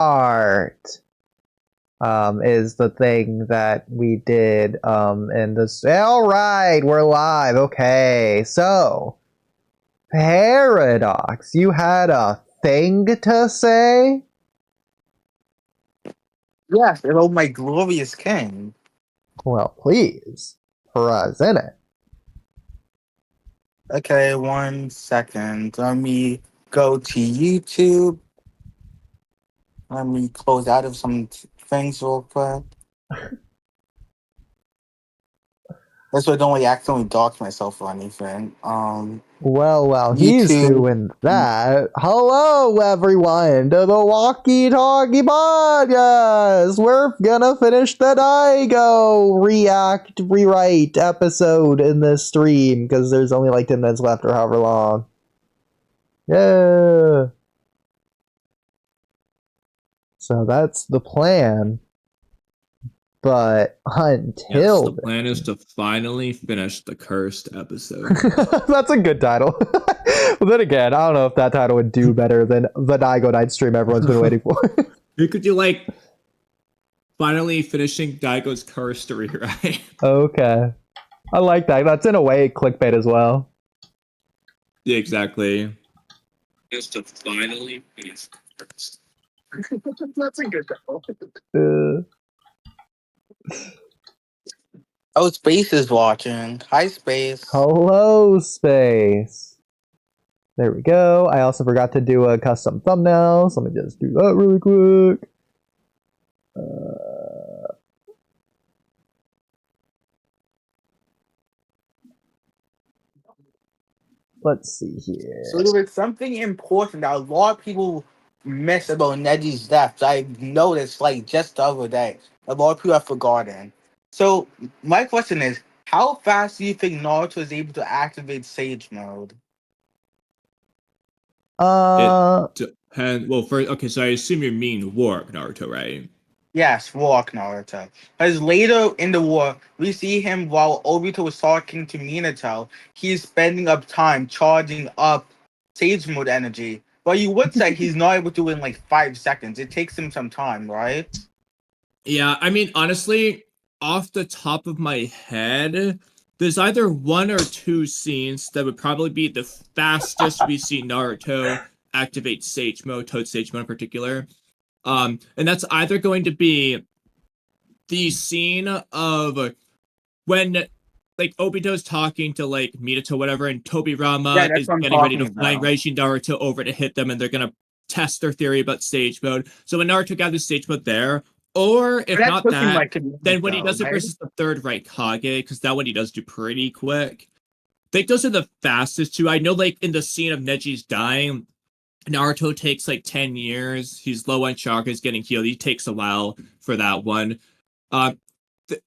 art is the thing that we did in this. All right, we're live. Okay, so Paradox, you had a thing to say? Yes, hello, my glorious king. Well, please present it. Okay, 1 second. Let me go to YouTube. Let me close out of some things real quick. That's why I don't accidentally dox myself or anything. Well, while he's YouTube. doing that, hello everyone to the Walkie Talkie Podcast. We're gonna finish the Dygo rewrite episode in this stream because there's only like 10 minutes left or however long. Yeah. So that's the plan. But until the plan is to finally finish the cursed episode. That's a good title. Well, then again, I don't know if that title would do better than the Dygoknight stream everyone's been waiting for. You could do like finally finishing Daigo's cursed rewrite. Okay, I like that. That's in a way clickbait as well. Yeah, exactly. Just to finally finish the cursed. That's a good title. Oh, Space is watching. Hi, Space. Hello, Space. There we go. I also forgot to do a custom thumbnail, so let me just do that really quick. Let's see here. So there was something important that a lot of people miss about Neji's death. I noticed like just the other day. A lot of people have forgotten. So my question is, how fast do you think Naruto is able to activate Sage Mode? It depends. Well, first, okay, so I assume you mean War Naruto, right? Yes, Rock Naruto. Because later in the war, we see him while Obito was talking to Minato. He's spending up time charging up Sage Mode energy. But you would say he's not able to in like 5 seconds. It takes him some time, right? Yeah, I mean, honestly, off the top of my head, there's either 1 or 2 scenes that would probably be the fastest we see Naruto activate Sage Mode, Toad Sage Mode in particular. And that's either going to be the scene of when like Obito's talking to like Minato, whatever, and Tobirama is getting ready to fly Raijin Naruto over to hit them, and they're gonna test their theory about Sage Mode. So when Naruto gathers Sage Mode there, or if not that, like then when he does it versus the third Raikage, because that one he does do pretty quick. I think those are the fastest two. I know, like in the scene of Neji's dying, Naruto takes like 10 years. He's low on chakra, he's getting healed. He takes a while for that one.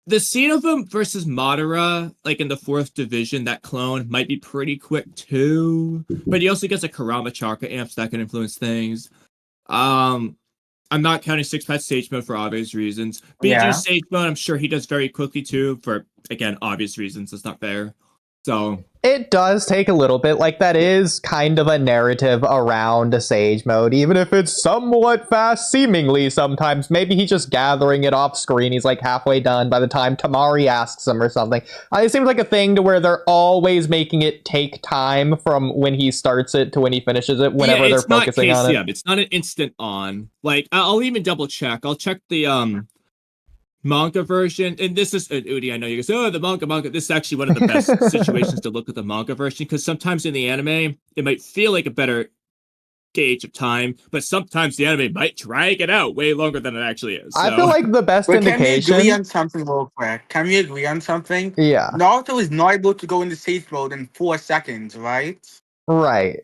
The scene of him versus Madara, like in the 4th division, that clone might be pretty quick too. But he also gets a Karama chakra amps that can influence things. I'm not counting Six Path Sage Mode for obvious reasons. Biju Sage Mode, I'm sure he does very quickly too, for again obvious reasons. It's not fair. So it does take a little bit. Like, that is kind of a narrative around a Sage Mode, even if it's somewhat fast, seemingly sometimes. Maybe he's just gathering it off screen. He's like halfway done by the time Tamari asks him or something. It seems like a thing to where they're always making it take time from when he starts it to when he finishes it, whenever they're focusing on it. Yeah, it's not an instant on. Like, I'll even double check. I'll check the manga version, and this is Oodie, I know you guys, the manga. This is actually one of the best situations to look at the manga version, because sometimes in the anime it might feel like a better gauge of time, but sometimes the anime might drag it out way longer than it actually is. So. I feel like the best indication. Can we agree on something real quick? Can we agree on something? Yeah. Naruto is not able to go into Sage Mode in 4 seconds, right? Right.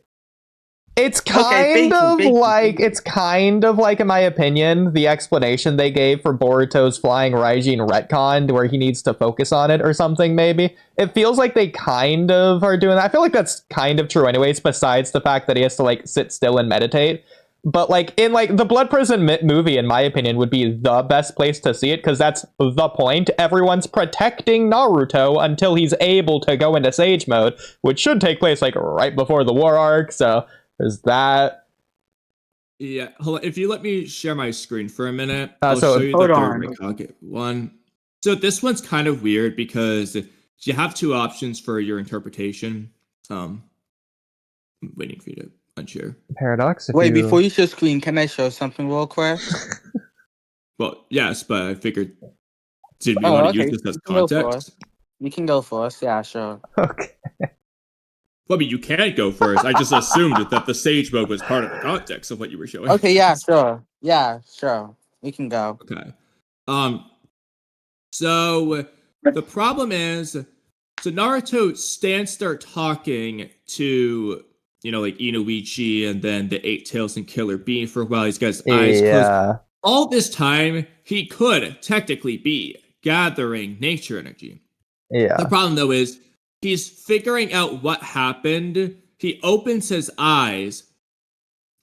It's kind of like, in my opinion, the explanation they gave for Boruto's flying Raijin retcon, where he needs to focus on it or something, maybe. It feels like they kind of are doing that. I feel like that's kind of true anyways, besides the fact that he has to, like, sit still and meditate. But, like, in, like, the Blood Prison movie, in my opinion, would be the best place to see it, because that's the point. Everyone's protecting Naruto until he's able to go into Sage Mode, which should take place, like, right before the war arc, so there's that. Yeah, hold on. If you let me share my screen for a minute, Uh, I'll so- show you Hold the on. third Raikage one. So this one's kind of weird because you have two options for your interpretation. I'm waiting for you to unshare. Paradox. Wait, before you share screen, can I show something real quick? Well, yes, but I figured, did we Oh, want to okay. use this as You can go context? first. You can go first. Yeah, sure. Okay. Well, I mean, you can go first. I just assumed that the sage mode was part of the context of what you were showing. Okay, yeah, sure. Yeah, sure. We can go. Okay. So the problem is, so Naruto stands there talking to, like Inoichi and then the Eight Tails and Killer Bee for a while. He's got his eyes closed. Yeah. All this time, he could technically be gathering nature energy. Yeah. The problem, though, is he's figuring out what happened. He opens his eyes,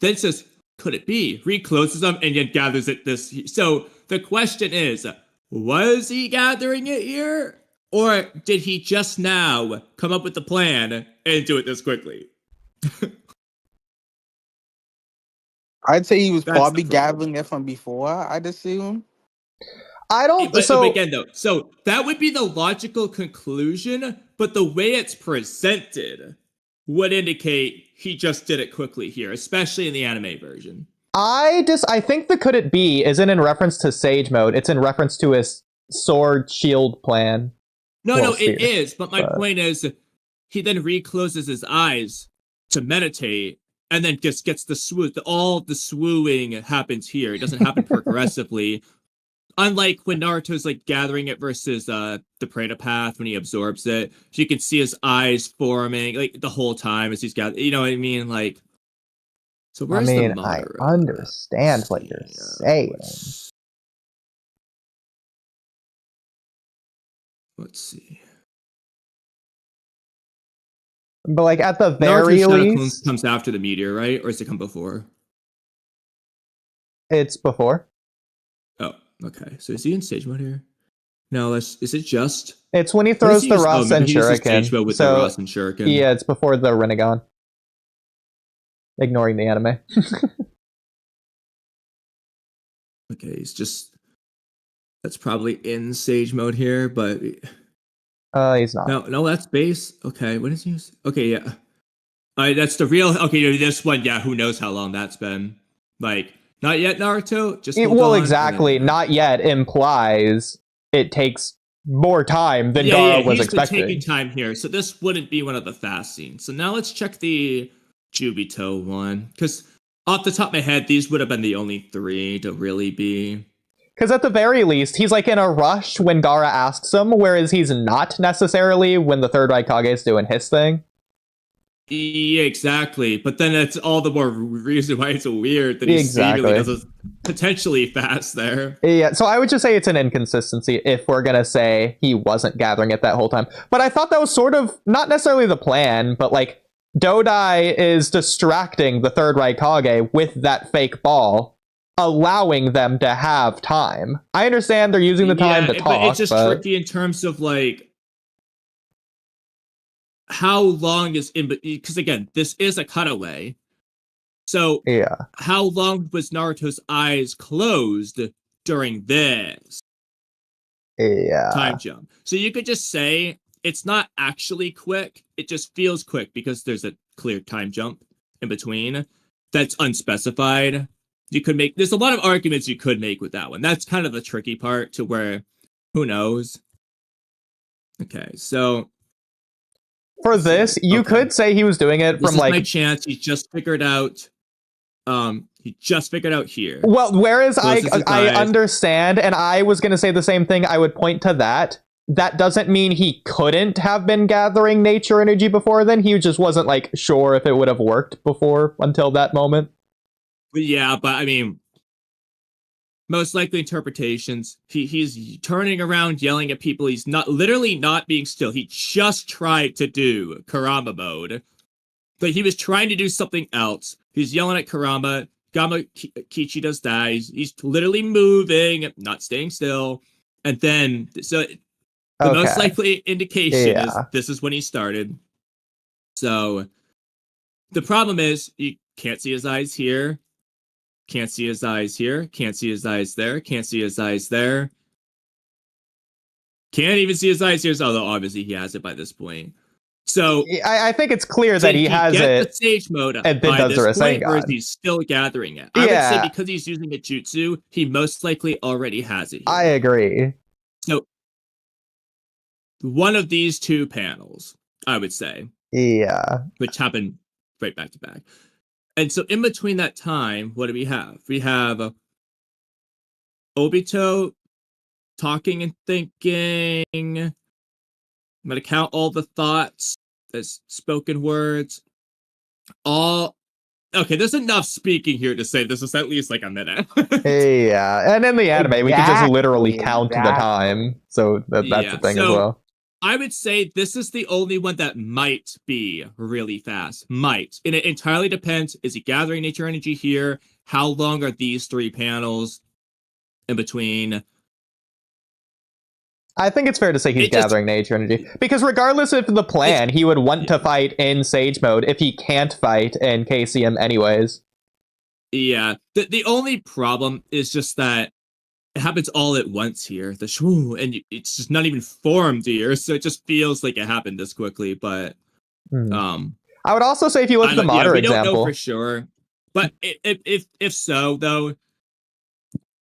then says, could it be? Recloses them and then gathers it So the question is, was he gathering it here? Or did he just now come up with the plan and do it this quickly? I'd say he was That's probably the problem. gathering it from before, I'd assume. I don't. But so again, though, so that would be the logical conclusion, but the way it's presented would indicate he just did it quickly here, especially in the anime version. I think the could it be isn't in reference to Sage Mode. It's in reference to his sword shield plan. No, it is. But my point is, he then recloses his eyes to meditate, and then just gets the swoo. All the swooing happens here. It doesn't happen progressively. Unlike when Naruto's like gathering it versus the Preta Path when he absorbs it, so you can see his eyes forming like the whole time as he's gathering. You know what I mean? Like, so where's the I Madara? understand what you're saying. Let's see. But like at the very Naruto's least, comes after the meteor, right? Or does it come before? it's before. Oh, okay. So is he in stage mode here? No, is it just? It's when he throws the Rasen Shuriken. Shuriken. With the Rasen Shuriken. Yeah, it's before the Rinnegan. Ignoring the anime. Okay, that's probably in sage mode here, but he's not. No, that's base. Okay, what is he? Okay, yeah. That's the real. Okay, this one, yeah. Who knows how long that's been? Like, not yet, Naruto. Just exactly. Not yet implies it takes more time than Gaara was expecting. Taking time here, so this wouldn't be one of the fast scenes. So now let's check the Jubito one, because off the top of my head, these would have been the only three to really be. Because at the very least, he's like in a rush when Gaara asks him, whereas he's not necessarily when the third Raikage is doing his thing. Yeah, exactly. But then it's all the more reason why it's weird that he seemingly does it potentially fast there. Yeah, so I would just say it's an inconsistency if we're going to say he wasn't gathering it that whole time. But I thought that was sort of, not necessarily the plan, but like, Dodai is distracting the third Raikage with that fake ball, allowing them to have time. I understand they're using the time to talk, but it's just tricky in terms of like how long is in, because again, this is a cutaway. So yeah, how long was Naruto's eyes closed during this time jump? So you could just say it's not actually quick. It just feels quick because there's a clear time jump in between that's unspecified. There's a lot of arguments you could make with that one. That's kind of the tricky part to where, who knows? Okay, so for this, you could say he was doing it from like my chance. He just figured out here. Well, whereas I understand, and I was going to say the same thing. I would point to that. That doesn't mean he couldn't have been gathering nature energy before then. He just wasn't like sure if it would have worked before until that moment. Yeah, but I mean, most likely interpretations. He's turning around, yelling at people. He's literally not being still. He just tried to do Kurama mode, but he was trying to do something else. He's yelling at Kurama. Kichi does that. He's literally moving, not staying still. And then, so the most likely indication is this is when he started. So the problem is you can't see his eyes here. Can't see his eyes here. Can't see his eyes there. Can't see his eyes there. Can't even see his eyes here. Although obviously he has it by this point. So I think it's clear that he has it. The sage mode and then does the Rasengan. Or is he still gathering it? I would say because he's using a jutsu, he most likely already has it here. I agree. So one of these two panels, I would say. Yeah. Which happen right back to back. And so in between that time, what do we have? We have Obito talking and thinking. I'm going to count all the thoughts as spoken words. Okay, there's enough speaking here to say this is at least like a minute. Yeah, and in the anime, we can just literally count the time. So that's the thing as well. I would say this is the only one that might be really fast. Might. And it entirely depends. Is he gathering nature energy here? How long are these 3 panels in between? I think it's fair to say he's gathering nature energy. Because regardless of the plan, he would want to fight in Sage mode if he can't fight in KCM anyways. Yeah. The only problem is just that it happens all at once here. The shoo, and it's just not even formed here, so it just feels like it happened this quickly. But I would also say if you look at the Madara example, we don't know for sure. But if so, though,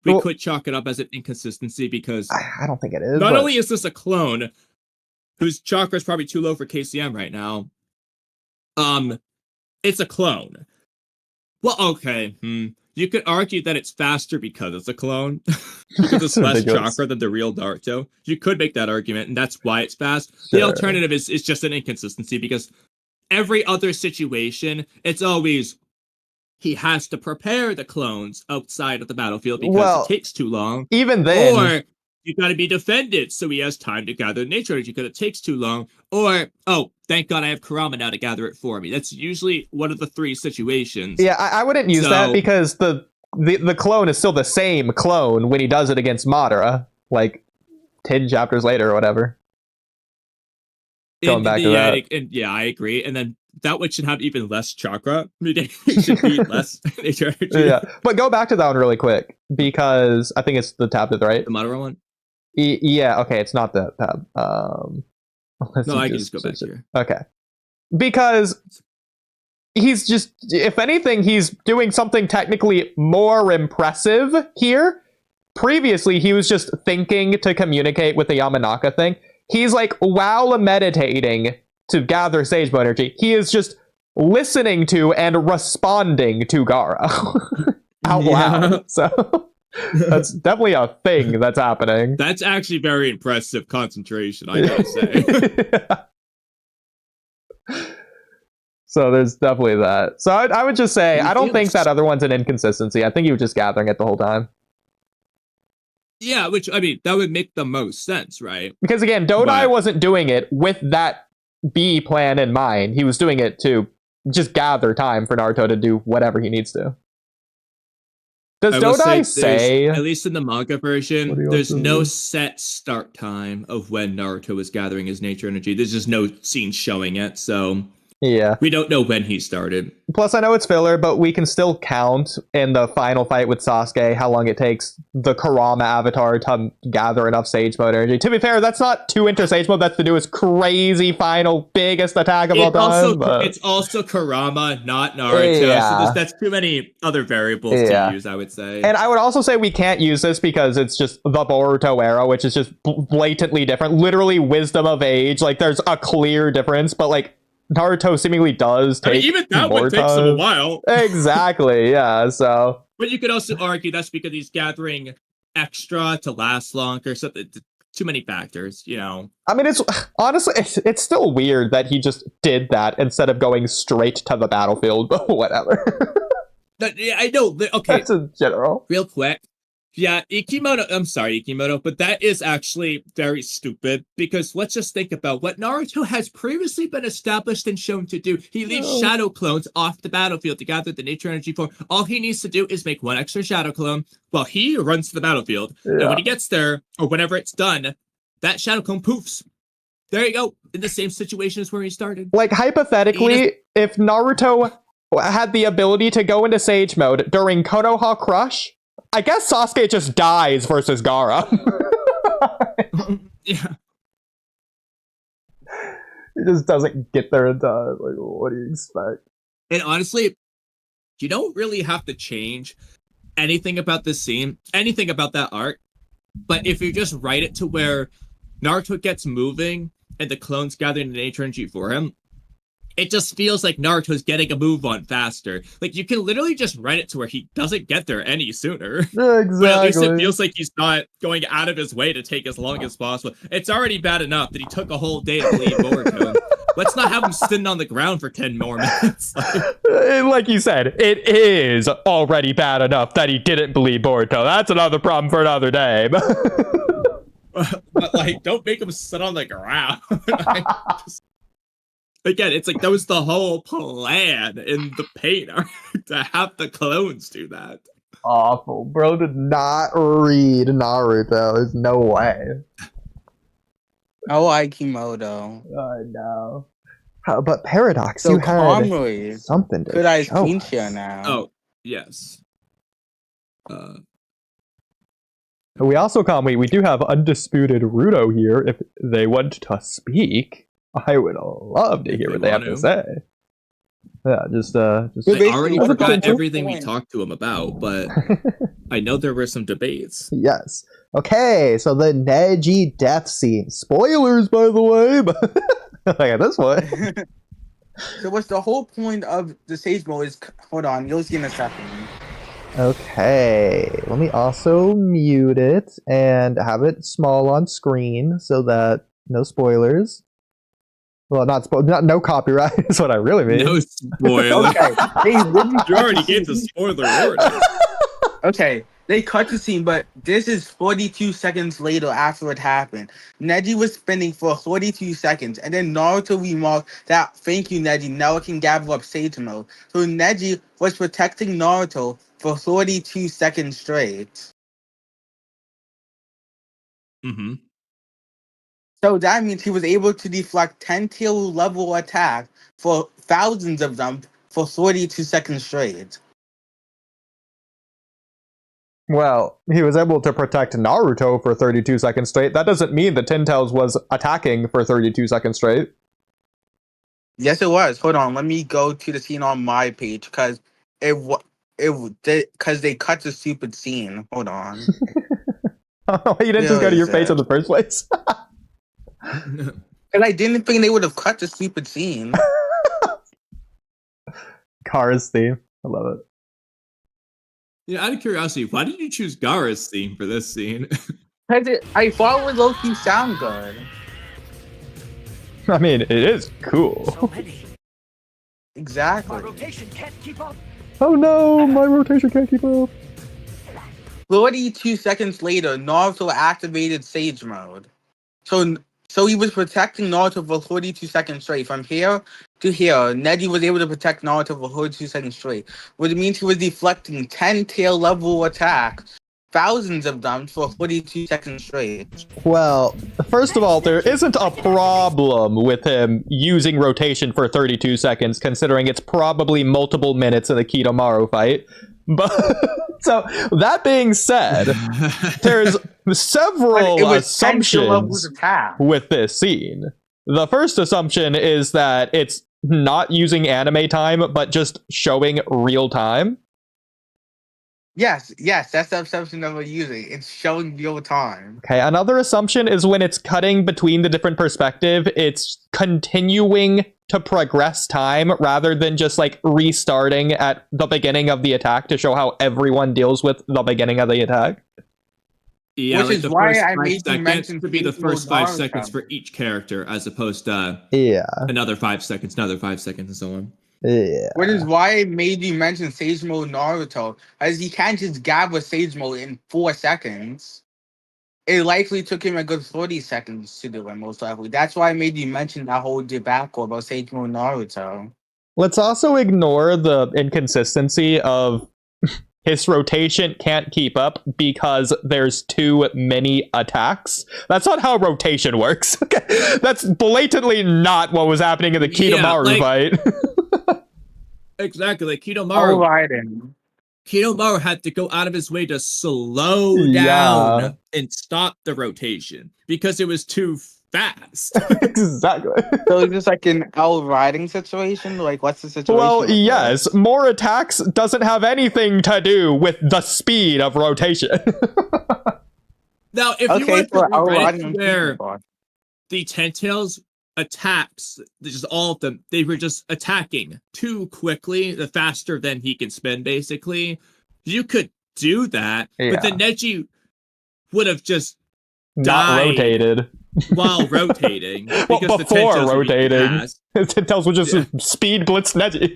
we could chalk it up as an inconsistency because I don't think it is. Not only is this a clone whose chakra is probably too low for KCM right now, it's a clone. Well, okay. You could argue that it's faster because it's a clone. Because it's less chakra than the real Naruto. You could make that argument, and that's why it's fast. Sure. The alternative is just an inconsistency, because every other situation, it's always he has to prepare the clones outside of the battlefield because it takes too long. Even then. Or you got to be defended, so he has time to gather nature energy because it takes too long. Or, oh, thank God I have Kurama now to gather it for me. That's usually one of the 3 situations. Yeah, I wouldn't use that because the clone is still the same clone when he does it against Madara, like 10 chapters later or whatever. Going back to that. Yeah, I agree. And then that one should have even less chakra. It should be less nature energy. Yeah, but go back to that one really quick because I think it's the tab that's right. The Madara one? Yeah, okay, it's not that tab. No, I can just go back here. Okay. Because he's just, if anything, he's doing something technically more impressive here. Previously, he was just thinking to communicate with the Yamanaka thing. He's like, while meditating to gather Sage Mode energy, he is just listening to and responding to Gaara out loud. So that's definitely a thing that's happening. That's actually very impressive concentration, I gotta say. So there's definitely that. So I would just say, I don't think that other one's an inconsistency. I think he was just gathering it the whole time. Yeah, which, I mean, that would make the most sense, right? Because again, Dodai wasn't doing it with that B plan in mind. He was doing it to just gather time for Naruto to do whatever he needs to. Does Dodai say... At least in the manga version, there's no set start time of when Naruto is gathering his nature energy. There's just no scene showing it, so... Yeah. We don't know when he started. Plus, I know it's filler, but we can still count in the final fight with Sasuke how long it takes the Kurama avatar to gather enough Sage Mode energy. To be fair, that's not to enter Sage Mode. That's to do his crazy final biggest attack of all time. It's also Kurama, not Naruto. Yeah. So that's too many other variables to use, I would say. And I would also say we can't use this because it's just the Boruto era, which is just blatantly different. Literally wisdom of age. Like, there's a clear difference, but like, Naruto seemingly does take even that one takes him a while. Exactly, yeah, so... But you could also argue that's because he's gathering extra to last longer, so too many factors, you know. I mean, it's honestly, it's still weird that he just did that instead of going straight to the battlefield, but whatever. I know, okay. That's in general. Real quick. Yeah, Ikimoto, but that is actually very stupid because let's just think about what Naruto has previously been established and shown to do. He leaves shadow clones off the battlefield to gather the nature energy form. All he needs to do is make one extra shadow clone while he runs to the battlefield. Yeah. And when he gets there, or whenever it's done, that shadow clone poofs. There you go. In the same situation as where he started. Like, hypothetically, if Naruto had the ability to go into Sage mode during Konoha Crush, I guess Sasuke just dies versus Gaara. Yeah. He just doesn't get there in time. Like, what do you expect? And honestly, you don't really have to change anything about this scene, anything about that arc. But if you just write it to where Naruto gets moving and the clones gathering the nature energy for him, it just feels like Naruto's getting a move on faster. Like, you can literally just write it to where he doesn't get there any sooner. Exactly. But at least it feels like he's not going out of his way to take as long as possible. It's already bad enough that he took a whole day to leave Boruto. Let's not have him sitting on the ground for 10 more minutes. Like you said, it is already bad enough that he didn't believe Boruto. That's another problem for another day. But like, don't make him sit on the ground. Again, it's like that was the whole plan in the paint to have the clones do that. Awful. Bro did not read Naruto. There's no way. I like Kimoto. I know. But Paradox, So you had Kamui, something to could I show screen us. share now? Oh, yes. We also, Kamui, we do have undisputed Rudo here. If they want to speak, I would love to hear what they have to say. Yeah, just I already Other forgot people- everything we talked to him about, but I know there were some debates. Yes. Okay, so the Neji death scene. Spoilers, by the way, but look at this one. So what's the whole point of the Sage Mode is... Hold on, you'll see in a second. Okay, let me also mute it and have it small on screen so that no spoilers. Well, no copyright is what I really mean. No spoiler. Okay, they literally You already cut the gave the scene. spoiler warning. Okay, they cut the scene, but this is 42 seconds later after it happened. Neji was spinning for 42 seconds, and then Naruto remarked that, "Thank you, Neji, now I can gather up Sage Mode." So Neji was protecting Naruto for 42 seconds straight. Mm-hmm. So that means he was able to deflect 10 tail level attack for thousands of them for 42 seconds straight. Well, he was able to protect Naruto for 32 seconds straight. That doesn't mean that Ten Tails was attacking for 32 seconds straight. Yes, it was. Hold on, let me go to the scene on my page because because they cut the stupid scene. Hold on. Oh, you didn't just go to your page in the first place? Because I didn't think they would have cut the stupid scene. Kara's theme. I love it. Yeah, out of curiosity, why did you choose Gaara's theme for this scene? Because I thought it would low-key sound good. I mean, it is cool. So many. Exactly. My rotation can't keep up. Oh no, my rotation can't keep up. 42 seconds later, Naruto activated Sage Mode. So he was protecting Naruto for 42 seconds straight. From here to here, Neji was able to protect Naruto for 42 seconds straight, which means he was deflecting 10 tail level attacks, thousands of them for 42 seconds straight. Well, first of all, there isn't a problem with him using rotation for 32 seconds, considering it's probably multiple minutes in the Kidomaru fight. But so that being said, there's several It was 10 tail levels assumptions attack. with this scene. The first assumption is that it's not using anime time, but just showing real time. Yes, that's the assumption that we're using. It's showing real time. Okay, another assumption is when it's cutting between the different perspective, it's continuing to progress time rather than just like restarting at the beginning of the attack to show how everyone deals with the beginning of the attack. Yeah, Which like is the why first I 5 made you seconds mention could be the Sage first Mode 5 Naruto. seconds for each character, as opposed to Yeah, another 5 seconds, another 5 seconds, and so on. yeah. Which is why I made you mention Sage Mode Naruto, as he can't just gather Sage Mode in 4 seconds. It likely took him a good 30 seconds to do it, most likely. That's why I made you mention that whole debacle about Sage Mode Naruto. Let's also ignore the inconsistency of his rotation can't keep up because there's too many attacks. That's not how rotation works. Okay? That's blatantly not what was happening in the Yeah, Kidomaru like- fight. Exactly, like Oh, Raiden. Kidomaru had to go out of his way to slow Yeah. down and stop the rotation because it was too fast. Exactly. So is this like an L riding situation? Like, what's the situation? Well, with that? yes, more attacks doesn't have anything to do with the speed of rotation. Now, if you Okay, want so to L rewrite riding where the Ten-Tails attacks, just all of them, they were just attacking too quickly, the faster than he can spin, basically. You could do that, but then Neji would have just not died rotated while rotating. well, because before the rotating, Ten-Tails would just speed blitz Neji.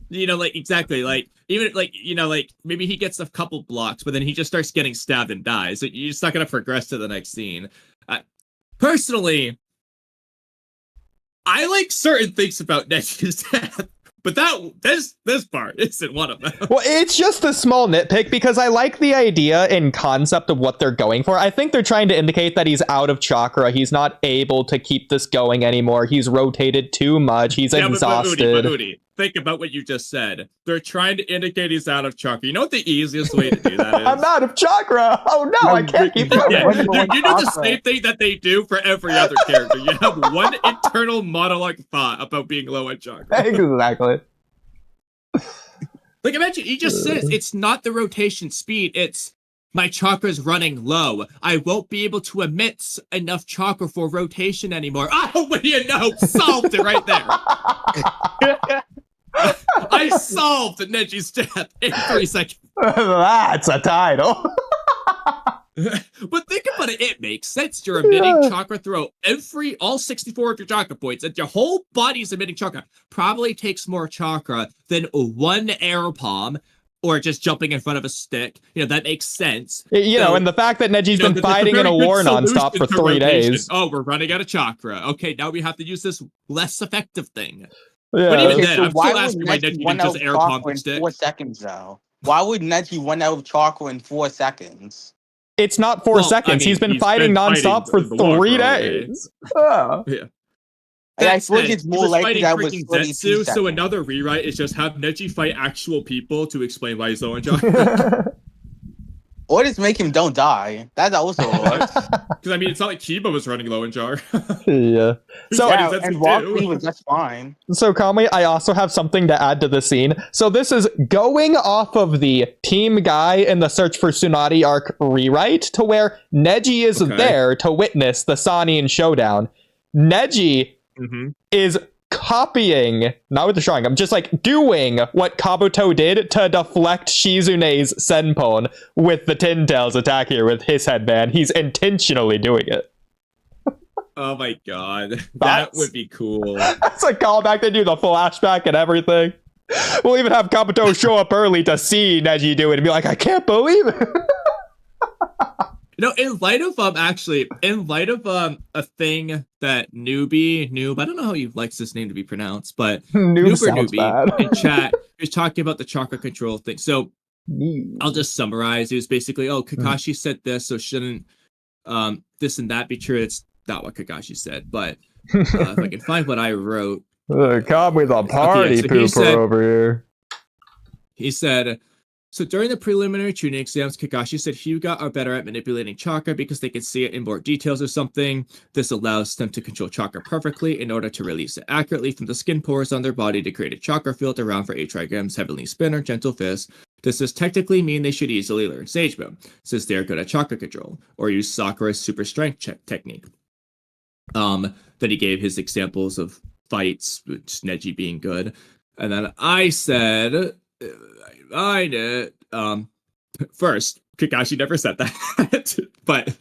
You know, like, exactly, like, even, like, you know, like, maybe he gets a couple blocks, but then he just starts getting stabbed and dies. So you're just not going to progress to the next scene. Personally, I like certain things about Neji's death, but this part isn't one of them. Well, it's just a small nitpick because I like the idea and concept of what they're going for. I think they're trying to indicate that he's out of chakra. He's not able to keep this going anymore. He's rotated too much. He's exhausted. But Oodie, think about what you just said. They're trying to indicate he's out of chakra. You know what the easiest way to do that is? I'm out of chakra. Oh no, I can't keep going. Yeah, you do the same thing that they do for every other character. You have one internal monologue thought about being low on chakra. Exactly. Like, imagine, he just says, it's not the rotation speed, it's my chakra's running low. I won't be able to emit enough chakra for rotation anymore. Oh, what do you know? Solved it right there. I solved Neji's death in 3 seconds. That's a title. But think about it, it makes sense. You're emitting chakra throughout all 64 of your chakra points, and your whole body's emitting chakra. Probably takes more chakra than one air palm or just jumping in front of a stick. You know, that makes sense. You know, and the fact that Neji's been fighting in a war nonstop for 3 days. Oh, we're running out of chakra. Okay, now we have to use this less effective thing. Yeah. But even Okay, then, so I'm still asking why Neji didn't just air palm the stick. 4 seconds, though. Why would Neji run out of chakra in 4 seconds? It's not 4 seconds. I mean, he's been fighting nonstop for 3 days. Oh. Yeah. I think it's more likely that was Zetsu, so another rewrite is just have Neji fight actual people to explain why he's low on chakra. Or just make him don't die. That also works. Because, I mean, it's not like Kiba was running low in chakra. Yeah. So, yeah, and Walkley was just fine. So, Kamui, I also have something to add to the scene. So this is going off of the Team Guy in the Search for Tsunade arc rewrite to where Neji is there to witness the Sannin showdown. Neji is copying, not with the Sharingan, just like doing what Kabuto did to deflect Shizune's Senpon with the Ten-Tails attack here with his headband. He's intentionally doing it. Oh my god. That would be cool. That's a callback. They do the flashback and everything. We'll even have Kabuto show up early to see Neji do it and be like, I can't believe it. You know, in light of a thing that Noob, I don't know how he likes this name to be pronounced, but Newbie in chat is talking about the chakra control thing. So I'll just summarize. It was basically, Kakashi said this, so shouldn't this and that be true? It's not what Kakashi said, but if I can find what I wrote. Come with a party pooper over here. He said, so during the preliminary tuning exams, Kakashi said Hyuga are better at manipulating chakra because they can see it in more details or something. This allows them to control chakra perfectly in order to release it accurately from the skin pores on their body to create a chakra field around for 8 trigrams, Heavenly Spin, or Gentle Fist. Does this technically mean they should easily learn Sage Mode, since they're good at chakra control, or use Sakura's super strength technique? Then he gave his examples of fights, with Neji being good. And then I said, first, Kakashi never said that. But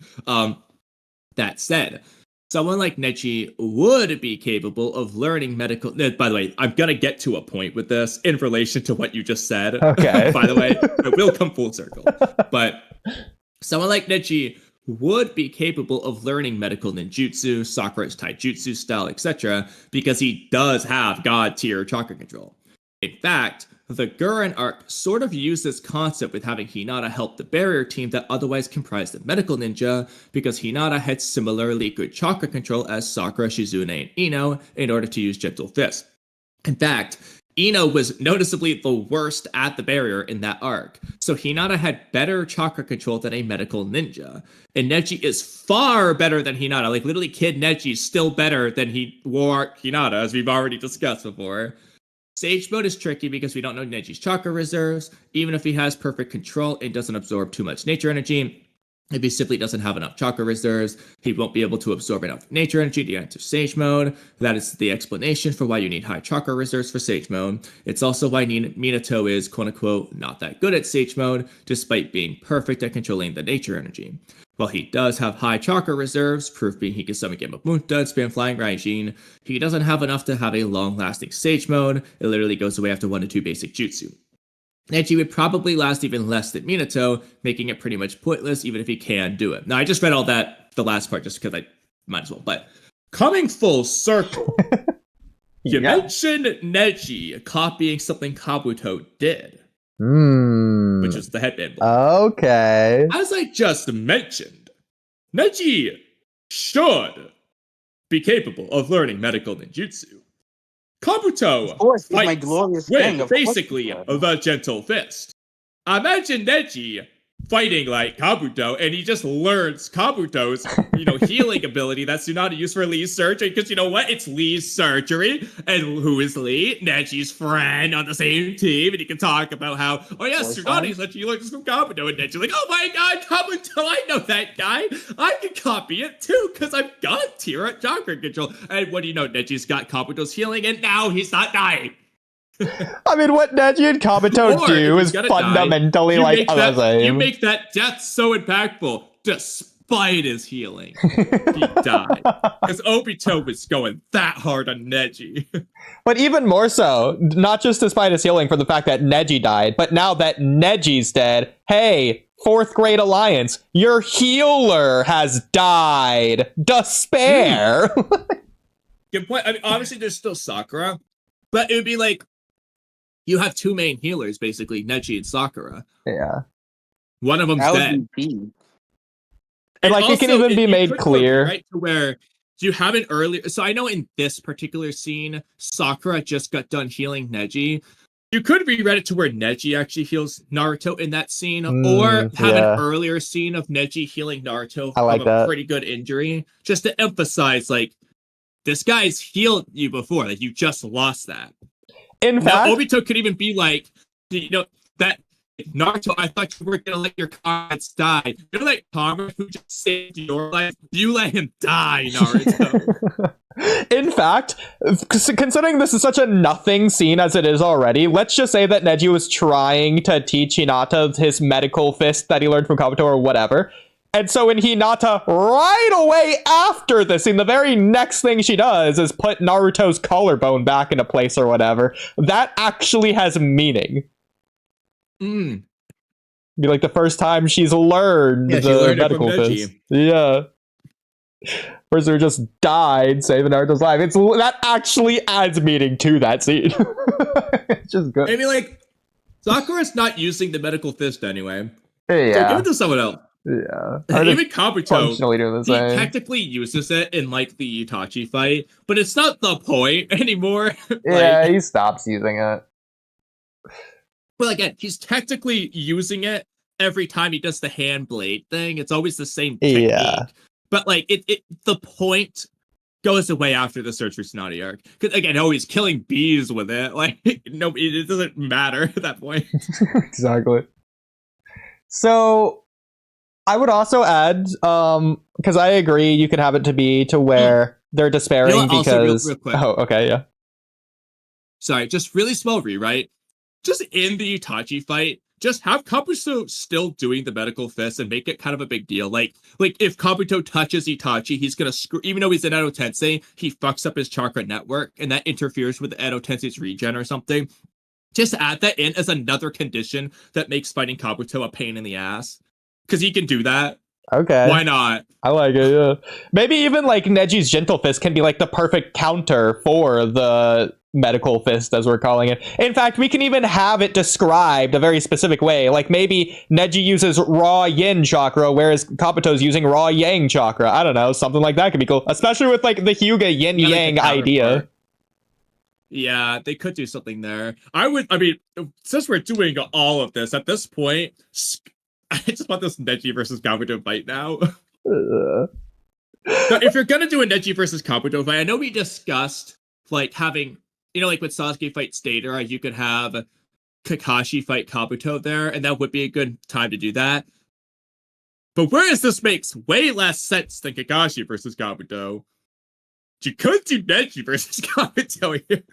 that said, someone like Neji would be capable of learning medical. By the way, I'm gonna get to a point with this in relation to what you just said. Okay. By the way, it will come full circle. But someone like Neji would be capable of learning medical ninjutsu, Sakura's taijutsu style, etc., because he does have god tier chakra control. In fact, the Gurren arc sort of used this concept with having Hinata help the barrier team that otherwise comprised the medical ninja, because Hinata had similarly good chakra control as Sakura, Shizune, and Ino in order to use Gentle Fist. In fact, Ino was noticeably the worst at the barrier in that arc. So Hinata had better chakra control than a medical ninja. And Neji is far better than Hinata. Like, literally, Kid Neji is still better than Hinata, as we've already discussed before. Sage mode is tricky because we don't know Neji's chakra reserves. Even if he has perfect control and doesn't absorb too much nature energy, if he simply doesn't have enough chakra reserves, he won't be able to absorb enough nature energy to get into Sage mode. That is the explanation for why you need high chakra reserves for Sage mode. It's also why Minato is, quote-unquote, not that good at Sage mode, despite being perfect at controlling the nature energy. While he does have high chakra reserves, proof being he can summon Game of Munta and spam Flying Raijin, he doesn't have enough to have a long-lasting Sage mode. It literally goes away after 1 to 2 basic jutsu. Neji would probably last even less than Minato, making it pretty much pointless even if he can do it. Now, I just read all that, the last part, just because I might as well. But coming full circle, you mentioned Neji copying something Kabuto did. Which is the headband blow. Okay. As I just mentioned, Neji should be capable of learning medical ninjutsu. Kabuto my glorious with basically the gentle fist. Imagine Neji fighting like Kabuto, and he just learns Kabuto's, healing ability that Tsunade used for Lee's surgery, because you know what? It's Lee's surgery, and who is Lee? Neji's friend on the same team, and he can talk about how, oh yes, Tsunade's actually learned this from Kabuto, and Neji's like, oh my god, Kabuto, I know that guy! I can copy it too, because I've got tier at chakra control. And what do you know? Neji's got Kabuto's healing, and now he's not dying! I mean, what Neji and Kabuto do is fundamentally the same. You make that death so impactful, despite his healing. He died. Because Obito was going that hard on Neji. But even more so, not just despite his healing for the fact that Neji died, but now that Neji's dead, hey, 4th grade alliance, your healer has died. Despair. Good point. I mean, obviously there's still Sakura, but it would be like, you have 2 main healers, basically, Neji and Sakura. Yeah. One of them's dead. And like, also, it can even be made clear. Right, to where you have an earlier... So I know in this particular scene, Sakura just got done healing Neji. You could reread it to where Neji actually heals Naruto in that scene, or have an earlier scene of Neji healing Naruto from a pretty good injury, just to emphasize, like, this guy's healed you before. Like, you just lost that. In fact, Obito could even be like, that Naruto, I thought you were gonna let your comrades die. You're like Kamui who just saved your life. You let him die, Naruto. In fact, considering this is such a nothing scene as it is already, let's just say that Neji was trying to teach Hinata his medical fist that he learned from Kabuto or whatever. And so in Hinata, right away after this, the very next thing she does is put Naruto's collarbone back into place or whatever. That actually has meaning. Be like the first time she's learned the medical fist. Yeah. Whereas just died saving Naruto's life. That actually adds meaning to that scene. It's just good. I mean, like, Sakura's not using the medical fist anyway. Yeah. So give it to someone else. Yeah. Even Kabuto, he technically uses it in, like, the Itachi fight, but it's not the point anymore. Yeah, he stops using it. But again, he's technically using it every time he does the hand blade thing. It's always the same technique. Yeah. But, like, the point goes away after the Search for Tsunade arc. Because, again, he's killing bees with it. Like, no, it doesn't matter at that point. Exactly. So... I would also add, because I agree, you can have it to be to where they're despairing because... Also, real quick. Oh, okay, yeah. Sorry, just really small rewrite. Just in the Itachi fight, just have Kabuto still doing the medical fist and make it kind of a big deal. Like if Kabuto touches Itachi, he's gonna screw... Even though he's an Edo Tensei, he fucks up his chakra network, and that interferes with Edo Tensei's regen or something. Just add that in as another condition that makes fighting Kabuto a pain in the ass. Because he can do that. Okay. Why not? I like it, yeah. Maybe even like Neji's Gentle Fist can be like the perfect counter for the medical fist, as we're calling it. In fact, we can even have it described a very specific way. Like maybe Neji uses raw yin chakra, whereas Kabuto's using raw yang chakra. I don't know, something like that could be cool. Especially with like the Hyuga yin-yang idea. Yeah, they could do something there. I mean, since we're doing all of this at this point, I just want this Neji versus Kabuto fight now. Now, if you're gonna do a Neji versus Kabuto fight, I know we discussed like having, like when Sasuke fights Deidara, you could have Kakashi fight Kabuto there, and that would be a good time to do that. But whereas this makes way less sense than Kakashi versus Kabuto, you could do Neji versus Kabuto here.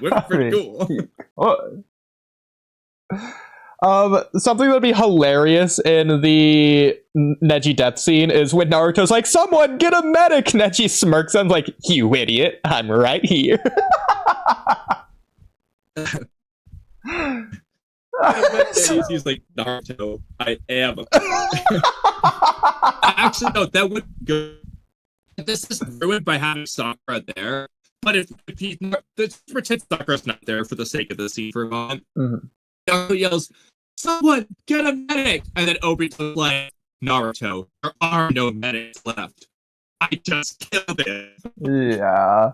Would be pretty cool. Something that would be hilarious in the Neji death scene is when Naruto's like, "Someone get a medic!" Neji smirks and like, "You idiot, I'm right here." He's like, "Naruto, I am." Actually, no, that would be good. This is ruined by having Sakura there. But if let's pretend Sakura's not there for the sake of the scene for a moment. Naruto yells, "Someone get a medic!" And then Obito's like, "Naruto, there are no medics left. I just killed it." Yeah.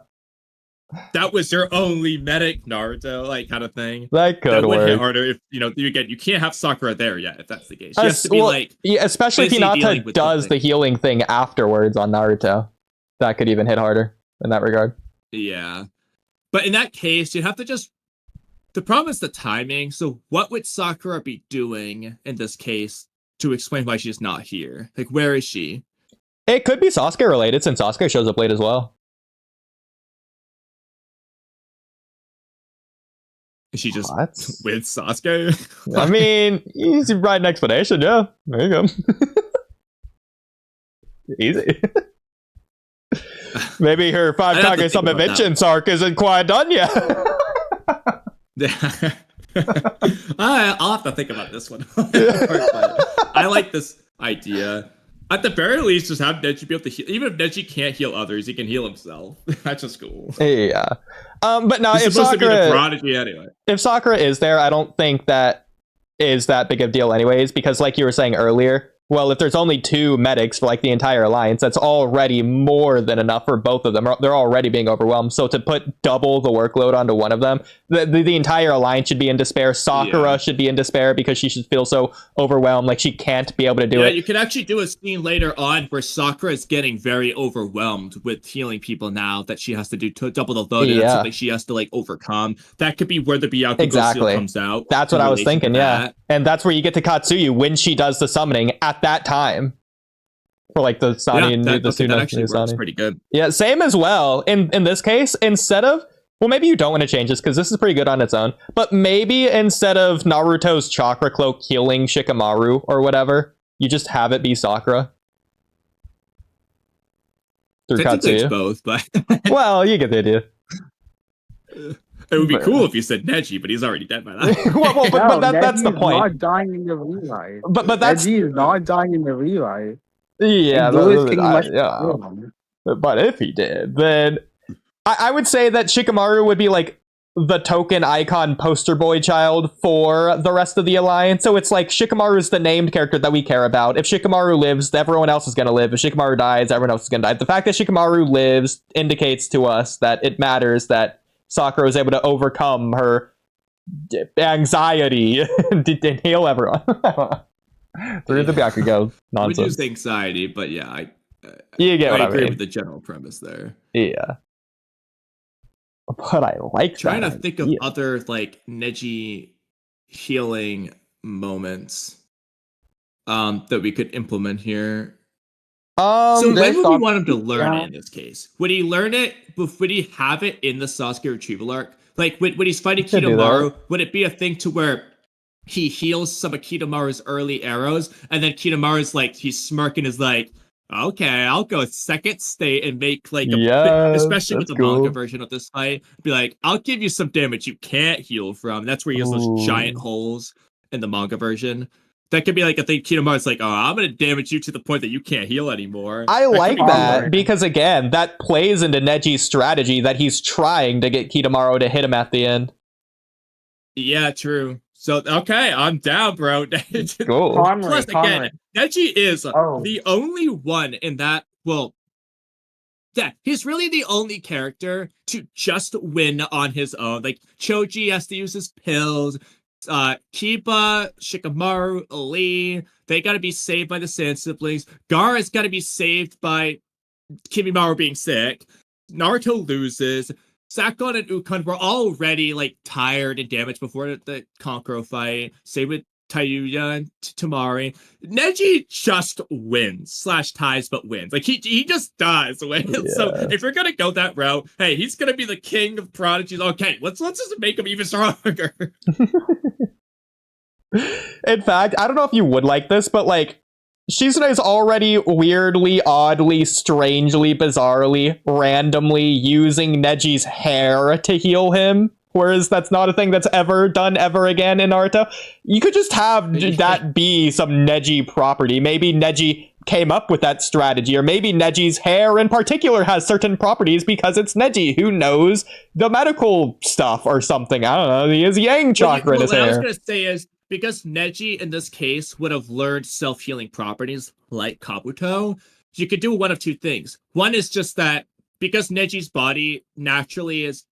That was your only medic, Naruto, like kind of thing. That could would work. hit harder if you can't have Sakura there yet, if that's the case. She has to be yeah, especially if Hinata does the healing thing afterwards on Naruto. That could even hit harder in that regard. Yeah. But in that case, you'd have to just... The problem is the timing. So what would Sakura be doing in this case to explain why she's not here? Like, where is she? It could be Sasuke related since Sasuke shows up late as well. Is she just with Sasuke? I mean, easy right an explanation, yeah. There you go. Easy. Maybe her 5 Kage Subinventions arc isn't quite done yet. I'll have to think about this one. I like this idea. At the very least, just have Neji be able to heal. Even if Neji can't heal others, he can heal himself. That's just cool. Yeah. But now, if Sakura, to be the prodigy anyway. If Sakura is there, I don't think that is that big of a deal anyways, because like you were saying earlier, well, if there's only 2 medics for like the entire alliance, that's already more than enough for both of them. They're already being overwhelmed. So to put double the workload onto one of them, the entire alliance should be in despair. Sakura should be in despair because she should feel so overwhelmed, like she can't be able to do it. Yeah, you could actually do a scene later on where Sakura is getting very overwhelmed with healing people now that she has to do double the load. And that's something she has to like overcome. That could be where the Byakugo seal comes out. That's what I was thinking, yeah. And that's where you get to Katsuyu when she does the summoning at that time. For like the Sani and the Suna. That actually works pretty good. Yeah, same as well. In this case, instead of... Well, maybe you don't want to change this because this is pretty good on its own. But maybe instead of Naruto's chakra cloak healing Shikamaru or whatever, you just have it be Sakura. Through Katsuyu. Both, but... Well, you get the idea. It would be cool if you said Neji, but he's already dead by that. but that's the point. Not dying in the real But that's Neji is not dying in the real life. Yeah, yeah. But if he did, then I would say that Shikamaru would be like the token icon poster boy child for the rest of the alliance. So it's like Shikamaru is the named character that we care about. If Shikamaru lives, everyone else is going to live. If Shikamaru dies, everyone else is going to die. The fact that Shikamaru lives indicates to us that it matters that Sakura is able to overcome her anxiety and heal everyone. Through the Byakugo nonsense. We use anxiety, but yeah, I agree with the general premise there. Yeah. But I like trying to think of other like Neji healing moments that we could implement here. So when would we want him to learn it in this case? Would he learn it? Would he have it in the Sasuke retrieval arc? Like when he's fighting Kidomaru, would it be a thing to where he heals some of Kidomaru's early arrows, and then Kidomaru's like, he's smirking, is like, okay, I'll go second state and make like especially with the manga version of this fight, be like, I'll give you some damage you can't heal from. That's where he has those giant holes in the manga version. That could be like a thing. Kidomaru's like, oh, I'm going to damage you to the point that you can't heal anymore. I like that because, again, that plays into Neji's strategy that he's trying to get Kidomaru to hit him at the end. Yeah, true. So, okay, I'm down, bro. Cool. Plus, again, Neji is the only one in that, well, Yeah, he's really the only character to just win on his own. Like, Choji has to use his pills. Kiba, Shikamaru, Lee, they gotta be saved by the Sand siblings. Gaara's gotta be saved by Kimimaro being sick. Naruto loses. Sakon and Ukon were already like tired and damaged before the Kankuro fight. Same with Tayuya and Tamari. Neji just wins / ties, but wins. Like he just does win. Yeah. So if you're gonna go that route, hey, he's gonna be the king of prodigies. Okay, let's just make him even stronger. In fact, I don't know if you would like this, but like Shizune is already weirdly, oddly, strangely, bizarrely, randomly using Neji's hair to heal him. Whereas that's not a thing that's ever done ever again in Naruto. You could just have that be some Neji property. Maybe Neji came up with that strategy, or maybe Neji's hair in particular has certain properties because it's Neji. Who knows? The medical stuff or something. I don't know. He has Yang Chakra in his hair. What I was going to say is, because Neji in this case would have learned self-healing properties like Kabuto, you could do one of two things. One is just that because Neji's body naturally is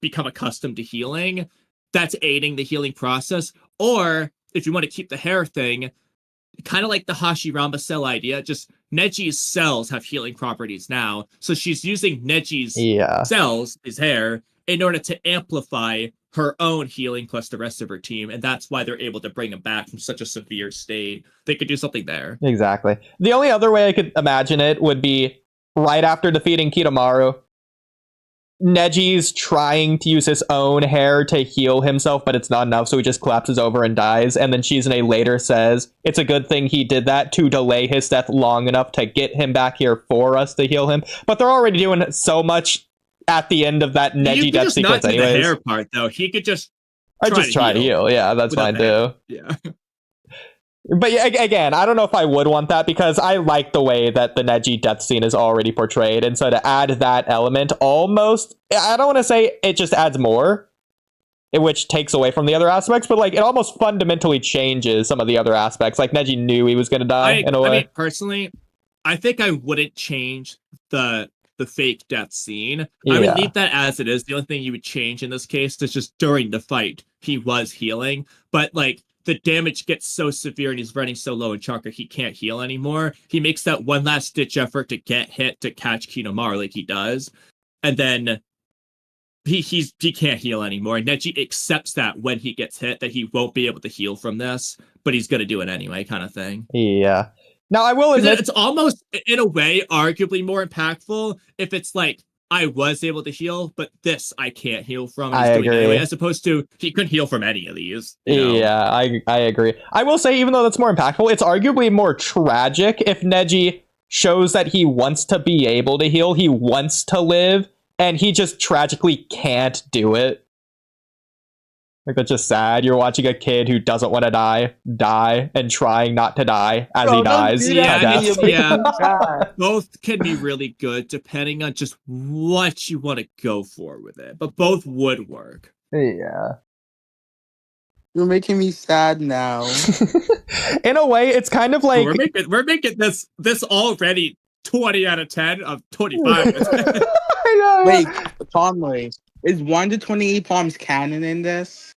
become accustomed to healing, that's aiding the healing process. Or if you want to keep the hair thing, kind of like the Hashirama cell idea, just Neji's cells have healing properties now. So she's using Neji's cells, his hair, in order to amplify her own healing plus the rest of her team. And that's why they're able to bring him back from such a severe state. They could do something there. Exactly. The only other way I could imagine it would be right after defeating Kidomaru, Neji's trying to use his own hair to heal himself, but it's not enough, so he just collapses over and dies. And then Shizune later says it's a good thing he did that to delay his death long enough to get him back here for us to heal him. But they're already doing so much at the end of that Neji death sequence anyways. The hair part, though. He could just try to heal. Yeah, that's fine too. Yeah. But again, I don't know if I would want that because I like the way that the Neji death scene is already portrayed. And so to add that element almost, I don't want to say it just adds more, which takes away from the other aspects, but like it almost fundamentally changes some of the other aspects. Like Neji knew he was going to die in a way. I mean, personally, I think I wouldn't change the fake death scene. I would leave that as it is. The only thing you would change in this case is just during the fight, he was healing. But like, the damage gets so severe and he's running so low in chakra he can't heal anymore. He makes that one last ditch effort to get hit to catch Kidomaru like he does, and then he can't heal anymore. And Neji accepts that when he gets hit that he won't be able to heal from this, but he's gonna do it anyway, kind of thing. Yeah. Now I will admit it's almost in a way arguably more impactful if it's like I was able to heal, but this I can't heal from. And he's doing it anyway, as opposed to he couldn't heal from any of these. You know? Yeah, I agree. I will say, even though that's more impactful, it's arguably more tragic if Neji shows that he wants to be able to heal, he wants to live, and he just tragically can't do it. Like, that's just sad. You're watching a kid who doesn't want to die, and trying not to die as he dies. Both can be really good depending on just what you want to go for with it. But both would work. Yeah. You're making me sad now. In a way, it's kind of like... We're making this already 20 out of 10 of 25. I know. Wait, Conway, is 1 to 28 palms canon in this?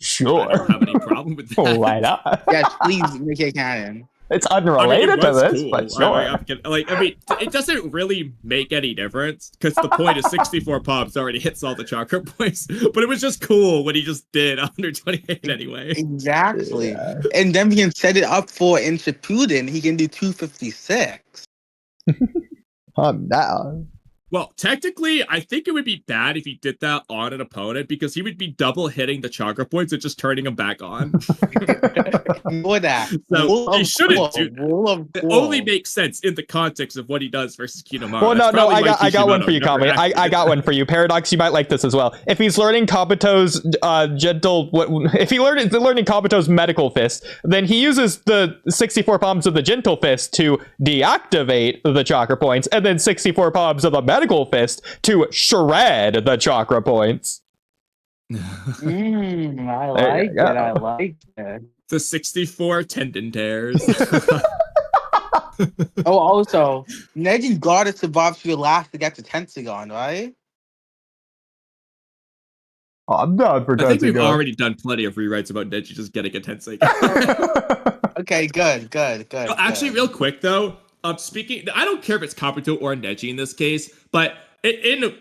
Sure. I don't have any problem with that. Why not? Yes, please make it canon. It's unrelated to this, but sure. It doesn't really make any difference because the point is 64 palms already hits all the chakra points. But it was just cool when he just did 128 anyway. Exactly. Yeah. And then we can set it up for in Shippuden, he can do 256. Calm down. Well, technically, I think it would be bad if he did that on an opponent because he would be double hitting the chakra points and just turning them back on. Ignore that. So he shouldn't do that. It only makes sense in the context of what he does versus Kidomaru. Well, no, I got one for you, Kamui. I got one for you. Paradox, you might like this as well. If he's learning Kabuto's learning Kabuto's medical fist, then he uses the 64 palms of the gentle fist to deactivate the chakra points, and then 64 palms of the medical fist to shred the chakra points. I like it. I like it. The 64 tendon tears. Oh, also, Neji gotta survive to the last to get to Tenseigan, right? Oh, I'm down for I think we've Tenseigan. already done plenty of rewrites about Neji just getting a Tensei. Okay, good. No, actually, real quick though, speaking, I don't care if it's Kabuto or Neji in this case, but in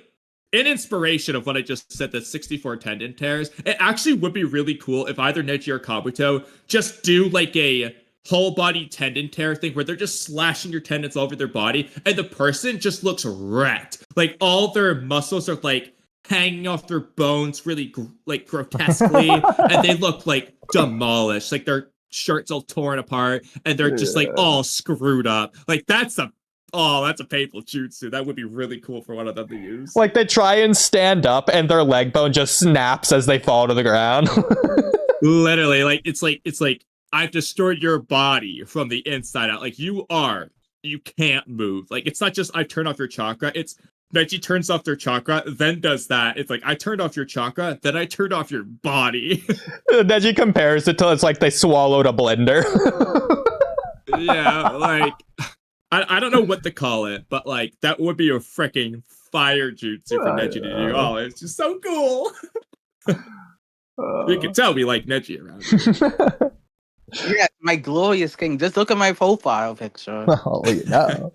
inspiration of what I just said, the 64 tendon tears, it actually would be really cool if either Neji or Kabuto just do like a whole body tendon tear thing where they're just slashing your tendons all over their body, and the person just looks wrecked. Like all their muscles are like hanging off their bones really like grotesquely, and they look like demolished, like their shirts all torn apart, and they're just like all screwed up. Like that's a painful jutsu. That would be really cool for one of them to use. Like they try and stand up and their leg bone just snaps as they fall to the ground. Literally, like it's like I've destroyed your body from the inside out. Like you can't move. Like it's not just I turn off your chakra, it's Neji turns off their chakra, then does that. It's like I turned off your chakra, then I turned off your body. Neji compares it to it's like they swallowed a blender. Yeah, like I don't know what to call it, but like that would be a freaking fire jutsu for Neji to do. Oh, it's just so cool. You can tell we like Neji around here. Yeah, my glorious king. Just look at my profile picture. Oh, you know.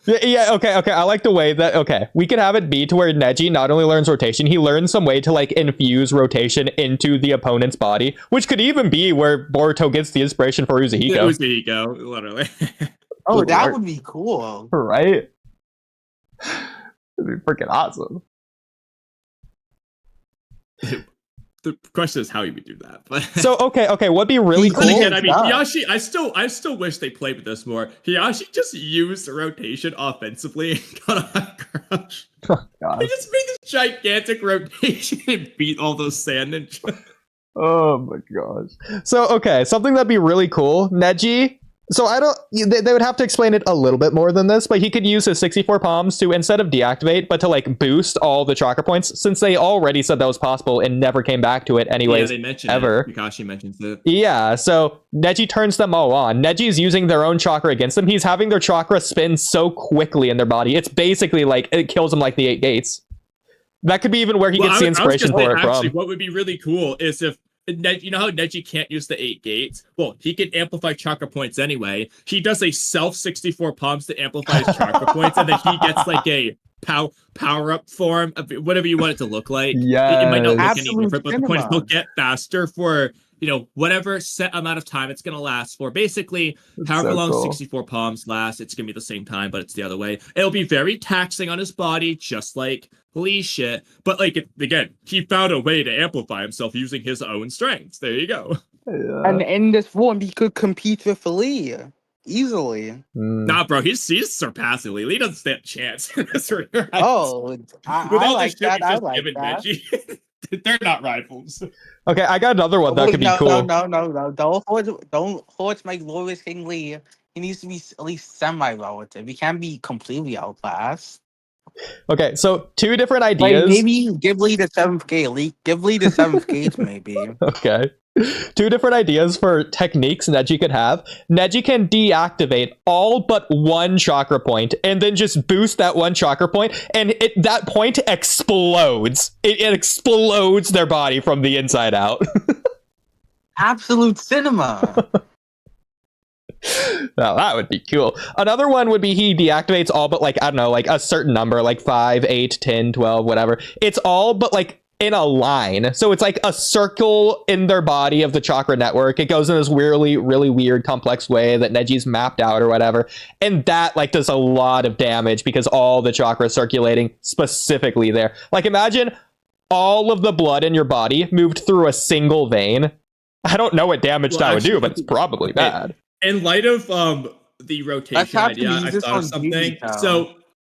Yeah, okay. I like the way that, we could have it be to where Neji not only learns rotation, he learns some way to, like, infuse rotation into the opponent's body, which could even be where Boruto gets the inspiration for Uzuhiko. Uzuhiko, literally. Oh, that would be cool. Right? It'd be freaking awesome. The question is how you would do that. But So, okay, what'd be really cool? Again, I mean, Hiyashi, I still wish they played with this more. Hiyashi just used the rotation offensively and got a crush. Oh, God. He just made this gigantic rotation and beat all those sand ninjas. Oh my gosh. So, okay, something that'd be really cool. Neji. So they would have to explain it a little bit more than this, but he could use his 64 palms to, instead of deactivate, but to like boost all the chakra points, since they already said that was possible and never came back to it anyways. Yeah, they mentioned ever. it. Kakashi mentions it. Yeah, so Neji turns them all on. Neji's using their own chakra against them. He's having their chakra spin so quickly in their body. It's basically like, it kills them like the 8 gates. That could be even where he gets the inspiration for it from. What would be really cool is if you know how Neji can't use the 8 gates? Well, he can amplify chakra points anyway. He does a self 64 palms to amplify his chakra points, and then he gets like a power up form of whatever you want it to look like. Yeah, it might not look any different, but the point is he'll get faster for whatever set amount of time it's gonna last for. Basically, however long 64 palms lasts, it's gonna be the same time, but it's the other way. It'll be very taxing on his body, just like Lee shit. But like again, he found a way to amplify himself using his own strengths. There you go. Yeah. And in this form, he could compete with Lee easily. Nah, bro, he's surpassing Lee. Lee doesn't stand a chance. Oh, I like that. I like that. Neji, they're not rivals. Okay, I got another one that could be cool. No. Don't horse my glorious King Lee. He needs to be at least semi-relative. He can't be completely outclassed. Okay, so 2 different ideas. Like maybe give Lee the 7th gate. Give Lee the 7th gate, maybe. Okay. 2 different ideas for techniques Neji could have. Neji can deactivate all but 1 chakra point and then just boost that 1 chakra point, and that point explodes. It explodes their body from the inside out. Absolute cinema. Now that would be cool. Another one would be he deactivates all but like, I don't know, like a certain number, like 5, 8, 10, 12, whatever. It's all but like in a line. So it's like a circle in their body of the chakra network. It goes in this really weird, complex way that Neji's mapped out or whatever. And that like does a lot of damage because all the chakra is circulating specifically there. Like imagine all of the blood in your body moved through a single vein. I don't know what damage that would do, but it's probably bad. In light of the rotation idea, I thought of something. So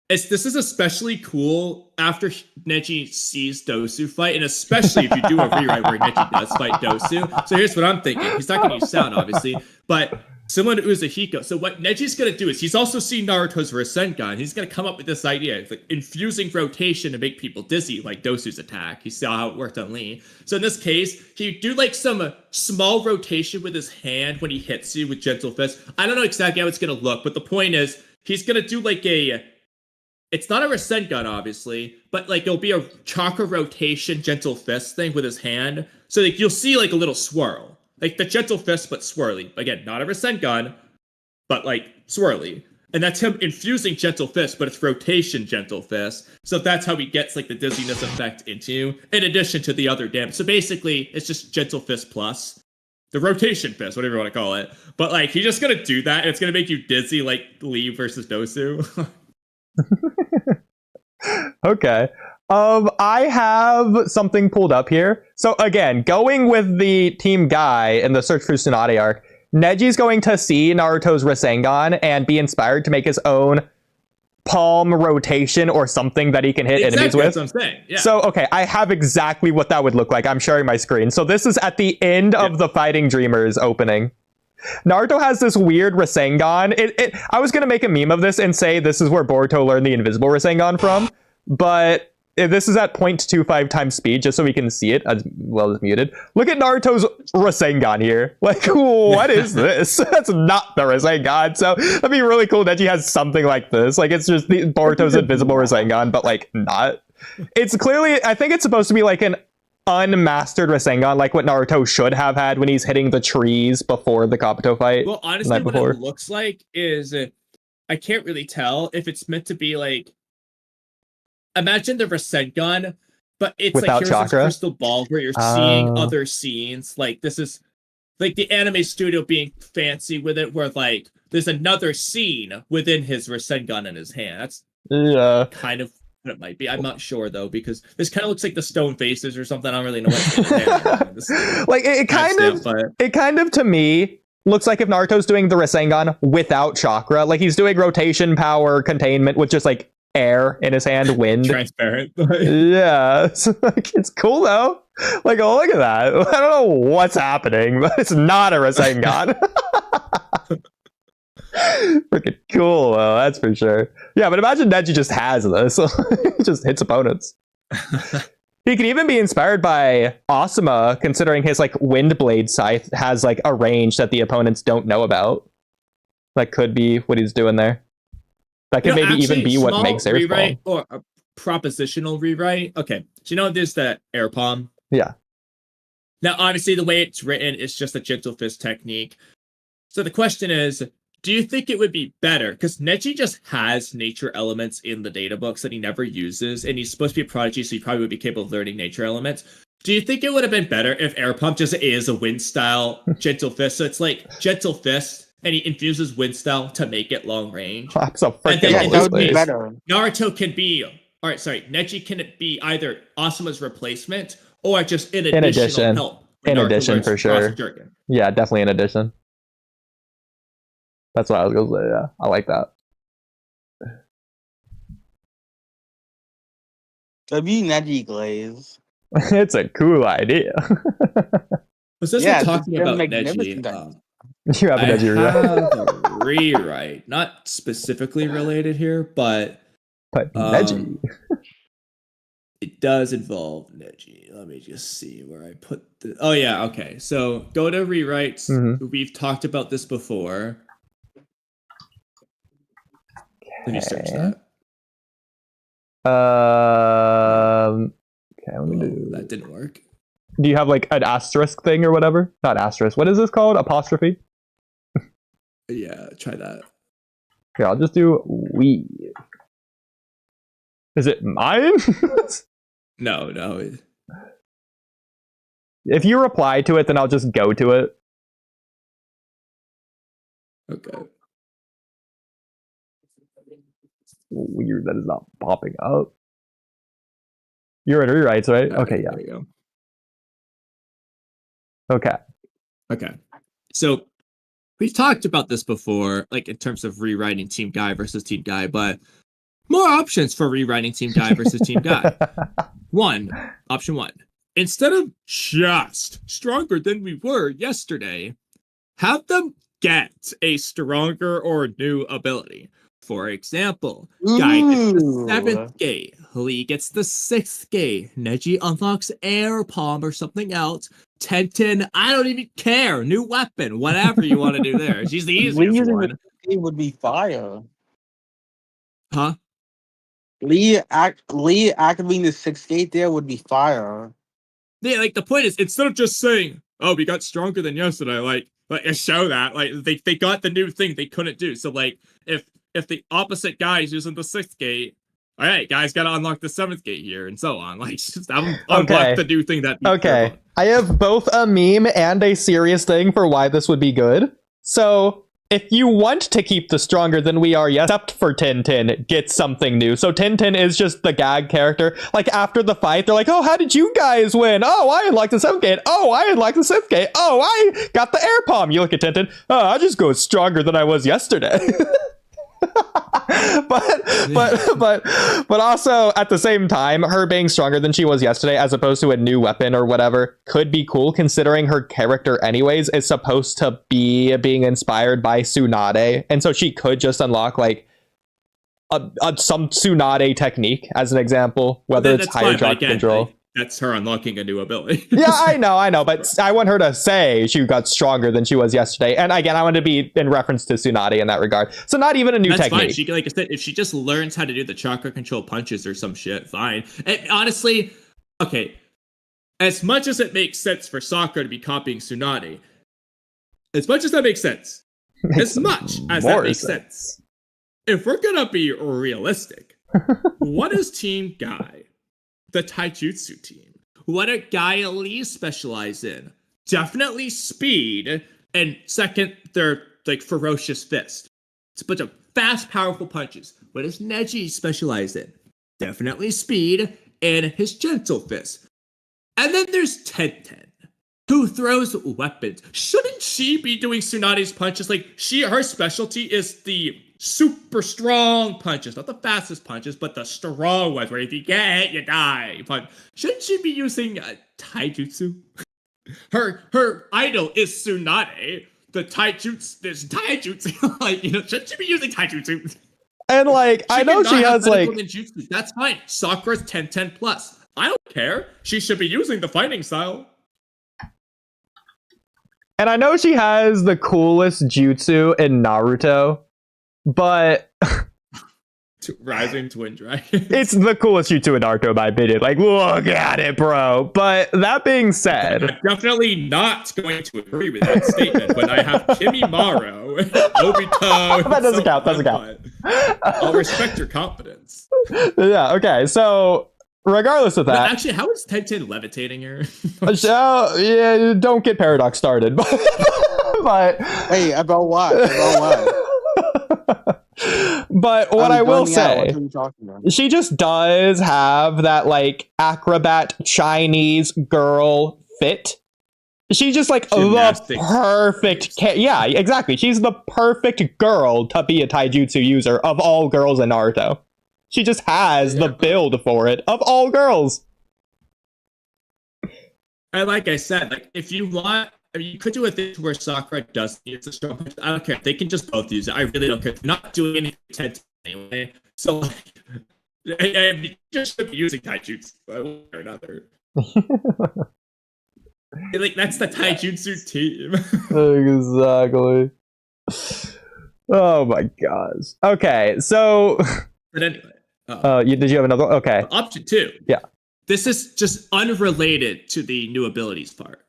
this is especially cool after Neji sees Dosu fight, and especially if you do a rewrite where Neji does fight Dosu. So here's what I'm thinking. He's not going to use sound, obviously, but similar to Uzuhiko. So what Neji's gonna do is he's also seen Naruto's Rasengan. He's gonna come up with this idea. It's like infusing rotation to make people dizzy, like Dosu's attack. You saw how it worked on Lee. So in this case, he do like some small rotation with his hand when he hits you with Gentle Fist. I don't know exactly how it's gonna look, but the point is he's gonna do like it's not a Rasengan, obviously, but like it'll be a Chakra rotation Gentle Fist thing with his hand. So like you'll see like a little swirl. Like the Gentle Fist, but swirly. Again, not a Rasengan, but like swirly. And that's him infusing Gentle Fist, but it's rotation Gentle Fist. So that's how he gets like the dizziness effect into you, in addition to the other damage. So basically, it's just Gentle Fist plus the rotation fist, whatever you want to call it. But like, he's just gonna do that, and it's gonna make you dizzy like Lee versus Dosu. Okay. I have something pulled up here. So again, going with the Team Guy in the Search for Tsunade arc, Neji's going to see Naruto's Rasengan and be inspired to make his own palm rotation or something that he can hit enemies with. That's what I'm saying. Yeah. So, okay, I have exactly what that would look like. I'm sharing my screen. So this is at the end of the Fighting Dreamers opening. Naruto has this weird Rasengan. I was going to make a meme of this and say this is where Boruto learned the invisible Rasengan from, but this is at 0.25 times speed, just so we can see it as well as muted. Look at Naruto's Rasengan here. Like, what is this? That's not the Rasengan. So that'd be really cool that he has something like this. Like, it's just Boruto's invisible Rasengan, but like not. It's clearly, I think it's supposed to be like an unmastered Rasengan, like what Naruto should have had when he's hitting the trees before the Kabuto fight. Well, honestly, what it looks like is, I can't really tell if it's meant to be like, imagine the Rasengan, but it's without like here's Chakra? this crystal ball where you're seeing other scenes. Like this is like the anime studio being fancy with it, where like there's another scene within his Rasengan in his hand. That's kind of what it might be. I'm not sure though, because this kind of looks like the stone faces or something. I don't really know what's in there. Like it kind of to me looks like if Naruto's doing the Rasengan without Chakra, like he's doing rotation, power, containment with just like air in his hand, wind, transparent. Yeah, it's cool though. Like, oh, look at that. I don't know what's happening, but it's not a Rasengan. Freaking cool though, that's for sure. Yeah, but imagine Neji just has this. He just hits opponents. He could even be inspired by Asuma, considering his like wind blade scythe has like a range that the opponents don't know about. That could be what he's doing there. That could maybe even be what makes Air rewrite or a propositional rewrite. Okay, so there's the air palm. Yeah. Now, obviously, the way it's written is just a Gentle Fist technique. So the question is, do you think it would be better? Because Neji just has nature elements in the data books that he never uses, and he's supposed to be a prodigy, so he probably would be capable of learning nature elements. Do you think it would have been better if Air Pump just is a wind style Gentle Fist? So it's like Gentle Fist, and he infuses wind style to make it long range. That would be better. Naruto can be, Neji can be either Asuma's replacement or just an additional help. In addition, for sure. Yeah, definitely in addition. That's what I was going to say, yeah. I like that. Neji glaze. It's a cool idea. Was this one talking about Neji? You have a Neji rewrite. A rewrite, not specifically related here, but Neji. It does involve Neji. Let me just see where I put the. Oh yeah, okay. So go to rewrites. Mm-hmm. We've talked about this before. Let me search that. Okay, let me do. That didn't work. Do you have like an asterisk thing or whatever? Not asterisk. What is this called? Apostrophe? Yeah, try that. Here, I'll just do we. Is it mine? No. If you reply to it, then I'll just go to it. Okay. Weird that is not popping up. You're in rewrites, right? Okay, yeah. There you go. Okay. So we've talked about this before, like in terms of rewriting Team Guy versus Team Guy, but more options for rewriting Team Guy versus Team Guy. Option one. Instead of just stronger than we were yesterday, have them get a stronger or new ability. For example, Guy gets the 7th gate, Lee gets the 6th gate, Neji unlocks Air Palm or something else, Tenten, I don't even care, new weapon, whatever you want to do there. She's the easiest one. It would be fire. Huh? Lee activating the 6th gate there would be fire. Yeah, like the point is, instead of just saying, "Oh, we got stronger than yesterday," like show that, like they got the new thing they couldn't do. So like if the opposite guy is using the 6th gate, all right, guys got to unlock the 7th gate here, and so on. Like just have them unlock the new thing that. Okay, I have both a meme and a serious thing for why this would be good. So if you want to keep the stronger than we are, except for Tintin, get something new. So Tintin is just the gag character. Like after the fight, they're like, "Oh, how did you guys win? Oh, I unlocked the 7th gate. Oh, I unlocked the 6th gate. Oh, I got the air palm." You look at Tintin. "Oh, I just go stronger than I was yesterday." but also at the same time, her being stronger than she was yesterday as opposed to a new weapon or whatever could be cool, considering her character anyways is supposed to be being inspired by Tsunade, and so she could just unlock like some Tsunade technique as an example, whether it's higher drop control. That's her unlocking a new ability. Yeah, I know, but I want her to say she got stronger than she was yesterday. And again, I want to be in reference to Tsunade in that regard. So not even a new technique. Fine. She, like I said, if she just learns how to do the chakra control punches or some shit, fine. And honestly, okay, as much as it makes sense for Sakura to be copying Tsunade, as much as that makes sense, as much as that makes sense, if we're gonna be realistic, what is Team Guy? The Taijutsu team. What do Guy Lee specialize in? Definitely speed, and second, their like ferocious fist. It's a bunch of fast, powerful punches. What does Neji specialize in? Definitely speed and his gentle fist. And then there's Tenten, who throws weapons. Shouldn't she be doing Tsunade's punches? Like her specialty is the super strong punches, not the fastest punches, but the strong ones where if you get hit, you die. Shouldn't she be using taijutsu? Her idol is Tsunade. The taijutsu, there's taijutsu. Like, shouldn't she be using taijutsu? And like, I know she has like, ninjutsu. That's fine. Sakura's 10/10 plus. I don't care. She should be using the fighting style. And I know she has the coolest jutsu in Naruto. But Rising Twin Dragon. It's the coolest jutsu in Naruto, in my opinion. Like, look at it, bro. But that being said, I'm definitely not going to agree with that statement when I have Kimimaro, Obito. That doesn't count. Doesn't count. I'll respect your confidence. Yeah. Okay. So, regardless of that, actually, how is Tenten levitating her? Yeah, don't get Paradox started. But hey, about what? About what? But what I will say, she just does have that like acrobat Chinese girl fit. She's just like the perfect yeah, exactly. She's the perfect girl to be a taijutsu user of all girls in Naruto. She just has the build for it of all girls. And like I said, like if you want, I mean, you could do a thing where Sakura does use a strong punch. I don't care. They can just both use it. I really don't care. They're not doing anything intense anyway. So, like, you just should be using taijutsu one or another. Like, that's the taijutsu team. Exactly. Oh my gosh. Okay, so. But anyway. Did you have another one? Okay. Option 2. Yeah. This is just unrelated to the new abilities part.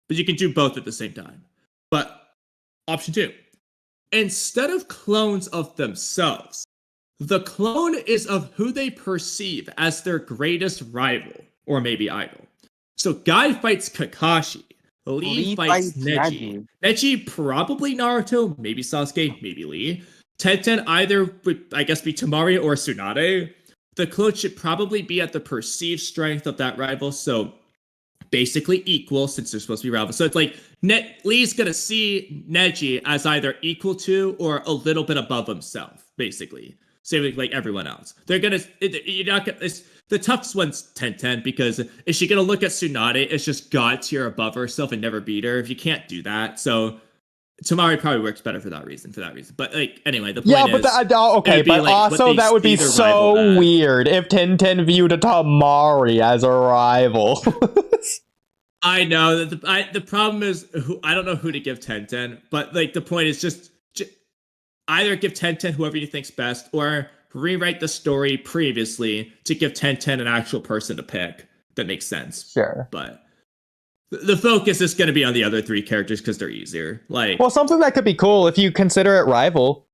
But you can do both at the same time. But option 2. Instead of clones of themselves, the clone is of who they perceive as their greatest rival, or maybe idol. So Guy fights Kakashi. Lee fights Neji. Neji probably Naruto, maybe Sasuke, maybe Lee. Tenten either would, I guess, be Temari or Tsunade. The clone should probably be at the perceived strength of that rival, so basically equal since they're supposed to be rivals. So it's like Lee's gonna see Neji as either equal to or a little bit above himself, basically. Same like everyone else. They're gonna you're not gonna. The toughest one's 10/10 because is she gonna look at Tsunade as just God tier above herself and never beat her? If you can't do that, so Tamari probably works better for that reason. But like, anyway, the point is. Yeah, but okay, but like, also that would be so weird if Tintin viewed Tamari as a rival. I know that the problem is I don't know who to give 10-10, but like the point is just either give 10-10 whoever you think's best, or rewrite the story previously to give 10-10 an actual person to pick that makes sense. Sure, but the focus is going to be on the other three characters because they're easier. Like, well, something that could be cool if you consider it rival.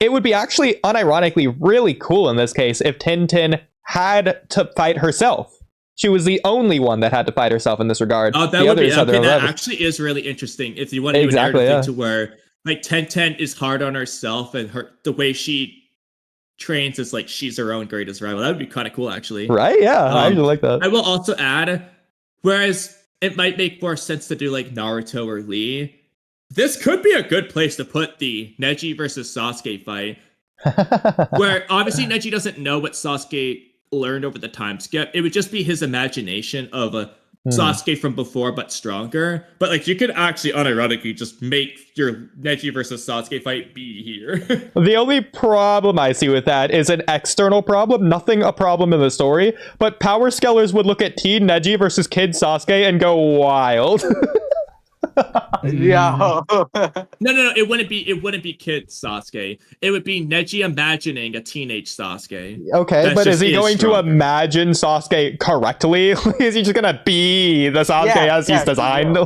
It would be actually unironically really cool in this case if Tintin had to fight herself. She was the only one that had to fight herself in this regard. Oh, that actually is really interesting. If you want to do a narrative thing to where like 10-10 is hard on herself and the way she trains is like she's her own greatest rival. That would be kind of cool, actually. Right? Yeah, I actually like that. I will also add, whereas it might make more sense to do like Naruto or Lee, this could be a good place to put the Neji versus Sasuke fight, where obviously Neji doesn't know what Sasuke learned over the time skip. It would just be his imagination of a Sasuke from before, but stronger. But like, you could actually unironically just make your Neji versus Sasuke fight be here. The only problem I see with that is an external problem, nothing a problem in the story. But power scalers would look at Teen Neji versus Kid Sasuke and go wild. Yeah. No. It wouldn't be Kid Sasuke. It would be Neji imagining a teenage Sasuke. Okay, but is he going to imagine Sasuke correctly? Is he just gonna be the Sasuke as he's designed?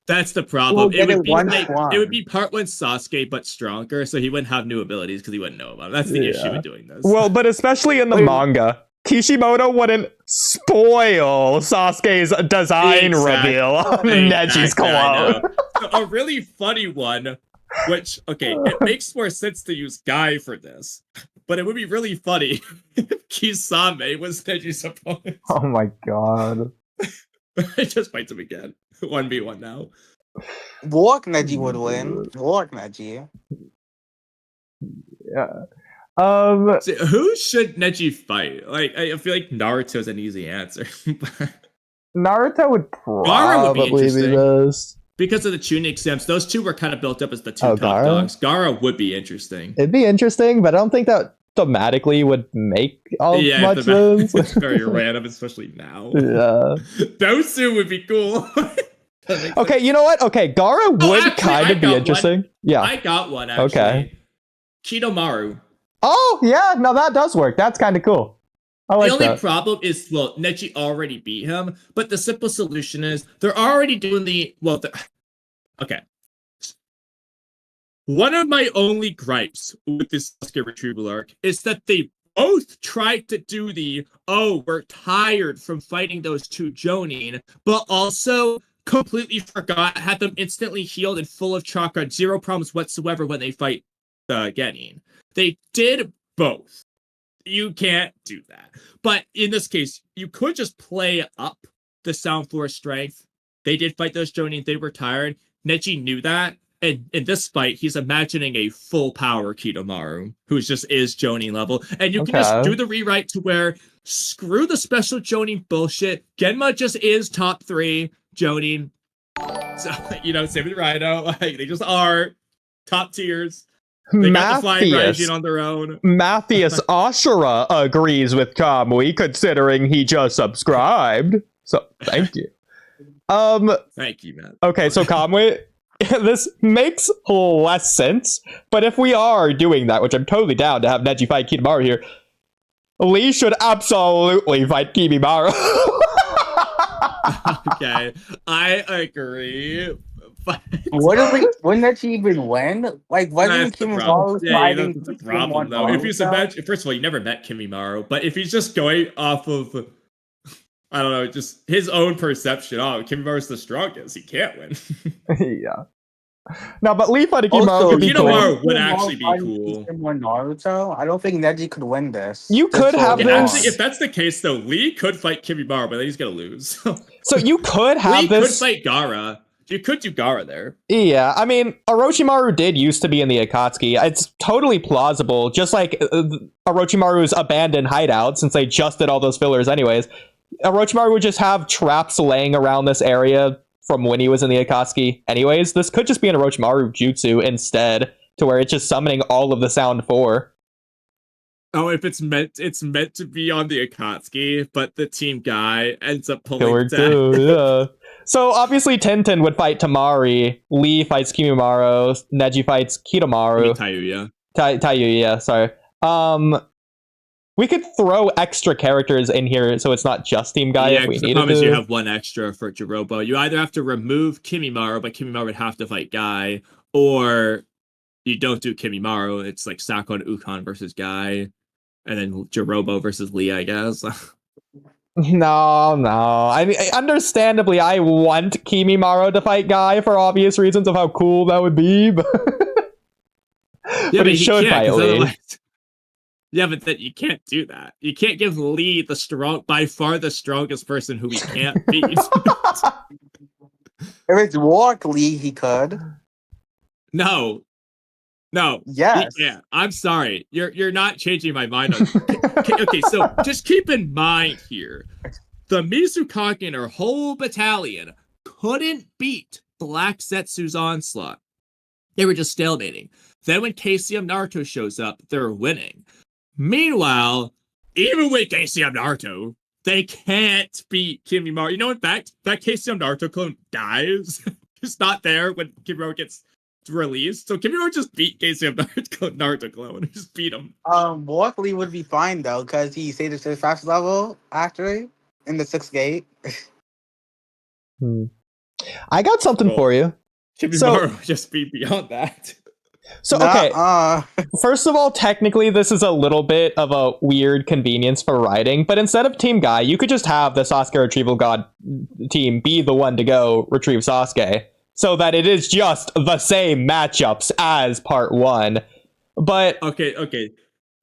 That's the problem. It would be part one Sasuke, but stronger, so he wouldn't have new abilities because he wouldn't know about them. That's the issue with doing this. Well, but especially in the manga, Kishimoto wouldn't spoil Sasuke's design reveal on Neji's clone. A really funny one, which, okay, it makes more sense to use Guy for this, but it would be really funny if Kisame was Neji's opponent. Oh my god. I just fight him again. 1v1 now. Walk Neji would win. Walk Neji. Yeah. So who should Neji fight? Like, I feel like Naruto's an easy answer. Naruto would probably be this. Because of the tuning exams, those two were kind of built up as the two top dogs. Gaara would be interesting. It'd be interesting, but I don't think that thematically would make much sense. It's very random, especially now. Yeah. Dosu would be cool. Okay, you know what? Okay, Gaara would kind of be interesting. Yeah. I got one, actually. Okay. Kidomaru. Oh, yeah, no, that does work. That's kind of cool. I like that. The only problem is, well, Neji already beat him, but the simple solution is they're already doing okay. One of my only gripes with this Sasuke retrieval arc is that they both tried to do we're tired from fighting those two Jonin, but also completely forgot, had them instantly healed and full of chakra, zero problems whatsoever when they fight the Genin. They did both. You can't do that. But in this case, you could just play up the Sound Force strength. They did fight those Jonin. They were tired. Neji knew that. And in this fight, he's imagining a full power Kidomaru, who just is Jonin level. And you can just do the rewrite to where, screw the special Jonin bullshit. Genma just is top 3 Jonin. So, same with Rhino. They just are top tiers. They got the flying Raijin on their own. Matthias Ashura agrees with Kamui, considering he just subscribed. So, thank you. Thank you, Matt. Okay, so Kamui, this makes less sense, but if we are doing that, which I'm totally down to have Neji fight Kidomaru here, Lee should absolutely fight Kibimaru. Okay, I agree. Wouldn't that even win? Like, why didn't Kibimaru fighting? That's the problem, though. If you imagine, first of all, you never met Kibimaru, but if he's just going off of, I don't know, just his own perception, Kibimaru's the strongest, he can't win. Yeah. No, but Lee fighting Kibimaru would be cool. Kibimaru would actually be cool. Naruto? I don't think Neji could win this. You could have this. Actually, if that's the case, though, Lee could fight Kibimaru, but then he's gonna lose. So you could have this. Lee could fight Gaara. You could do Gaara there. Yeah, I mean, Orochimaru did used to be in the Akatsuki. It's totally plausible, just like Orochimaru's abandoned hideout, since they just did all those fillers anyways. Orochimaru would just have traps laying around this area from when he was in the Akatsuki anyways. This could just be an Orochimaru jutsu instead, to where it's just summoning all of the sound 4. Oh, if it's meant to be on the Akatsuki, but the team guy ends up pulling down. Yeah. So obviously Tenten would fight Tamari, Lee fights Kimimaro, Neji fights Kidomaru. Tayuya. Tayuya, sorry. We could throw extra characters in here so it's not just Team Guy if we needed to. The problem is you have one extra for Jirobo. You either have to remove Kimimaro, but Kimimaro would have to fight Guy, or you don't do Kimimaro. It's like Sako and Ukon versus Guy, and then Jirobo versus Lee, I guess. No. I mean, understandably, I want Kimimaro to fight Guy for obvious reasons of how cool that would be, but, but he should fight Lee. Yeah, but then you can't do that. You can't give Lee by far the strongest person who he can't beat. If it's Walk Lee, he could. No. Yes. Yeah. I'm sorry. You're not changing my mind. Okay, so just keep in mind here, the Mizukage and her whole battalion couldn't beat Black Zetsu's onslaught. They were just stalemating. Then when KCM Naruto shows up, they're winning. Meanwhile, even with KCM Naruto, they can't beat Kimimaro. You know, in fact, that KCM Naruto clone dies. He's not there when Kimimaro gets released. So Kimimaro just beat KCM Naruto clone. Just beat him. Walkley would be fine though, because he stayed at the fastest level actually in the 6th gate. I got something for you. Kimimaro would just be beyond that. So, okay, first of all, technically, this is a little bit of a weird convenience for writing, but instead of Team Guy, you could just have the Sasuke Retrieval God team be the one to go retrieve Sasuke, so that it is just the same matchups as Part 1. But... Okay.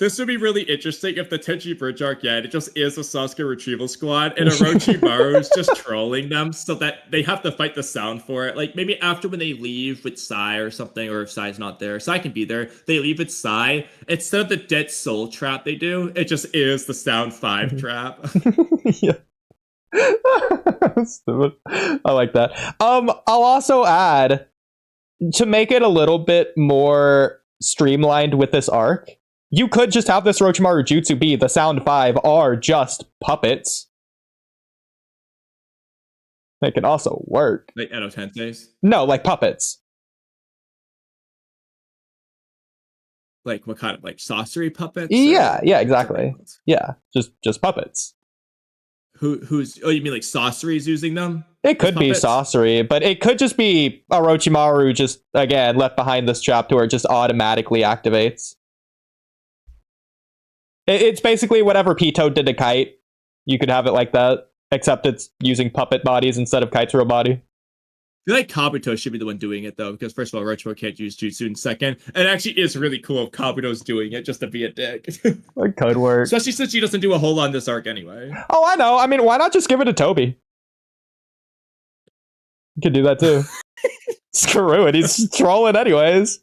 This would be really interesting if the Tenchi Bridge arc, it just is a Sasuke Retrieval squad, and Orochimaru is just trolling them so that they have to fight the sound for it. Like, maybe after when they leave with Sai or something, or if Sai's not there, Sai can be there, they leave with Sai. Instead of the Dead Soul trap they do, it just is the Sound 5 trap. Yeah. Stupid. I like that. I'll also add, to make it a little bit more streamlined with this arc, you could just have this Orochimaru Jutsu be the Sound 5 are just puppets. They can also work. Like Edo Tenseis? No, like puppets. Like what kind of, like sorcery puppets? Yeah, exactly. Yeah, just puppets. Who's you mean like sorcery's using them? It could be sorcery, but it could just be Orochimaru just, again, left behind this trap to where it just automatically activates. It's basically whatever P-Toad did to Kite. You could have it like that, except it's using puppet bodies instead of Kite's real body. I feel like Kabuto should be the one doing it, though, because first of all, Orochimaru can't use Jutsu, and second, it actually is really cool if Kabuto's doing it just to be a dick. It could work. Especially since she doesn't do a whole lot in this arc anyway. Oh, I know. I mean, why not just give it to Toby? You could do that, too. Screw it. He's trolling anyways.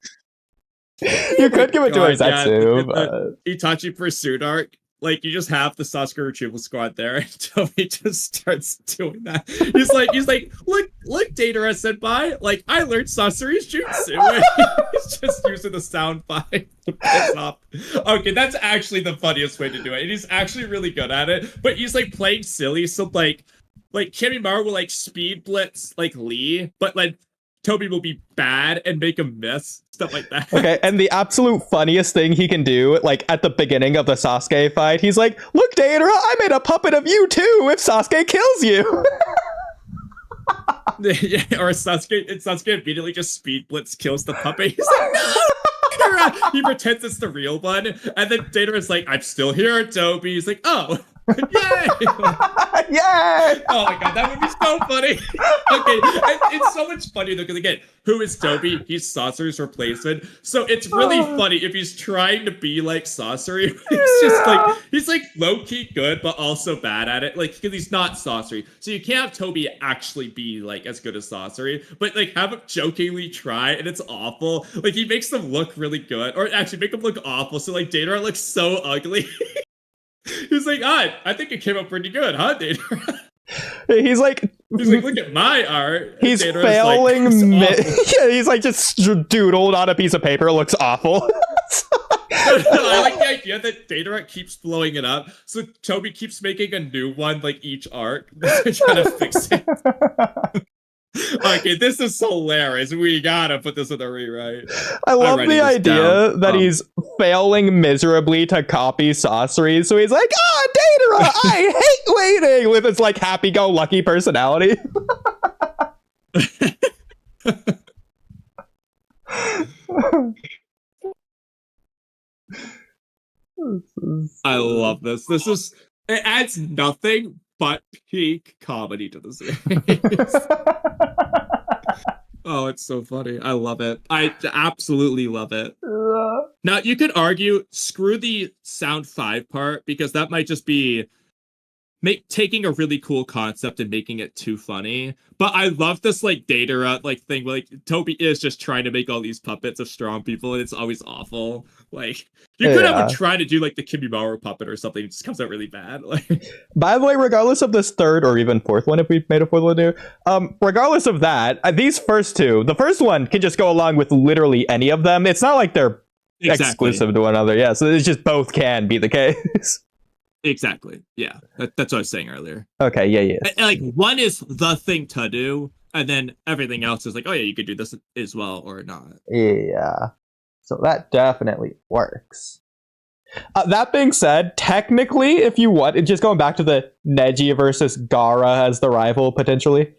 You could give it to Zetsu, but... Itachi Pursuit arc, like, you just have the Sasuke Retrieval squad there, and Toby just starts doing that. He's like, look, Datara Senpai, like, I learned Sasori's Jutsu. He's just using the Sound 5 to piss off. Okay, that's actually the funniest way to do it, and he's actually really good at it, but he's, like, playing silly, so, like Kimimaro will, like, speed blitz, like, Lee, but, like, Toby will be bad and make him miss. Stuff like that. Okay, and the absolute funniest thing he can do, like, at the beginning of the Sasuke fight, he's like, look, Datara, I made a puppet of you, too, if Sasuke kills you! Yeah, or Sasuke immediately just speed blitz kills the puppet. He's like, no! He pretends it's the real one, and then Datara's like, I'm still here, Toby. He's like, oh, yay! Yay! Oh my god, that would be so funny. Okay, it's so much funny though, because again, who is Toby? He's Saucer's replacement. So it's really funny if he's trying to be like Saucery. He's like low-key good, but also bad at it. Like, because he's not Saucery. So you can't have Toby actually be like as good as Saucery, but like have him jokingly try, and it's awful. Like he makes them look really good, or actually make them look awful. So like Datara looks so ugly. He's like, I think it came up pretty good, huh, Datara? He's like, look at my art. He's Datara's failing. like, Yeah, he's like just doodled on a piece of paper. It looks awful. I like the idea that Datara keeps blowing it up, so Toby keeps making a new one like each arc. They're trying to fix it. Okay, this is hilarious. We gotta put this in the rewrite. I love the idea that he's failing miserably to copy sorcery, so he's like, Datara, I hate waiting, with his like happy-go-lucky personality. I love this. It adds nothing but peak comedy to the series. Oh, it's so funny. I love it. I absolutely love it. Now, you could argue, screw the Sound 5 part, because that might just be taking a really cool concept and making it too funny. But I love this like Datara like thing where like Toby is just trying to make all these puppets of strong people, and it's always awful. Like you could have try to do like the Kimimaro puppet or something. It just comes out really bad. Like, by the way, regardless of this third or even fourth one, if we made a fourth one new, regardless of that, these first two, the first one can just go along with literally any of them. It's not like they're exclusive to one another. Yeah, so it's just both can be the case. Exactly. Yeah, that's what I was saying earlier. Okay. Yeah. Like one is the thing to do, and then everything else is like, oh yeah, you could do this as well or not. Yeah. So that definitely works. That being said, technically, if you want, just going back to the Neji versus Gaara as the rival potentially,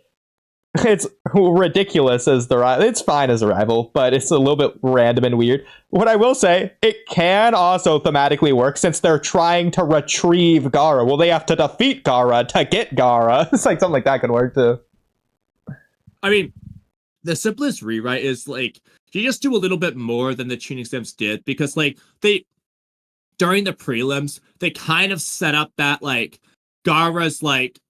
it's ridiculous as the rival. It's fine as a rival, but it's a little bit random and weird. What I will say, it can also thematically work since they're trying to retrieve Gaara. Well, they have to defeat Gaara to get Gaara. It's like something like that could work too. I mean, the simplest rewrite is like you just do a little bit more than the tuning stems did, because like during the prelims they kind of set up that like Gaara's like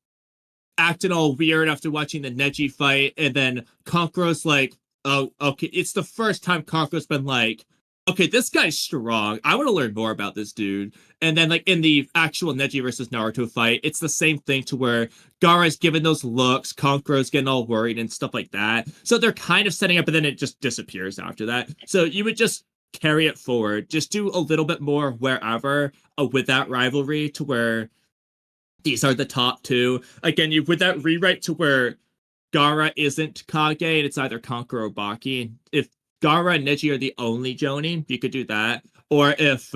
acting all weird after watching the Neji fight, and then Kankura's like, oh, okay, it's the first time Kankura's been like, okay, this guy's strong. I want to learn more about this dude. And then like in the actual Neji versus Naruto fight, it's the same thing to where Gaara's given those looks, Kankura's getting all worried and stuff like that. So they're kind of setting up, and then it just disappears after that. So you would just carry it forward. Just do a little bit more wherever with that rivalry to where these are the top two. Again, you with that rewrite to where Gaara isn't Kage and it's either Kankura or Baki. If Gaara and Neji are the only Jonin, you could do that. Or if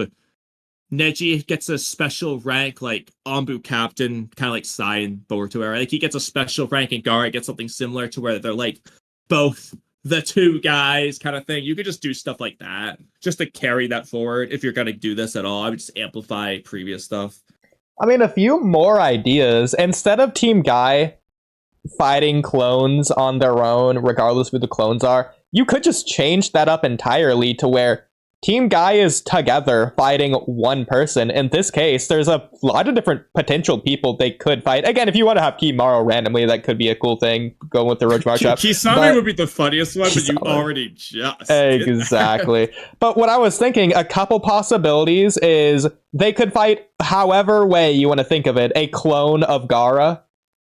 Neji gets a special rank like Anbu Captain, kind of like Sai in Boruto era, like he gets a special rank and Gaara gets something similar to where they're like both the two guys kind of thing. You could just do stuff like that just to carry that forward. If you're going to do this at all, I would just amplify previous stuff. I mean, a few more ideas. Instead of Team Guy fighting clones on their own, regardless of who the clones are, you could just change that up entirely to where Team Guy is together fighting one person. In this case, there's a lot of different potential people they could fight. Again, if you want to have Kimaro randomly, that could be a cool thing, going with the Orochimaru trap. Kisame would be the funniest one, but you already just exactly. But what I was thinking, a couple possibilities is they could fight however way you want to think of it, a clone of Gaara.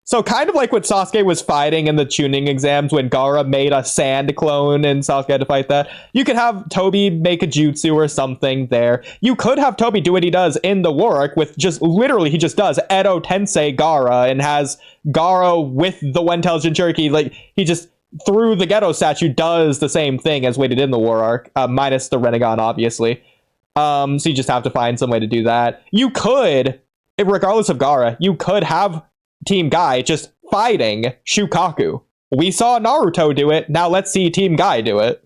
So kind of like what Sasuke was fighting in the tuning exams when Gaara made a sand clone and Sasuke had to fight that. You could have Toby make a jutsu or something there. You could have Toby do what he does in the war arc with just literally he just does Edo Tensei Gaara and has Gaara with the One Tailed Jinchuriki. Like he just through the Geto statue does the same thing as what he did in the war arc, minus the Renegon obviously. So you just have to find some way to do that. You could, regardless of Gaara, you could have Team Guy just fighting Shukaku. We saw Naruto do it, now let's see Team Guy do it.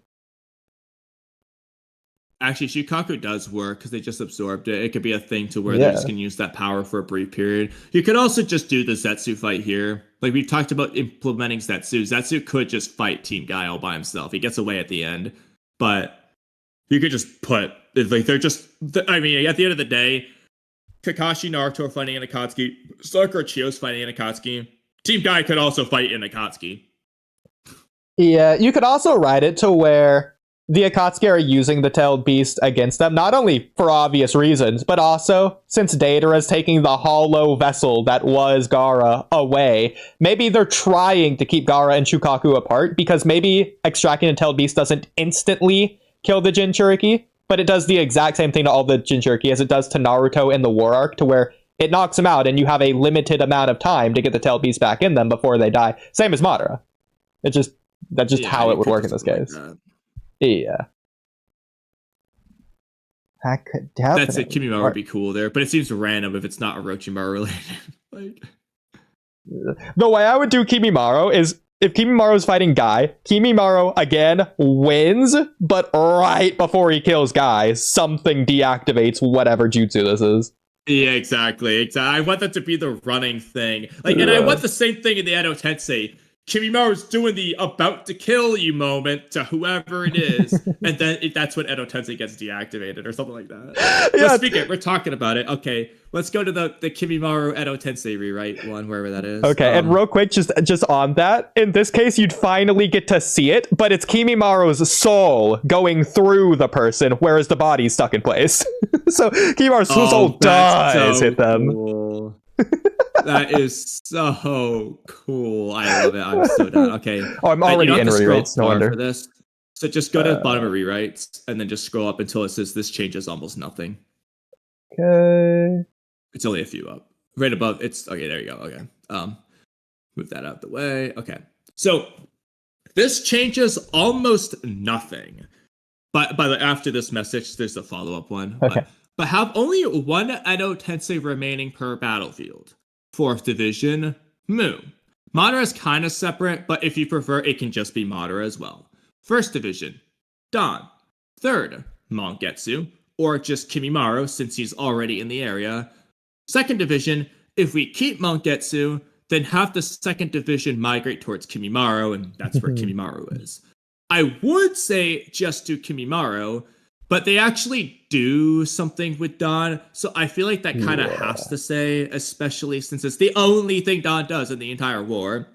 Actually, Shukaku does work because they just absorbed it. It could be a thing to where they just can use that power for a brief period. You could also just do the Zetsu fight here. Like we've talked about implementing Zetsu. Zetsu could just fight Team Guy all by himself. He gets away at the end. But you could just put, like they're just, I mean, at the end of the day, Kakashi, Naruto are fighting in Akatsuki. Sakura Chio's fighting in Akatsuki. Team Guy could also fight in Akatsuki. Yeah, you could also write it to where the Akatsuki are using the tailed beast against them, not only for obvious reasons, but also since Deidara is taking the hollow vessel that was Gaara away, maybe they're trying to keep Gaara and Shukaku apart, because maybe extracting the tailed beast doesn't instantly kill the Jinchuriki, but it does the exact same thing to all the Jinchuriki as it does to Naruto in the War Arc, to where it knocks them out and you have a limited amount of time to get the tailed beast back in them before they die. Same as Madara. That's just how it would work in this case. Yeah. That could definitely. That's it. Kimimaro would be cool there, but it seems random if it's not Orochimaru related. The way I would do Kimimaro is if Kimimaro is fighting Guy, Kimimaro again wins, but right before he kills Guy, something deactivates whatever jutsu this is. Yeah, exactly. I want that to be the running thing. And I want the same thing in the Edo Tensei. Kimimaru's doing the about to kill you moment to whoever it is, and then that's when Edo Tensei gets deactivated or something like that. Yeah. Speaking, we're talking about it. Okay, let's go to the Kimimaru Edo Tensei rewrite one, wherever that is. Okay, and real quick, just on that, in this case, you'd finally get to see it, but it's Kimimaru's soul going through the person, whereas the body's stuck in place. So Kimimaru's soul does hit them. Cool. That is so cool. I love it. I'm so down. Okay. Oh, I'm already in rewrites. No wonder. For this. So just go to the bottom of rewrites and then just scroll up until it says this changes almost nothing. Okay. It's only a few up. Right above. It's okay. There you go. Okay. Move that out the way. Okay. So this changes almost nothing. But after this message, there's a follow-up one. Okay. But have only one Edo Tensei remaining per battlefield. 4th Division, Mu. Madara is kind of separate, but if you prefer, it can just be Madara as well. 1st Division, Dan. 3rd, Mongetsu, or just Kimimaro since he's already in the area. 2nd Division, if we keep Mongetsu, then have the 2nd Division migrate towards Kimimaro, and that's where Kimimaro is. I would say just do Kimimaro, but they actually do something with Dawn, so I feel like that kind of has to say, especially since it's the only thing Dawn does in the entire war.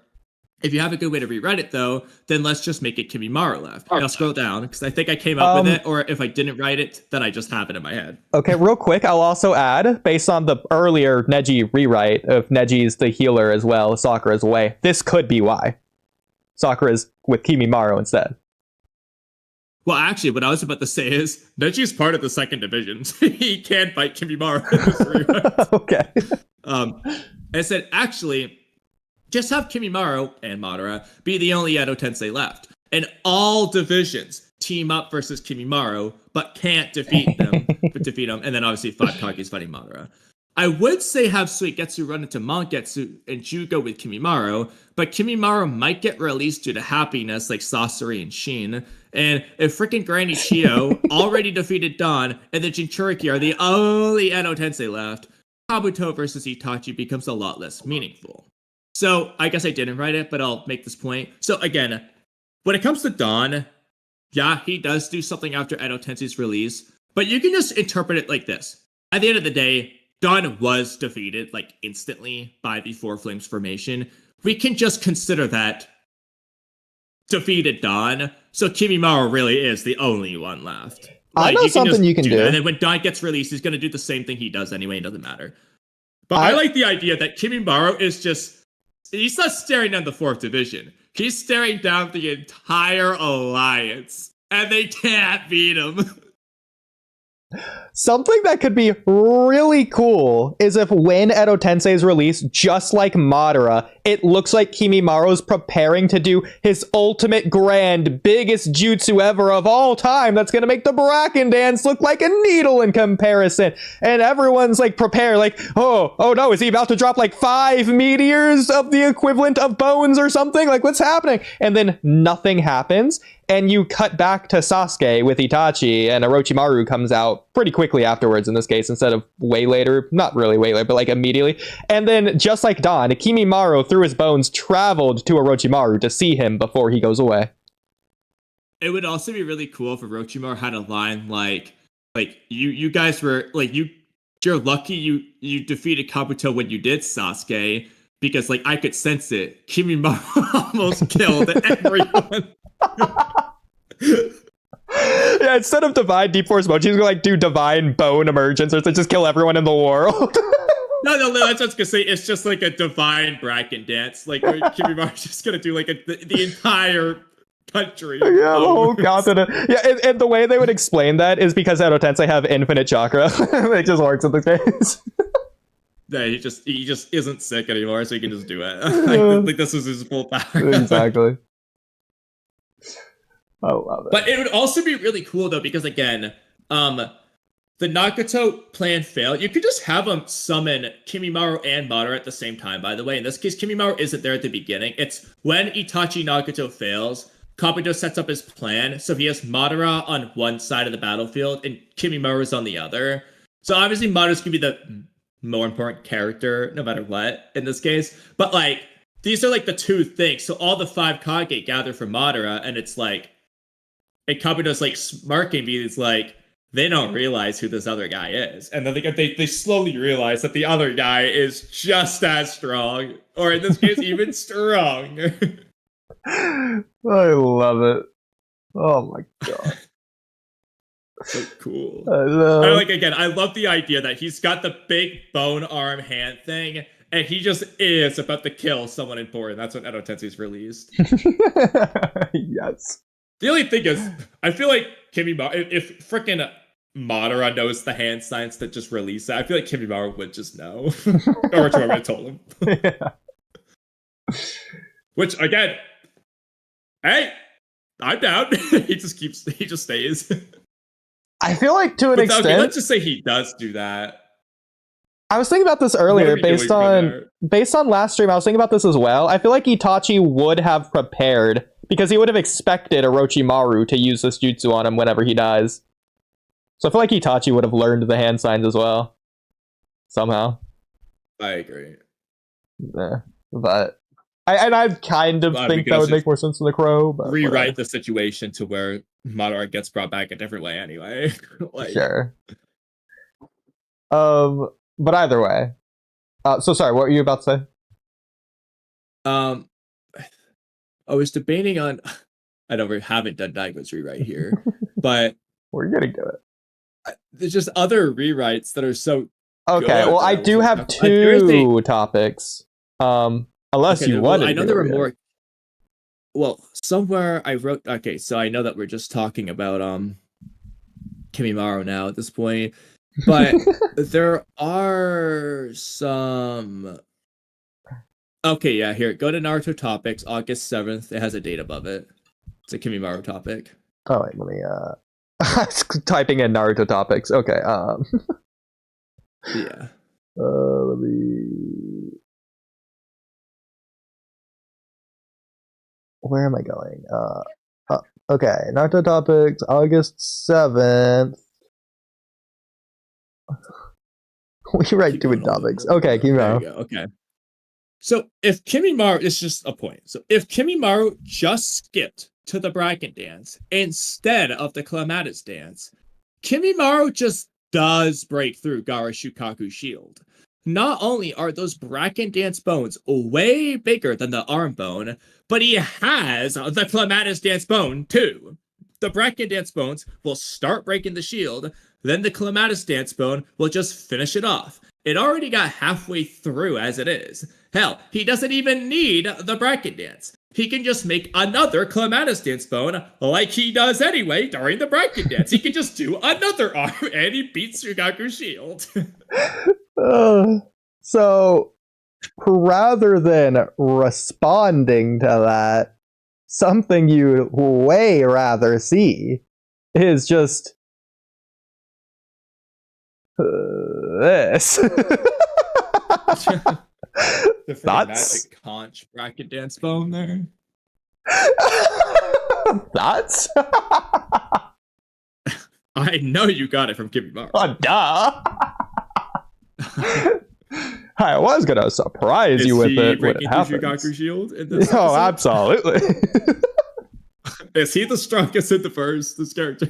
If you have a good way to rewrite it, though, then let's just make it Kimimaro left. I'll scroll down, because I think I came up with it, or if I didn't write it, then I just have it in my head. Okay, real quick, I'll also add, based on the earlier Neji rewrite of Neji's the healer as well, Sakura's away, this could be why. Sakura's with Kimimaro instead. Well, actually, what I was about to say is Neji's part of the 2nd Division. He can fight Kimimaro in this rewrite. Okay. I said, actually, just have Kimimaro and Madara be the only Edo Tensei left. And all divisions team up versus Kimimaro, but can't defeat them. And then obviously 5 Kage's fighting Madara. I would say have Suigetsu run into Mongetsu and Jugo with Kimimaro, but Kimimaro might get released due to happiness like Sasori and Shin. And if freaking Granny Chio already defeated Dawn and the Jinchuriki are the only Edo Tensei left, Kabuto versus Itachi becomes a lot less meaningful. So I guess I didn't write it, but I'll make this point. So again, when it comes to Dawn, yeah, he does do something after Edo Tensei's release, but you can just interpret it like this. At the end of the day, Dawn was defeated, like, instantly by the Four Flames formation. We can just consider that defeated Dawn, so Kimimaro really is the only one left. I know something you can do. And then when Dawn gets released, he's going to do the same thing he does anyway, it doesn't matter. But I like the idea that Kimimaro is just, he's not staring down the 4th Division. He's staring down the entire alliance, and they can't beat him. Something that could be really cool is if when Edo Tensei is released, just like Madara, it looks like Kimimaro's preparing to do his ultimate grand, biggest jutsu ever of all time that's going to make the Bracken dance look like a needle in comparison. And everyone's like prepared, like, oh no, is he about to drop like 5 meteors of the equivalent of bones or something? Like, what's happening? And then nothing happens. And you cut back to Sasuke with Itachi, and Orochimaru comes out pretty quickly afterwards in this case, instead of way later. Not really way later, but like immediately. And then, just like Dawn, Kimimaru, through his bones, traveled to Orochimaru to see him before he goes away. It would also be really cool if Orochimaru had a line like you guys were, like, you're lucky you defeated Kabuto when you did, Sasuke, because, like, I could sense it. Kimimaru almost killed everyone. Yeah, instead of divine deep force mode, she's gonna like do divine bone emergence or to just kill everyone in the world. No, that's what I was gonna say. It's just like a divine bracket dance. Like Kimimara's just gonna do like the entire country. Yeah, the whole continent. Yeah, and the way they would explain that is because Edo Tensei have infinite chakra. It just works in this case. Yeah, he just isn't sick anymore, so he can just do it. Like this is his full power. Exactly. I love it. But it would also be really cool though, because again, the Nagato plan failed. You could just have them summon Kimimaro and Madara at the same time, by the way. In this case, Kimimaro isn't there at the beginning. It's when Itachi Nagato fails, Kabuto sets up his plan, so he has Madara on one side of the battlefield and Kimimaro is on the other. So obviously Madara's gonna be the more important character, no matter what, in this case. But like, these are like the two things. So all the 5 Kage gather for Madara, and it's like, and Kabuto's like smirking because like, they don't realize who this other guy is. And then they slowly realize that the other guy is just as strong, or in this case, even stronger. I love it. Oh my god. So cool. I love the idea that he's got the big bone arm hand thing, and he just is about to kill someone important. That's when Edo Tensei's released. Yes. The only thing is, I feel like Kimimaro, if frickin' Madara knows the hand signs that just release it, I feel like Kimimaro would just know. Or whoever told him. Yeah. Which, again, hey, I'm down. He just stays. I feel like to an extent... Okay, let's just say he does do that. I was thinking about this earlier based on last stream. I was thinking about this as well. I feel like Itachi would have prepared because he would have expected Orochimaru to use this jutsu on him whenever he dies. So I feel like Itachi would have learned the hand signs as well. Somehow. I agree. Yeah, but I kind of think that would make more sense than the Crow. But rewrite whatever. the situation to where Madara gets brought back a different way anyway. Like, sure. But either way. So sorry, what were you about to say? I was debating on... I know we haven't done Daigo's rewrite here, but... We're getting to it. There's just other rewrites that are so okay, good well, I do have 2 topics. Unless you wanted to. I know there were more... Well, somewhere I wrote... Okay, so I know that we're just talking about Kimimaro now at this point, but there are some... Okay, yeah, here. Go to Naruto Topics, August 7th. It has a date above it. It's a Kimimaro topic. Oh, wait, let me, typing in Naruto Topics. Okay, Yeah. Let me... Where am I going? Okay, Naruto Topics, August 7th. We write 2 topics. Okay, Kimimaro. There you go. Okay. So if Kimimaro, it's just a point. So if Kimimaro just skipped to the bracket dance instead of the Clematis dance, Kimimaro just does break through Gaara Shukaku's shield. Not only are those bracket dance bones way bigger than the arm bone, but he has the Clematis dance bone too. The bracket dance bones will start breaking the shield, then the Clematis dance bone will just finish it off. It already got halfway through as it is. Hell, he doesn't even need the bracket dance. He can just make another Clematis dance bone like he does anyway during the bracket dance. He can just do another arm and he beats Shukaku's shield. So, rather than responding to that, something you'd way rather see is just this. The magic conch bracket dance bone there. Thoughts? I know you got it from Kimimaro. Oh, duh. I was gonna surprise you with it when it happens. Shukaku shield in this oh, absolutely. Is he the strongest in the verse? This character.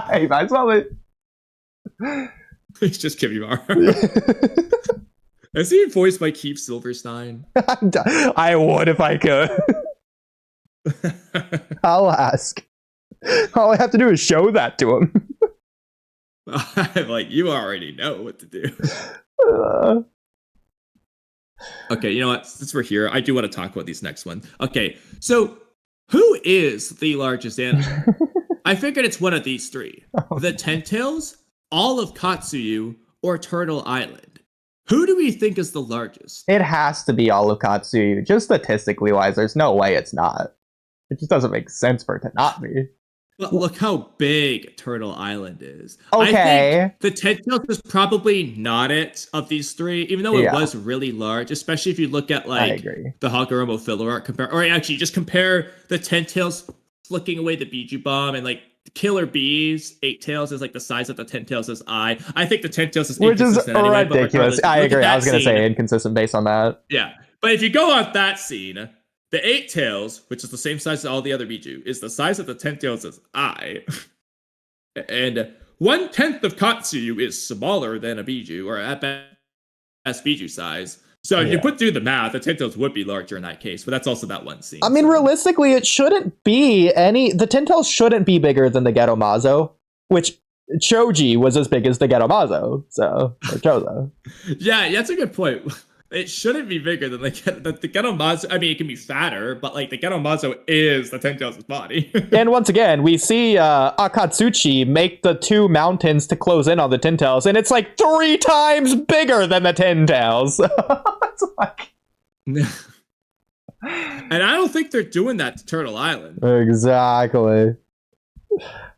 Hey, that's all it. It's just Kimimaro. Is he voiced by Keith Silverstein? I would if I could. I'll ask. All I have to do is show that to him. I'm like, you already know what to do. Okay, you know what? Since we're here, I do want to talk about these next ones. Okay, so who is the largest animal? I figured it's one of these three. The Ten-Tails, all of Katsuyu, or Turtle Island. Who do we think is the largest? It has to be all of Katsuyu. Just statistically wise, there's no way it's not. It just doesn't make sense for it to not be. But look how big Turtle Island is. Okay. I think the Ten-Tails is probably not it of these three, even though it was really large, especially if you look at like the Hagoromo filler art or actually just compare the Ten-Tails flicking away the Biju Bomb and like Killer Bee's 8-Tails is like the size of the Ten-Tails' eye. I think the Ten-Tails is inconsistent anyway, ridiculous. I agree. I was going to say inconsistent based on that. Yeah. But if you go off that scene, the 8-Tails, which is the same size as all the other Biju, is the size of the Ten-Tails' eye. And 1/10 of Katsuyu is smaller than a Biju, or at best Biju size. So if you put through the math, the Ten-Tails would be larger in that case, but that's also that one scene. I mean, realistically, it shouldn't be the Ten-Tails shouldn't be bigger than the Ghetto Mazo, which Choji was as big as the Ghetto Mazo, or Chozo. Yeah, that's a good point. It shouldn't be bigger than the Ghetto Mazo. I mean, it can be fatter, but like the Ghetto Mazo is the Ten-Tails' body. And once again, we see Akatsuchi make the two mountains to close in on the Ten-Tails, and it's like 3 times bigger than the Ten-Tails. It's like... And I don't think they're doing that to Turtle Island. Exactly.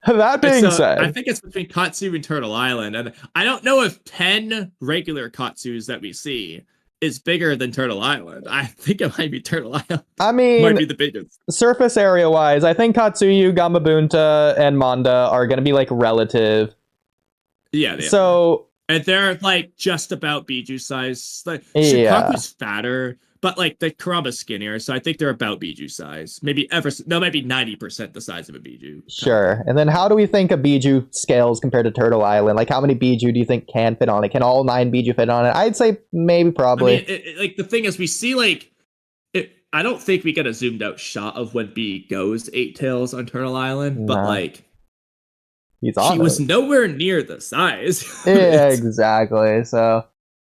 That being said, I think it's between Katsu and Turtle Island, and I don't know if 10 regular Katsus that we see is bigger than Turtle Island. I think it might be Turtle Island. I mean, might be the biggest. Surface area wise, I think Katsuyu, Gamabunta, and Manda are going to be like relative. Yeah. And they're like just about Biju size. Like Shikaku's fatter, but like the Kurama's skinnier, so I think they're about Biju size. Maybe maybe 90% the size of a Biju. Sure. And then how do we think a Biju scales compared to Turtle Island? Like how many Biju do you think can fit on it? Can all 9 Biju fit on it? I'd say maybe probably. I mean, like the thing is, we see like I don't think we get a zoomed out shot of when B goes 8-Tails on Turtle Island, but like he was nowhere near the size. Yeah, exactly. So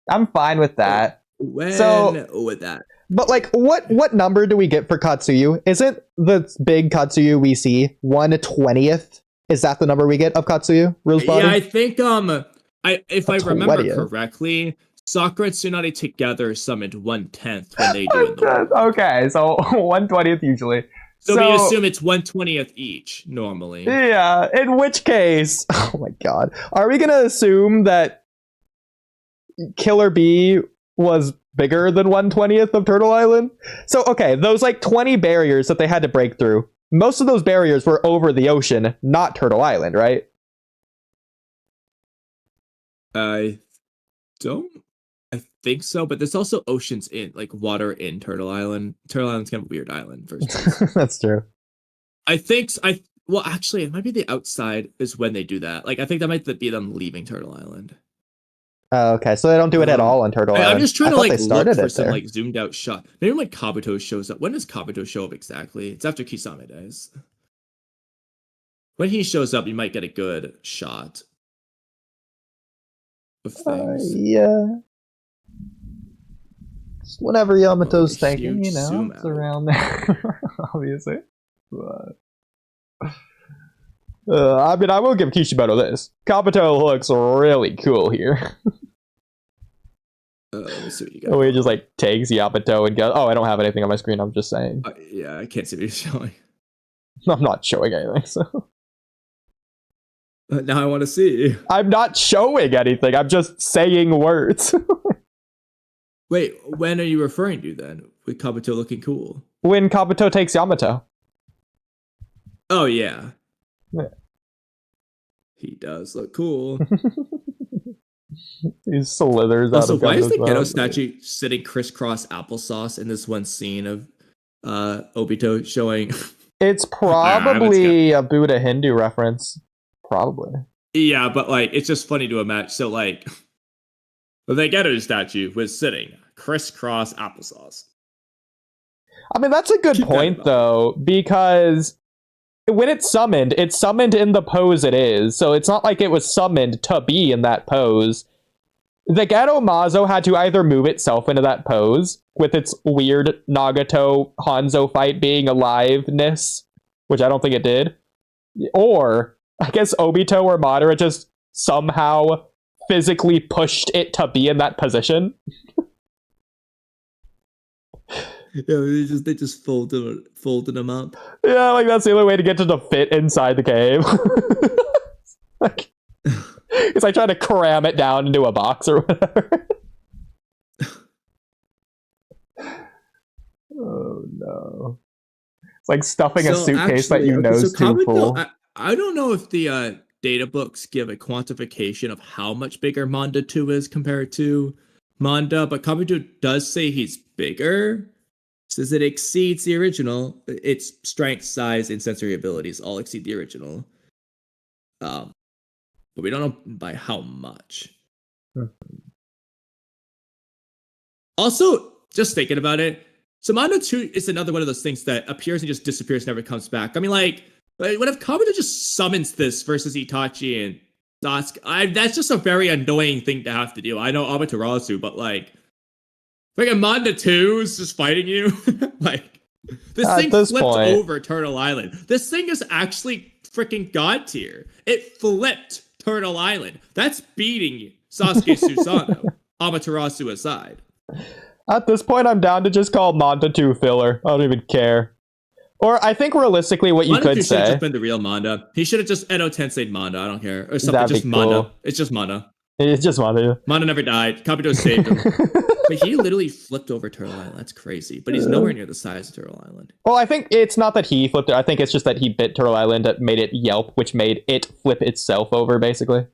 I'm fine with that. With that. But like what number do we get for Katsuyu? Isn't the big Katsuyu we see 1/20th? Is that the number we get of Katsuyu? Rule's body? Yeah, I think if I remember correctly, Sakura and Tsunade together summoned 1/10 when they do it. Okay, so 1/20th usually. So we assume it's 1/20th each normally. Yeah, in which case, oh my god, are we gonna assume that Killer Bee was bigger than 1/20th of Turtle Island? So, okay, those like 20 barriers that they had to break through, most of those barriers were over the ocean, not Turtle Island, right? I think so, but there's also oceans in, like water in Turtle Island. Turtle Island's kind of a weird island, first place. That's true. Well, actually, it might be the outside is when they do that. Like, I think that might be them leaving Turtle Island. Okay, so they don't do it at all on Turtle Island. I'm just trying to like look for some there. like zoomed out shot. Maybe when Kabuto shows up. When does Kabuto show up exactly? It's after Kisame dies. When he shows up, you might get a good shot of things. Yeah. Just whenever Yamato's thinking, it's around there, obviously. But... I mean, I will give Kishimoto this. Kabuto looks really cool here. Let me see what you got. He just like takes Yamato and goes, oh, I don't have anything on my screen, I'm just saying. Yeah, I can't see what you're showing. I'm not showing anything, so... Now I want to see. I'm not showing anything, I'm just saying words. Wait, when are you referring to then? With Kabuto looking cool? When Kabuto takes Yamato. Oh, yeah. He does look cool. He slithers out of why is the Geto statue sitting crisscross applesauce in this one scene of Obito showing? It's probably a Buddha Hindu reference. Probably. Yeah, but like it's just funny to imagine. So like the Geto statue was sitting crisscross applesauce. I mean, that's a good point though, because when it's summoned in the pose it is. So it's not like it was summoned to be in that pose. The Ghetto Mazo had to either move itself into that pose with its weird Nagato Hanzo fight being aliveness, which I don't think it did, or I guess Obito or Madara just somehow physically pushed it to be in that position. Yeah, they just folded them up. Yeah, like that's the only way to get to fit inside the cave. Like, it's like trying to cram it down into a box or whatever. Oh no. It's like stuffing a suitcase that you know is too full. I don't know if the data books give a quantification of how much bigger Manda 2 is compared to Manda, but Kabuto does say he's bigger. Says it exceeds the original. Its strength, size, and sensory abilities all exceed the original. But we don't know by how much. Also, just thinking about it, so Manda 2 is another one of those things that appears and just disappears, never comes back. I mean, like what if Kabuto just summons this versus Itachi and Sasuke? That's just a very annoying thing to have to do. I know Amaterasu, but like a Manda 2 is just fighting you. Like, this thing flipped over Turtle Island. This thing is actually freaking god tier. It flipped Turtle Island. That's beating Sasuke Susanoo, Amaterasu aside. At this point, I'm down to just call Manda 2 filler. I don't even care. Or I think realistically what you could say. Should have just been the real Manda. He should have just Edo Tensei Manda. I don't care. Or something, just Manda. Cool. It's just Manda. It's just Manda. Manda never died. Kabuto saved him. But he literally flipped over Turtle Island. That's crazy. But he's nowhere near the size of Turtle Island. Well, I think it's not that he flipped it. I think it's just that he bit Turtle Island that made it yelp, which made it flip itself over, basically.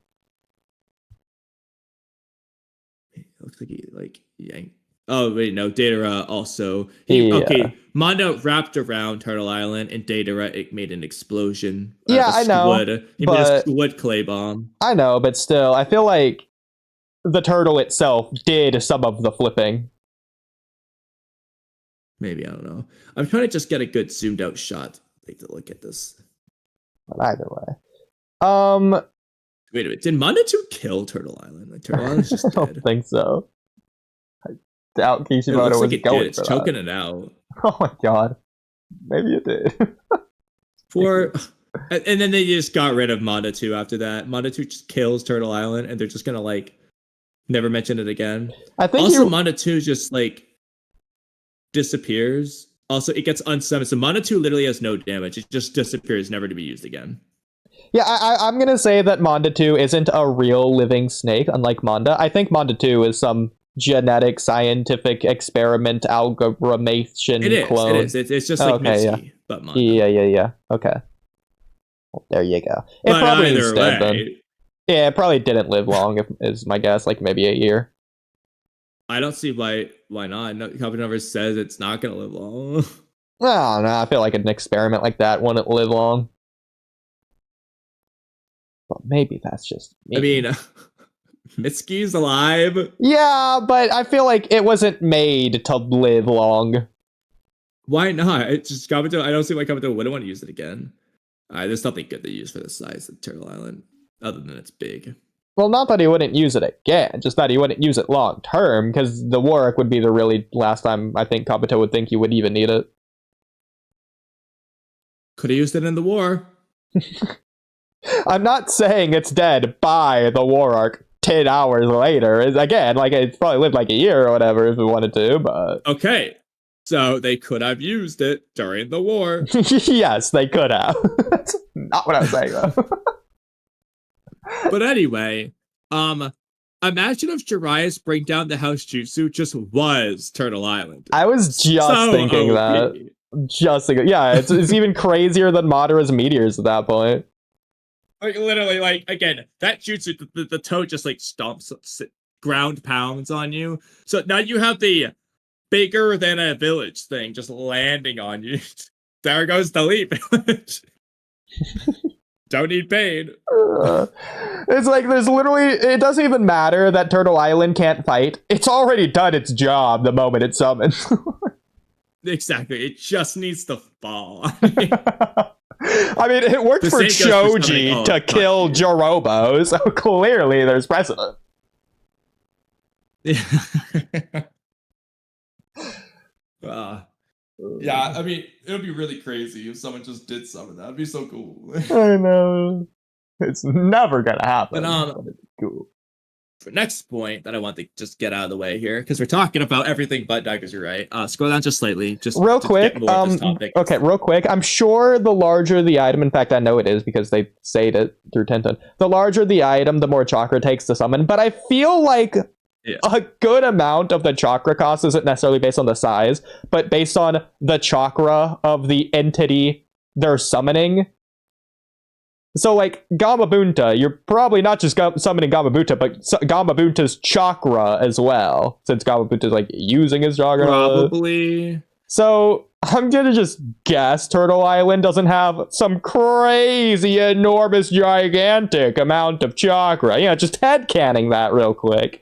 It looks like he, like, yanked. Oh, wait, no. Datara also. Okay, Manda wrapped around Turtle Island, and Datara, it made an explosion. Yeah, I know. He made a squid clay bomb. I know, but still, I feel like the turtle itself did some of the flipping. Maybe, I don't know. I'm trying to just get a good zoomed out shot to look at this. But either way. Wait a minute. Did Manda 2 kill Turtle Island? Like, Turtle Island's just dead. I don't think so. I doubt Kishimoto was going for It's choking it out. Oh my god. Maybe it did. And then they just got rid of Manda 2 after that. Manda 2 just kills Turtle Island, and they're just gonna, like, never mention it again. I think also Manda 2 just like disappears. Also, it gets unsummoned. So Manda 2 literally has no damage. It just disappears, never to be used again. Yeah, I'm gonna say that Manda 2 isn't a real living snake, unlike Manda. I think Manda 2 is some genetic, scientific experiment algorithmation clone. It is. It's just like Misty, but Manda. Yeah. Okay. Well, there you go. It probably is dead then. Yeah, it probably didn't live long, is my guess, like maybe a year. I don't see why not. No, Kabuto never says it's not going to live long. Well, no, I feel like an experiment like that wouldn't live long. But maybe that's just me. I mean, Mitsuki's alive. Yeah, but I feel like it wasn't made to live long. Why not? It's just Kabuto. I don't see why Kabuto wouldn't want to use it again. There's nothing good to use for the size of Turtle Island. Other than it's big. Well, not that he wouldn't use it again, just that he wouldn't use it long term, because the Warwick would be the really last time I think Kabuto would think he would even need it. Could have used it in the war. I'm not saying it's dead by the war arc 10 hours later. Again, like it's probably lived like a year or whatever if we wanted to, but... Okay, so they could have used it during the war. Yes, they could have. That's not what I was saying, though. But anyway, imagine if Jiraiya's bring down the house jutsu just was Turtle Island. I was just thinking that. Just thinking, yeah, it's even crazier than Madara's meteors at that point. Like literally, like again, that jutsu, the toe just like stomps, ground pounds on you. So now you have the bigger than a village thing just landing on you. There goes the leap village. Don't need pain. It's like there's literally, it doesn't even matter that Turtle Island can't fight. It's already done its job the moment it summons. Exactly. It just needs to fall. I mean, it worked The for same goes for summoning Choji all to of kill Kachi. Jorobo, so clearly there's precedent. Yeah. Yeah, I mean, it would be really crazy if someone just did summon that. It'd be so cool. I know. It's never gonna happen. But But it's cool. for next point that I want to just get out of the way here, because we're talking about everything but Daggers, you're right. Scroll down just slightly, just Real to quick, get more of this topic. okay, real quick. I'm sure the larger the item, in fact, I know it is because they say it through Tenten. The larger the item, the more chakra takes to summon. But I feel like a good amount of the chakra cost isn't necessarily based on the size, but based on the chakra of the entity they're summoning. So, like, Gamabunta, you're probably not just summoning Gamabunta, but Gamabunta's chakra as well, since Gamabunta's, like, using his chakra. Probably. So, I'm gonna just guess Turtle Island doesn't have some crazy, enormous, gigantic amount of chakra. Yeah, just headcanning that real quick.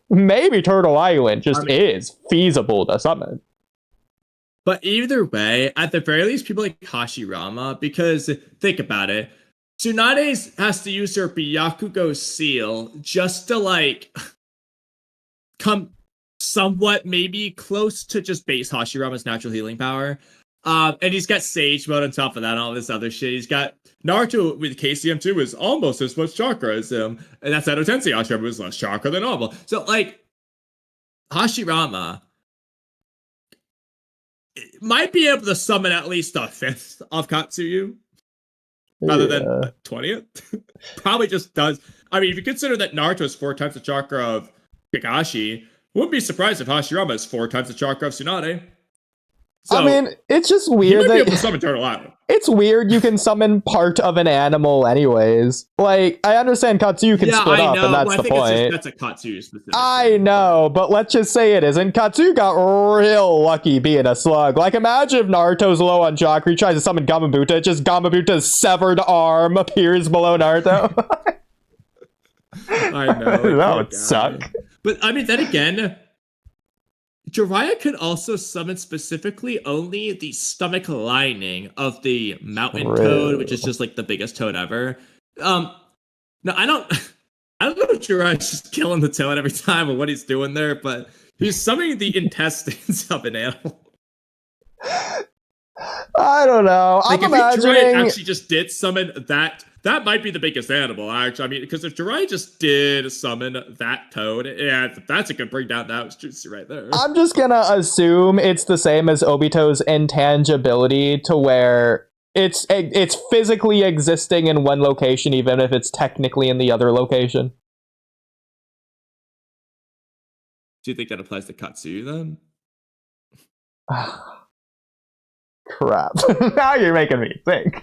Maybe Turtle Island just is feasible to summon. But either way, at the very least, people like Hashirama, because think about it, Tsunade has to use her Byakugo seal just to, like, come somewhat maybe close to just base Hashirama's natural healing power. And he's got Sage Mode on top of that and all this other shit. He's got Naruto with KCM2 is almost as much chakra as him. And that's Edo Tensei. Hashirama is less chakra than normal. So, like, Hashirama might be able to summon at least a fifth of Katsuyu. Rather than 20th. Probably just does. I mean, if you consider that Naruto is 4 times the chakra of Kakashi, wouldn't be surprised if Hashirama is 4 times the chakra of Tsunade. So, I mean, it's just he weird might be that able to summon Turtle Island. it's weird you can summon part of an animal anyways. Like, I understand Katsuyu can split up, and that's the point. That's a Katsuyu specific. I know, but let's just say it isn't. Katsuyu got real lucky being a slug. Like, imagine if Naruto's low on chakra, he tries to summon Gamabunta, just Gamabunta's severed arm appears below Naruto. I know. That would suck. But, I mean, then again, Jiraiya could also summon specifically only the stomach lining of the mountain toad, which is just like the biggest toad ever. No, I don't know if Jiraiya's just killing the toad every time or what he's doing there, but he's summoning the intestines of an animal. I don't know. Like, I'm if imagining Jiraiya actually just did summon that might be the biggest animal, actually. I mean, because if Jiraiya just did summon that toad, yeah, that's a good bring down. That was Jutsu right there. I'm just gonna assume it's the same as Obito's intangibility, to where it's physically existing in one location, even if it's technically in the other location. Do you think that applies to Katsuyu then? Crap. Now you're making me think.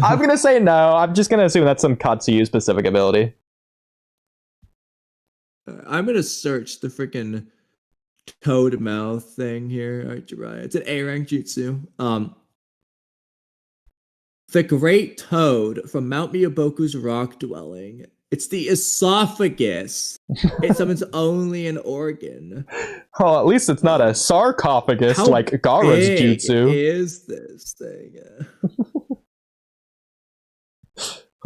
I'm gonna say no. I'm just gonna assume that's some Katsuyu specific ability. I'm gonna search the freaking toad mouth thing here. All right, Jiraiya. It's an A rank jutsu. The Great Toad from Mount Miyaboku's rock dwelling. It's the esophagus. It summons only an organ. Oh, at least it's not a sarcophagus like Gaara's jutsu. Is this thing?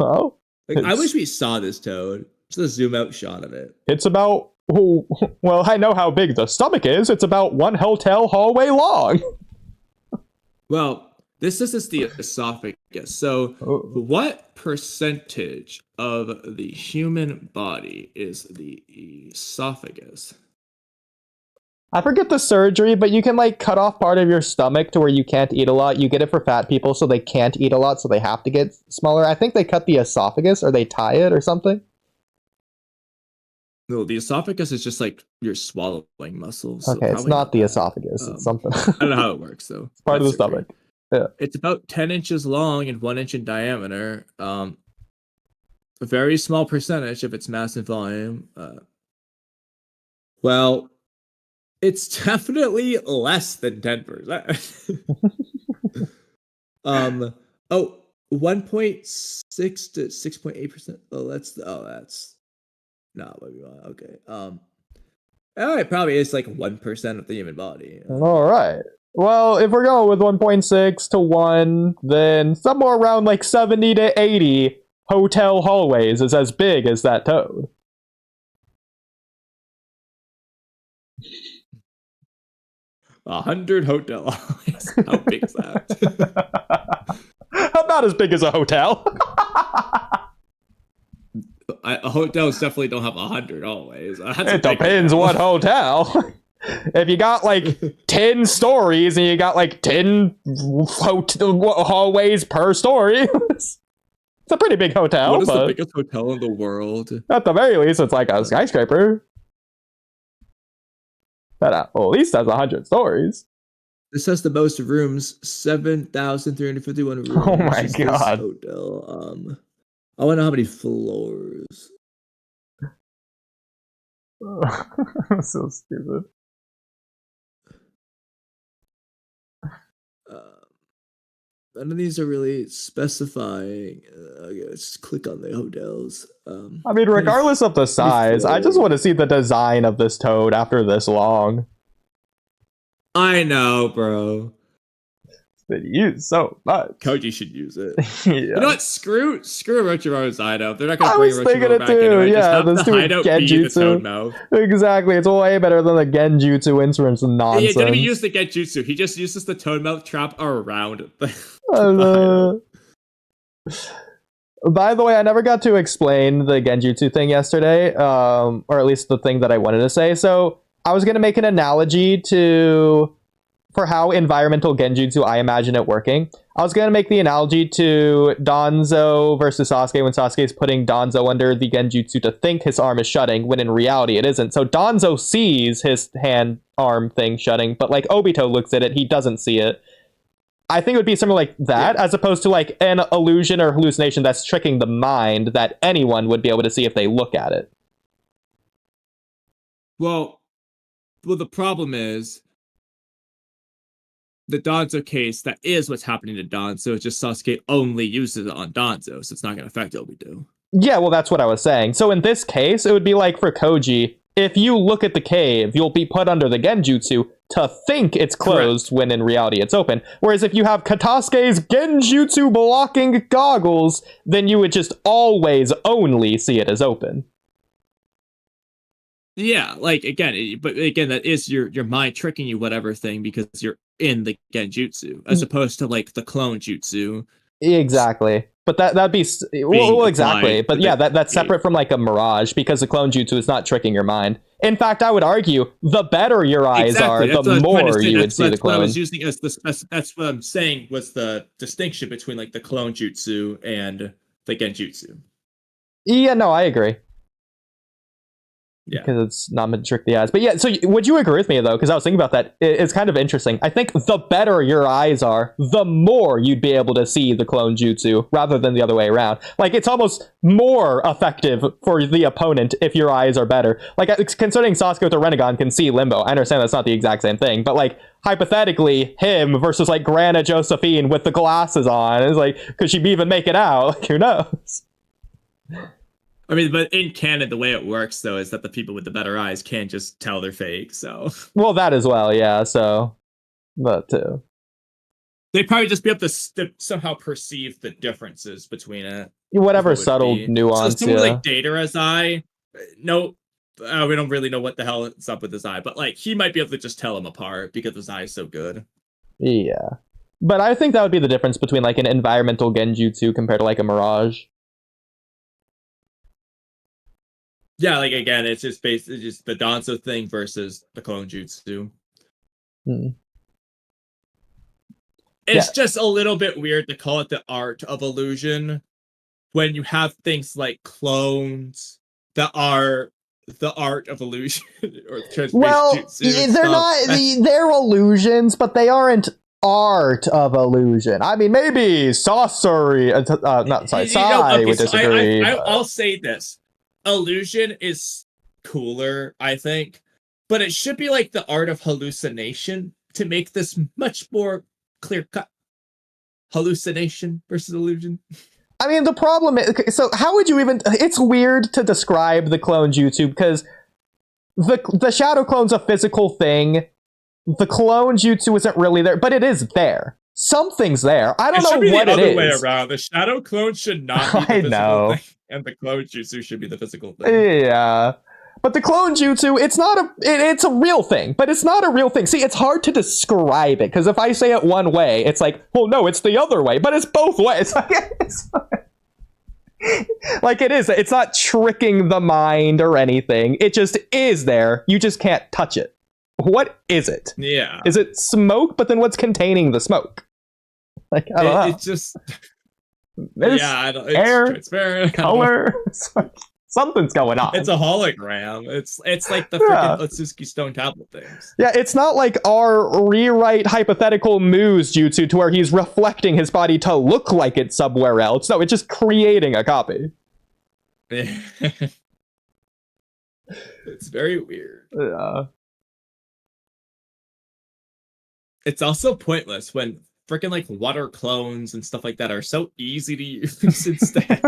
Oh, like, I wish we saw this toad. Just a zoom out shot of it. It's about, well, I know how big the stomach is. It's about one hotel hallway long. Well, this is the esophagus. So, what percentage of the human body is the esophagus? I forget the surgery, but you can, like, cut off part of your stomach to where you can't eat a lot. You get it for fat people, so they can't eat a lot, so they have to get smaller. I think they cut the esophagus, or they tie it, or something. No, the esophagus is just, like, your swallowing muscles. Okay, so it's not the esophagus. It's something. I don't know how it works, though. It's part of the stomach. Yeah. It's about 10 inches long and 1 inch in diameter. A very small percentage of its mass and volume. Well, it's definitely less than 10%. 1.6 to 6.8%. That's not what we want. Okay. It probably is like 1% of the human body. All right. Well, if we're going with 1.6 to 1, then somewhere around like 70 to 80 hotel hallways is as big as that toad. A 100 hotel hallways. How big is that? About as big as a hotel. Hotels definitely don't have 100 hallways. It depends what hotel. If you got like 10 stories and you got like 10 hallways per story, it's a pretty big hotel. What is the biggest hotel in the world? At the very least, it's like a skyscraper. That at least has 100 stories. This has the most rooms, 7,351 rooms. Oh my god. Hotel. I want to know how many floors. So stupid. None of these are really specifying. Okay, let's just click on the hotels. I mean, regardless of the size, I just want to see the design of this toad after this long. I know, bro. It's been used so much. Koji should use it. Yeah. You know what? Screw Orochimaru's hideout. They're not gonna I bring was thinking Orochimaru it back too. anyway. Yeah, Just have let's the do hideout be the Genjutsu. toad mouth. Exactly, it's way better than the Genjutsu inference nonsense. Yeah, he didn't even use the Genjutsu. He just uses the toad mouth trap around the By the way, I never got to explain the Genjutsu thing yesterday, or at least the thing that I wanted to say. So I was going to make an analogy for how environmental Genjutsu I imagine it working. I was going to make the analogy to Danzo versus Sasuke when Sasuke is putting Danzo under the Genjutsu to think his arm is shutting, when in reality it isn't. So Danzo sees his hand-arm thing shutting, but like Obito looks at it, he doesn't see it. I think it would be something like that, as opposed to like an illusion or hallucination that's tricking the mind that anyone would be able to see if they look at it. Well, the problem is the Danzo case, that is what's happening to Danzo. It's just Sasuke only uses it on Danzo, so it's not going to affect Obito. Yeah, well, that's what I was saying. So in this case, it would be like for Koji, if you look at the cave, you'll be put under the Genjutsu to think it's closed. Correct. When in reality it's open. Whereas if you have Katasuke's Genjutsu blocking goggles, then you would just always only see it as open. Yeah, like again, that is your mind tricking you, whatever thing, because you're in the Genjutsu, as opposed to like the clone jutsu. Exactly. But that'd be well, exactly. But yeah, that's separate from like a mirage, because the clone jutsu is not tricking your mind. In fact, I would argue the better your eyes are, the more you would see the clone. What I was using as that's what I'm saying was the distinction between like the clone jutsu and the Genjutsu. Yeah, no, I agree. Yeah, because it's not meant to trick the eyes. But yeah, so would you agree with me though? Because I was thinking about that. It's kind of interesting. I think the better your eyes are, the more you'd be able to see the clone jutsu, rather than the other way around. Like, it's almost more effective for the opponent if your eyes are better. Like, considering Sasuke with the Rinnegan can see Limbo, I understand that's not the exact same thing, but like, hypothetically, him versus like Grana Josephine with the glasses on, is like, could she even make it out? Like, who knows? I mean, but in canon, the way it works, though, is that the people with the better eyes can't just tell they're fake, so... Well, that as well, yeah, so... That too. They'd probably just be able to somehow perceive the differences between it. Whatever subtle nuance, so someone like Datara's eye, no... we don't really know what the hell is up with his eye, but, like, he might be able to just tell them apart, because his eye is so good. Yeah. But I think that would be the difference between, like, an environmental Genjutsu compared to, like, a Mirage. Yeah, like, again, it's just the Danzo thing versus the clone jutsu. It's just a little bit weird to call it the art of illusion when you have things like clones that are the art of illusion. Or well, jutsu they're not, they're illusions, but they aren't art of illusion. I mean, maybe sorcery, Sai would disagree. I'll say this. Illusion is cooler, I think, but it should be like the art of hallucination to make this much more clear-cut. Hallucination versus illusion. I mean, the problem is, so how would you even... It's weird to describe the clone jutsu, because the shadow clone's a physical thing, the clone jutsu isn't really there, but it is there. Something's there. I don't know what it is. It should be the other way around. The shadow clone should not be the physical thing, and the clone jutsu should be the physical thing. Yeah. But the clone jutsu, it's a real thing, but it's not a real thing. See, it's hard to describe it, because if I say it one way, it's like, well, no, it's the other way, but it's both ways. Like, it is. It's not tricking the mind or anything. It just is there. You just can't touch it. What is it? Yeah. Is it smoke? But then what's containing the smoke? Like, I don't know. It's just... It's air, transparent. color. Something's going on. It's a hologram. It's like the freaking Otsutsuki Stone tablet things. Yeah, it's not like our rewrite hypothetical Muse jutsu to where he's reflecting his body to look like it's somewhere else. No, it's just creating a copy. It's very weird. Yeah. It's also pointless when freaking like water clones and stuff like that are so easy to use instead.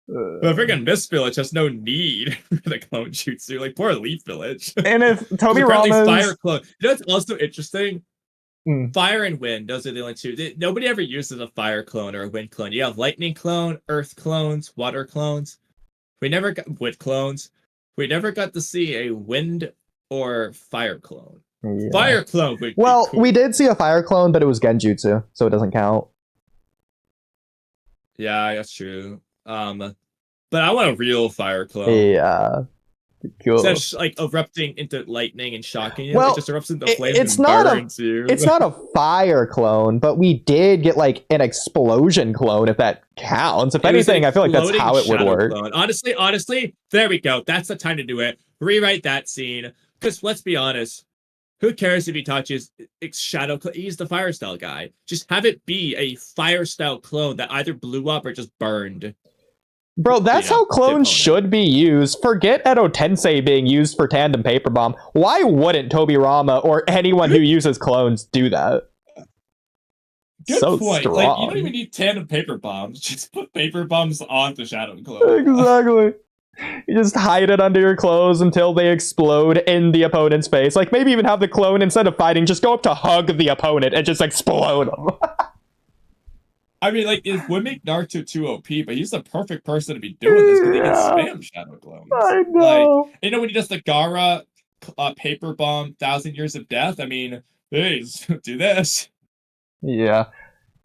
But freaking Mist Village has no need for the clone jutsu. Like, poor Leaf Village. And if Toby Rama's... Fire clone. You know what's also interesting? Fire and wind, those are the only two. Nobody ever uses a fire clone or a wind clone. You have lightning clone, earth clones, water clones. We never got wood clones. We never got to see a wind or fire clone. Yeah. Fire clone would be cool. We did see a fire clone, but it was Genjutsu, so it doesn't count. Yeah, that's true. But I want a real fire clone. Yeah. Cool. Instead of like erupting into lightning and shocking you, well, it just erupts into flames it's and not burns you. It's not a fire clone, but we did get like an explosion clone, if that counts. If anything, I feel like that's how it would work. Clone. Honestly, there we go. That's the time to do it. Rewrite that scene. Because let's be honest, who cares if he touches Shadow Clone? He's the fire style guy. Just have it be a fire style clone that either blew up or just burned. Bro, that's how clones should be used. Forget Edo Tensei being used for tandem paper bomb. Why wouldn't Toby Rama or anyone who uses clones do that? Good so point. Strong. Like, you don't even need tandem paper bombs. Just put paper bombs on the Shadow Clone. Exactly. You just hide it under your clothes until they explode in the opponent's face. Like, maybe even have the clone, instead of fighting, just go up to hug the opponent and just explode them. I mean, like, it would make Naruto too OP, but he's the perfect person to be doing this because he can spam Shadow Clones. I know. Like, you know, when he does the Gaara paper bomb 1,000 Years of Death, I mean, hey, do this. Yeah.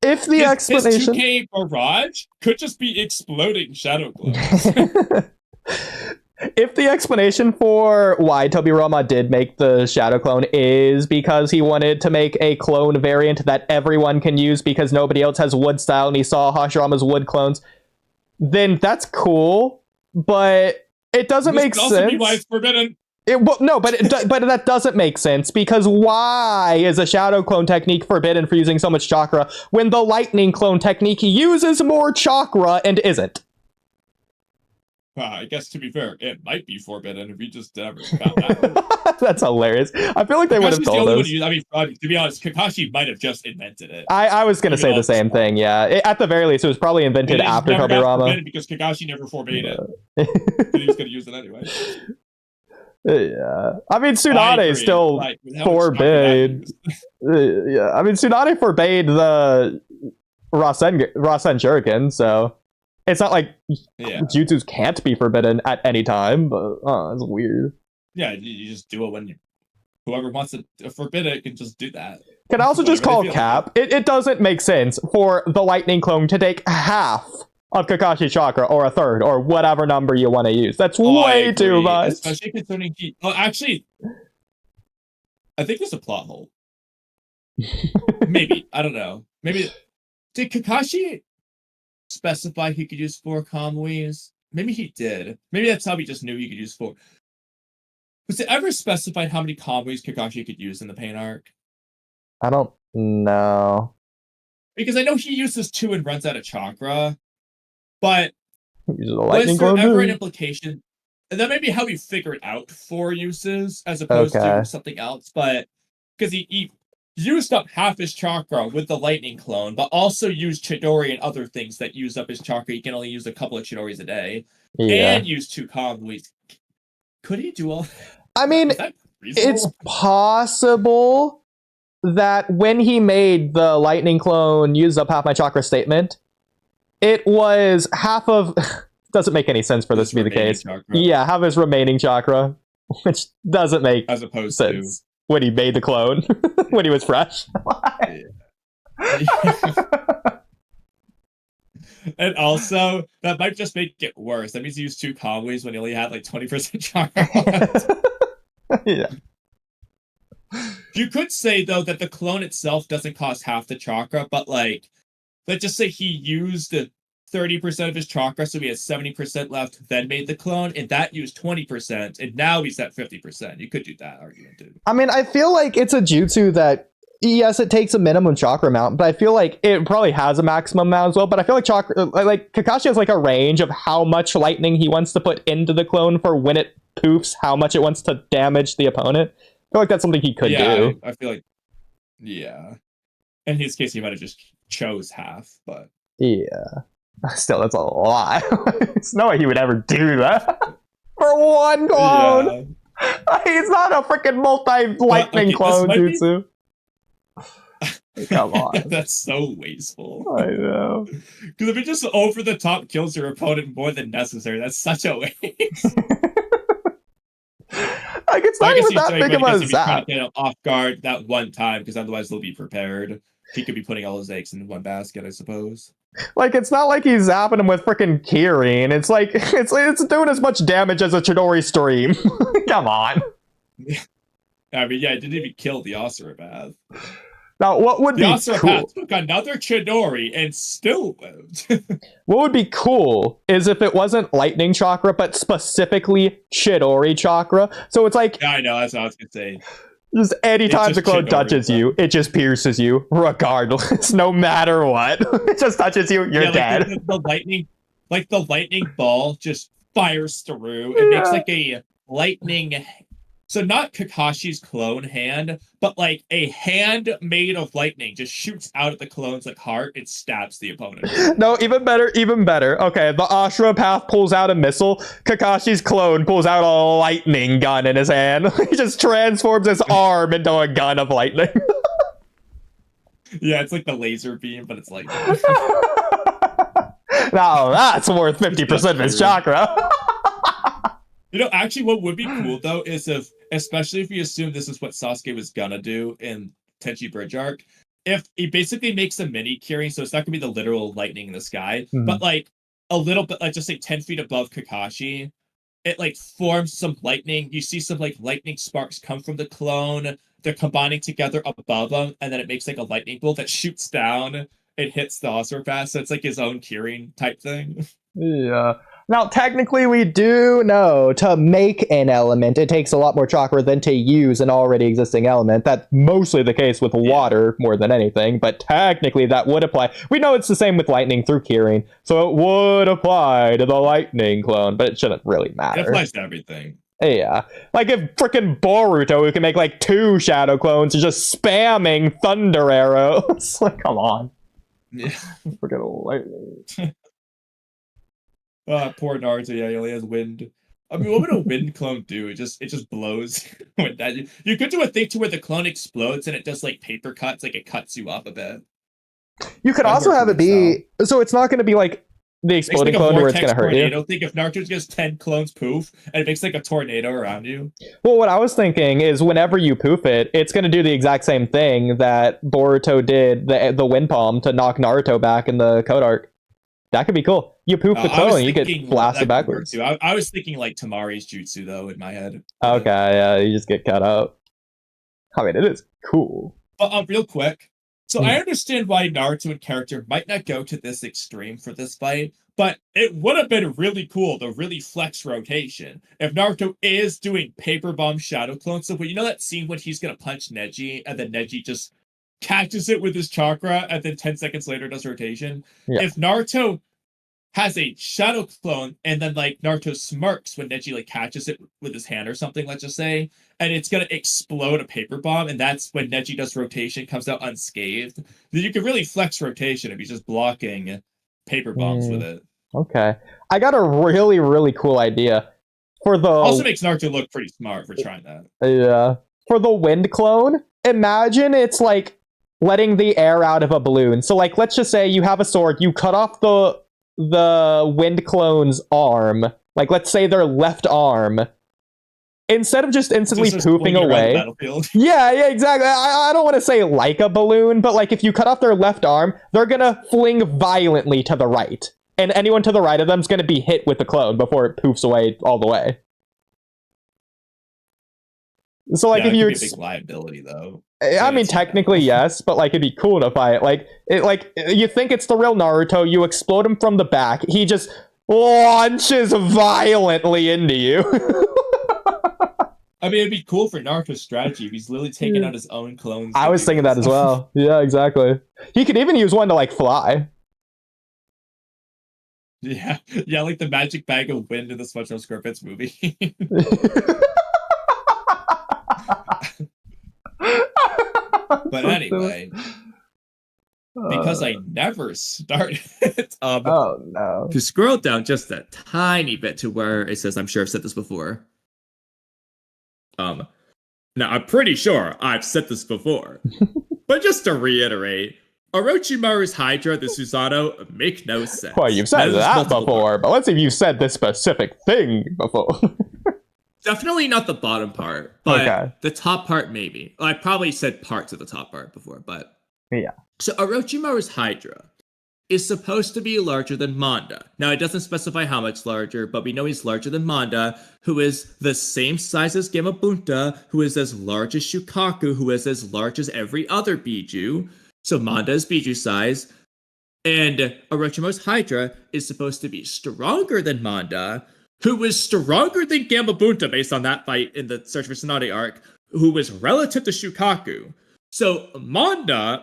If the explanation... His 2K barrage could just be exploding Shadow Clones. If the explanation for why Toby Rama did make the Shadow Clone is because he wanted to make a clone variant that everyone can use because nobody else has wood style and he saw Hashirama's wood clones, then that's cool, but it doesn't make sense. Also be why it's forbidden. But that doesn't make sense, because why is a Shadow Clone technique forbidden for using so much chakra when the Lightning Clone technique uses more chakra and isn't? I guess, to be fair, it might be forbidden if we just never found out. That's hilarious. I feel like they would have told us. To be honest, Kakashi might have just invented it. I was going to say the same thing, yeah. At the very least, it was probably invented after Toby Rama. Because Kakashi never forbade it. He was going to use it anyway. Yeah. I mean, Tsunade still forbade. Yeah. I mean, Tsunade forbade the Rasen Shuriken, so... It's not like jutsus can't be forbidden at any time, but it's weird. Yeah, you just do it when whoever wants to forbid it can just do that. Can I also just call cap? It doesn't make sense for the Lightning Clone to take half of Kakashi's chakra, or a third, or whatever number you want to use. That's way too much. Especially concerning actually, I think there's a plot hole. Maybe. I don't know. Maybe. Did Kakashi specify he could use 4 Kamuis? Maybe he did. Maybe that's how he just knew he could use 4. Was it ever specified how many Kamuis Kakashi could use in the pain arc? I don't know. Because I know he uses 2 and runs out of chakra, but was there ever an implication? And that may be how we figured out 4 uses as opposed to something else, but because he used up half his chakra with the Lightning Clone, but also used Chidori and other things that use up his chakra. He can only use a couple of Chidoris a day, and use 2 Kamuis. Could he do all? I mean, reasonable? It's possible that when he made the lightning clone use up half my chakra statement, it was half of... doesn't make any sense for this to be the case. Chakra. Yeah, half his remaining chakra, which doesn't make as opposed sense to when he made the clone, when he was fresh. And also, that might just make it worse. That means he used 2 Kamuis when he only had like 20% chakra. Yeah. You could say, though, that the clone itself doesn't cost half the chakra, but like, let's just say he used 30% of his chakra, so he has 70% left, then made the clone, and that used 20%, and now he's at 50%. You could do that argument, dude. I mean, I feel like it's a jutsu that, yes, it takes a minimum chakra amount, but I feel like it probably has a maximum amount as well. But I feel like Kakashi has like a range of how much lightning he wants to put into the clone for when it poofs, how much it wants to damage the opponent. I feel like that's something he could do. I feel like, yeah. In his case, he might have just chose half, but... Yeah. Still, that's a lot. There's no way he would ever do that. For one clone! Yeah. He's not a freaking multi-lightning clone jutsu. Come on. That's so wasteful. I know. Because if it just over the top kills your opponent more than necessary, that's such a waste. Like, it's not even that big of a zap. Get him off guard that one time, because otherwise they'll be prepared. He could be putting all his eggs in one basket, I suppose. Like, it's not like he's zapping him with freaking Kirin. It's like, it's doing as much damage as a Chidori stream. Come on. I mean, yeah, it didn't even kill the Asuropath. Now, what would be cool? The Asuropath took another Chidori and still lived. What would be cool is if it wasn't lightning chakra, but specifically Chidori chakra. So it's like... Yeah, I know, that's what I was going to say. Just anytime the clone touches you, it just pierces you, regardless, no matter what. It just touches you, you're dead. Like the lightning ball just fires through. It makes like a lightning... So not Kakashi's clone hand, but like a hand made of lightning just shoots out at the clone's like heart and stabs the opponent. No, even better, even better. Okay, the Asuropath pulls out a missile. Kakashi's clone pulls out a lightning gun in his hand. He just transforms his arm into a gun of lightning. Yeah, it's like the laser beam, but it's lightning. Now that's worth 50% of his chakra. You know, actually, what would be cool, though, is if, especially if you assume this is what Sasuke was gonna do in Tenchi Bridge Arc, if he basically makes a mini Kirin, so it's not gonna be the literal lightning in the sky, but like a little bit, like just like 10 feet above Kakashi, it like forms some lightning. You see some like lightning sparks come from the clone. They're combining together above them, and then it makes like a lightning bolt that shoots down and hits the Asuropath. So it's like his own Kirin type thing. Yeah. Now, technically, we do know to make an element, it takes a lot more chakra than to use an already existing element. That's mostly the case with water more than anything, but technically that would apply. We know it's the same with lightning through Kirin, so it would apply to the lightning clone, but it shouldn't really matter. It applies to everything. Yeah. Like if frickin' Boruto, who can make like 2 shadow clones, is just spamming thunder arrows. Like, come on. Yeah. Frickin' lightning. Poor Naruto, yeah, he only has wind. I mean, what would a wind clone do? It just blows. You could do a thing to where the clone explodes and it does like paper cuts, like it cuts you up a bit. You could also have it be, so it's not going to be like the exploding clone where it's going to hurt you. I don't think if Naruto gets 10 clones poof and it makes like a tornado around you. Well, what I was thinking is whenever you poof it, it's going to do the exact same thing that Boruto did, the wind palm, to knock Naruto back in the Code Arc. That could be cool. You poof the clone and you get blasted backwards. I was thinking like Tamari's jutsu though in my head. Okay, yeah, you just get cut out. I mean, it is cool. But real quick, so I understand why Naruto and character might not go to this extreme for this fight, but it would have been really cool to really flex rotation if Naruto is doing paper bomb shadow clone. So, you know that scene when he's gonna punch Neji and then Neji just catches it with his chakra and then 10 seconds later does rotation? Yeah. If Naruto has a shadow clone and then like Naruto smirks when Neji like catches it with his hand or something, let's just say, and it's gonna explode a paper bomb, and that's when Neji does rotation, comes out unscathed, then you can really flex rotation if you're just blocking paper bombs with it. Okay. I got a really, really cool idea. For the Also makes Naruto look pretty smart for trying that. Yeah. For the wind clone, imagine it's like letting the air out of a balloon. So like let's just say you have a sword, you cut off the wind clone's arm. Like let's say their left arm. Instead of just instantly poofing away. Yeah, exactly. I don't want to say like a balloon, but like if you cut off their left arm, they're gonna fling violently to the right. And anyone to the right of them is gonna be hit with the clone before it poofs away all the way. So like if you be a big liability though. I mean technically yes, but like it'd be cool to fight. Like you think it's the real Naruto, you explode him from the back, he just launches violently into you. I mean, it'd be cool for Naruto's strategy if he's literally taking out his own clones. I was thinking that as well. Yeah, exactly. He could even use one to like fly. Yeah, like the magic bag of wind in the SpongeBob SquarePants movie. But anyway, because I never started oh no. To scroll down just a tiny bit to where it says, I'm sure I've said this before. Now I'm pretty sure I've said this before, but just to reiterate, Orochimaru's Hydra, the Susanoo, make no sense. Well, you've said that before, but let's see if you've said this specific thing before. Definitely not the bottom part, but the top part maybe. I probably said parts of the top part before, but yeah. So Orochimaru's Hydra is supposed to be larger than Manda. Now, it doesn't specify how much larger, but we know he's larger than Manda, who is the same size as Gamabunta, who is as large as Shukaku, who is as large as every other Biju. So Manda is Biju size. And Orochimaru's Hydra is supposed to be stronger than Manda, who was stronger than Gamabunta based on that fight in the Search for Tsunade arc, who was relative to Shukaku. So Manda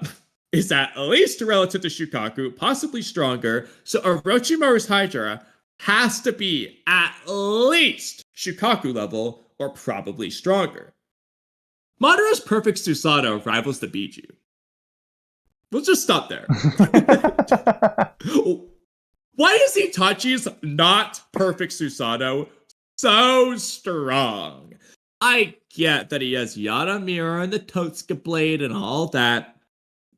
is at least relative to Shukaku, possibly stronger. So Orochimaru's Hydra has to be at least Shukaku level, or probably stronger. Madara's perfect Susanoo rivals the Biju. We'll just stop there. Why is Itachi's not perfect Susanoo so strong? I get that he has Yara Mirror and the Totsuka Blade and all that,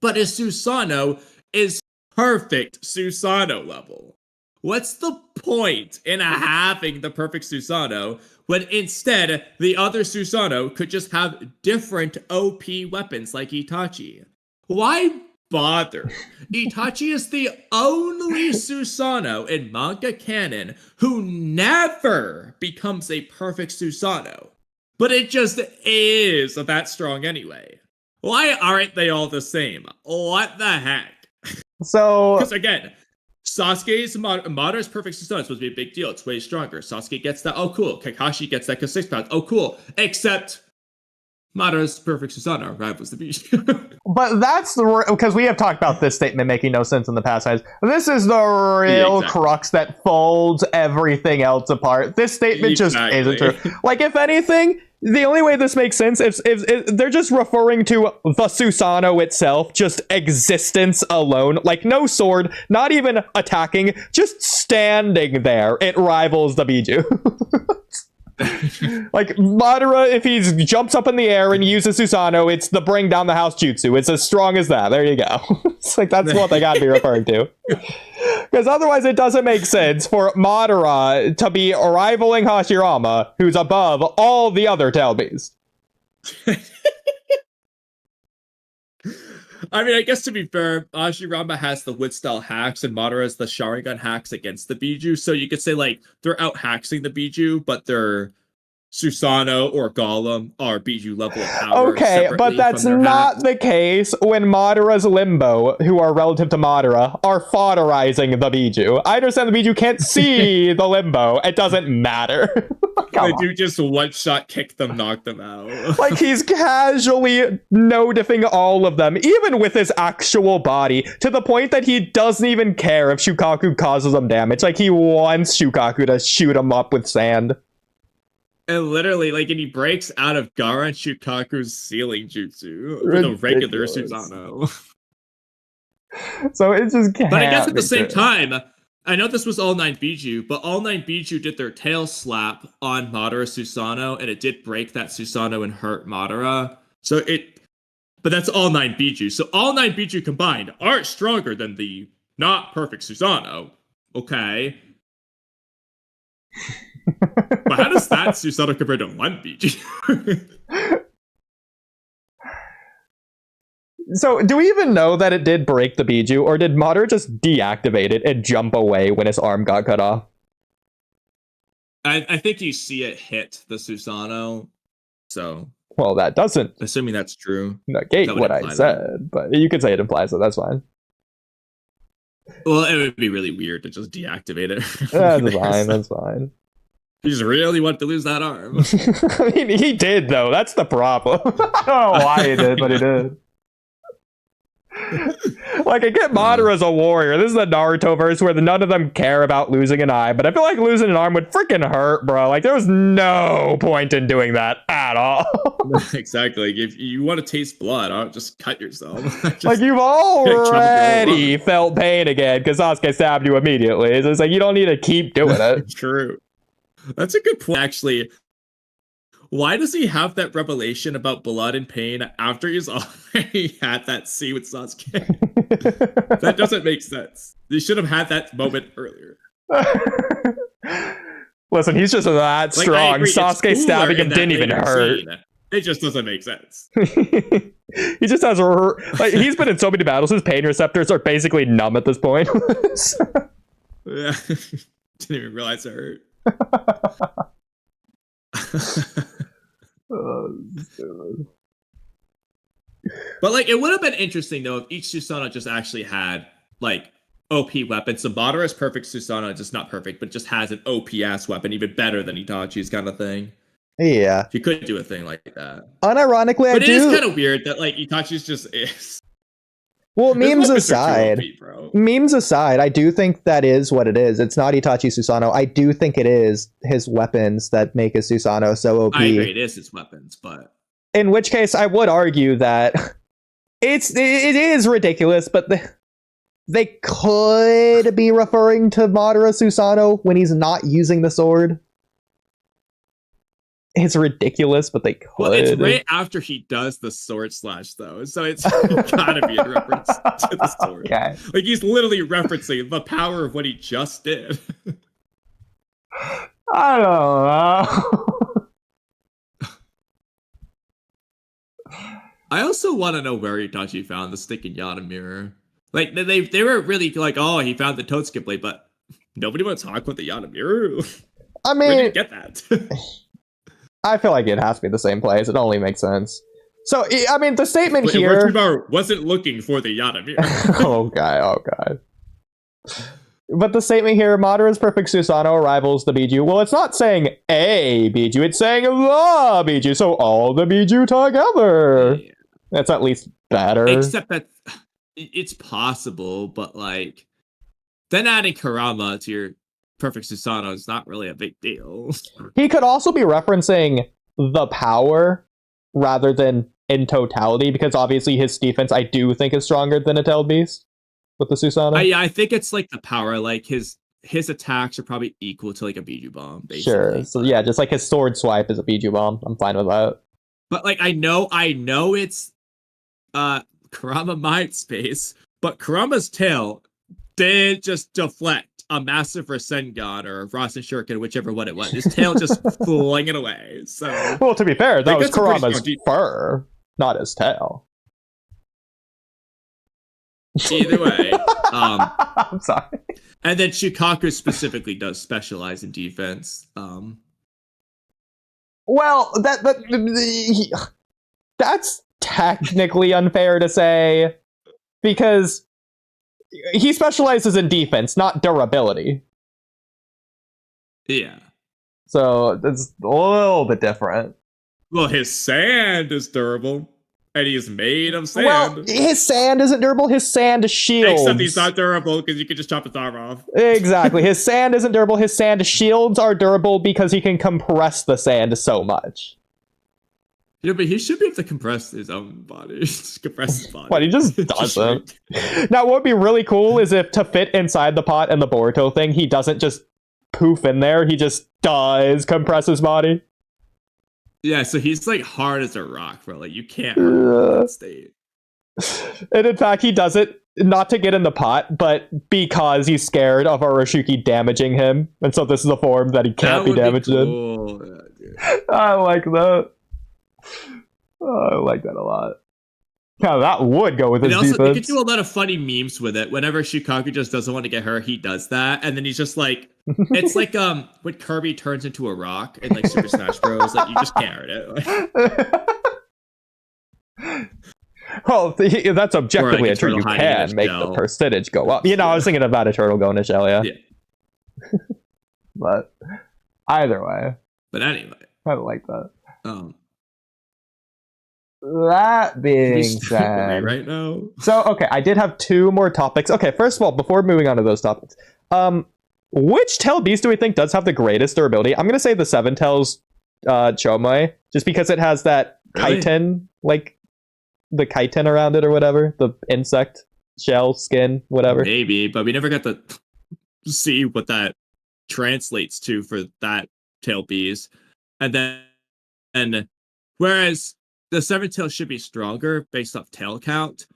but his Susanoo is perfect Susanoo level. What's the point in having the perfect Susanoo when instead the other Susanoo could just have different OP weapons like Itachi? Why bother? Itachi is the only Susanoo in manga canon who never becomes a perfect Susanoo. But it just is that strong anyway. Why aren't they all the same? What the heck? So, because again, Sasuke's Madara's perfect Susanoo is supposed to be a big deal. It's way stronger. Sasuke gets that. Oh, cool. Kakashi gets that because 6 pounds. Oh, cool. Except Madara's perfect Susanoo rivals the beach. But that's because we have talked about this statement making no sense in the past. This is the real crux that folds everything else apart. This statement just isn't true. Like, if anything, the only way this makes sense is if they're just referring to the Susanoo itself, just existence alone. Like, no sword, not even attacking, just standing there. It rivals the Biju. Like, Madara, if he jumps up in the air and uses Susanoo, it's the bring down the house jutsu. It's as strong as that. There you go. It's like, that's what they gotta be referring to. Because otherwise it doesn't make sense for Madara to be rivaling Hashirama, who's above all the other tail beasts. I mean, I guess to be fair, Hashirama has the wood style hacks and Madara has the Sharingan hacks against the Biju. So you could say, like, they're out haxing the Biju, but their Susanoo or Golem are Biju level of power. Okay, but that's not the case when Madara's Limbo, who are relative to Madara, are fodderizing the Biju. I understand the Biju can't see the Limbo. It doesn't matter. They do just one-shot kick them, knock them out. Like, he's casually no-diffing all of them, even with his actual body, to the point that he doesn't even care if Shukaku causes him damage. Like, he wants Shukaku to shoot him up with sand. And literally, like, and he breaks out of Gaara and Shukaku's sealing jutsu with a regular Susanoo. So it's just But I guess at the same time, I know this was All 9 Biju, but All 9 Biju did their tail slap on Madara Susanoo, and it did break that Susanoo and hurt Madara. But that's All 9 Biju. So All 9 Biju combined are stronger than the not perfect Susanoo. Okay. But how does that Susanoo compare to 1 Biju? So, do we even know that it did break the Biju, or did Madara just deactivate it and jump away when his arm got cut off? I think you see it hit the Susanoo, so... Well, that doesn't... Assuming that's true. Negate what I said, but you could say it implies it, that's fine. Well, it would be really weird to just deactivate it. That's fine, that's fine. He just really wanted to lose that arm. I mean, he did, though. That's the problem. I don't know why he did, but he did. Like, I get Madara as a warrior. This is the Naruto verse where none of them care about losing an eye, but I feel like losing an arm would freaking hurt, bro. Like, there was no point in doing that at all. Exactly. If you want to taste blood, I'll just cut yourself. Like, you've already felt pain again because Sasuke stabbed you immediately. So it's like, you don't need to keep doing it. True. That's a good point, actually. Why does he have that revelation about blood and pain after he's already had that scene with Sasuke? That doesn't make sense. He should have had that moment earlier. Listen, he's just that strong. Sasuke stabbing him didn't even hurt. Scene. It just doesn't make sense. He just has like, he's been in so many battles. His pain receptors are basically numb at this point. Yeah, didn't even realize it hurt. But like, it would have been interesting though if each Susanoo just actually had like OP weapons. So Madara's perfect Susanoo, just not perfect, but just has an OPS weapon, even better than Itachi's kind of thing. Yeah, if you could do a thing like that. Unironically, but it is kind of weird that like Itachi's just is. Well, memes aside, I do think that is what it is. It's not Itachi Susanoo. I do think it is his weapons that make his Susanoo so OP. I agree, it is his weapons, but in which case, I would argue that it is ridiculous, but they could be referring to Madara Susanoo when he's not using the sword. It's ridiculous, but they could. Well, it's right after he does the sword slash, though, so it's gotta be in reference to the sword. Okay. Like, he's literally referencing the power of what he just did. I don't know. I also want to know where Itachi found the stick in Yada mirror. Like, they were really like, oh, he found the Totsuke blade, but nobody want to talk about the Yada mirror? I mean, where did you get that? I feel like it has to be the same place. It only makes sense. So, I mean, the statement here... Retrieval wasn't looking for the Yada mirror. Oh, God. But the statement here, Madara's perfect Susanoo rivals the Biju. Well, it's not saying a Biju, it's saying the Biju. So all the Biju together. Yeah. That's at least better. Except that it's possible, but like, then adding Kurama to your perfect Susanoo is not really a big deal. He could also be referencing the power rather than in totality, because obviously his defense, I do think, is stronger than a tailed beast with the Susanoo. Yeah, I think it's like the power. Like his attacks are probably equal to like a Biju bomb, basically. Sure. So yeah, just like his sword swipe is a Biju bomb. I'm fine with that. But like, I know it's Kurama mind space, but Kurama's tail did just deflect a massive Rasengan or a Rasen Shuriken, whichever one it was. His tail just flinging away. So, well, to be fair, that was Kurama's fur, not his tail. Either way, I'm sorry. And then Shukaku specifically does specialize in defense. Well, that's technically unfair to say, because he specializes in defense, not durability. Yeah. So it's a little bit different. Well, his sand is durable, and he's made of sand. Well, his sand isn't durable. His sand shields. Except he's not durable because you can just chop his arm off. Exactly. His sand isn't durable. His sand shields are durable because he can compress the sand so much. Yeah, but he should be able to compress his own body. Just compress his body. But he just doesn't. Now, what would be really cool is if to fit inside the pot and the Boruto thing, he doesn't just poof in there. He just does compress his body. Yeah, so he's like hard as a rock, bro. Like you can't hurt him in that state. And in fact, he does it not to get in the pot, but because he's scared of Orochimaru damaging him. And so this is a form that he can't be damaged cool. in. Yeah, I like that. Oh, I like that a lot. Yeah, that would go with his also, defense. they could do a lot of funny memes with it. Whenever Shukaku just doesn't want to get hurt, he does that, and then he's just like, it's like when Kirby turns into a rock in like Super Smash Bros. Like you just can't hurt it. Well, that's objectively like true. You can make shell. the percentage go up. You know, I was thinking about a turtle going to shell, yeah. But either way. But anyway. I like that. That being said, right now. So okay, I did have two more topics. Okay, first of all, before moving on to those topics, which tail beast do we think does have the greatest durability? I'm gonna say the Seven Tails Chomei, just because it has that chitin, like the chitin around it or whatever, the insect shell skin, whatever. Maybe, but we never got to see what that translates to for that tail beast. And whereas the Seven Tails should be stronger based off tail count,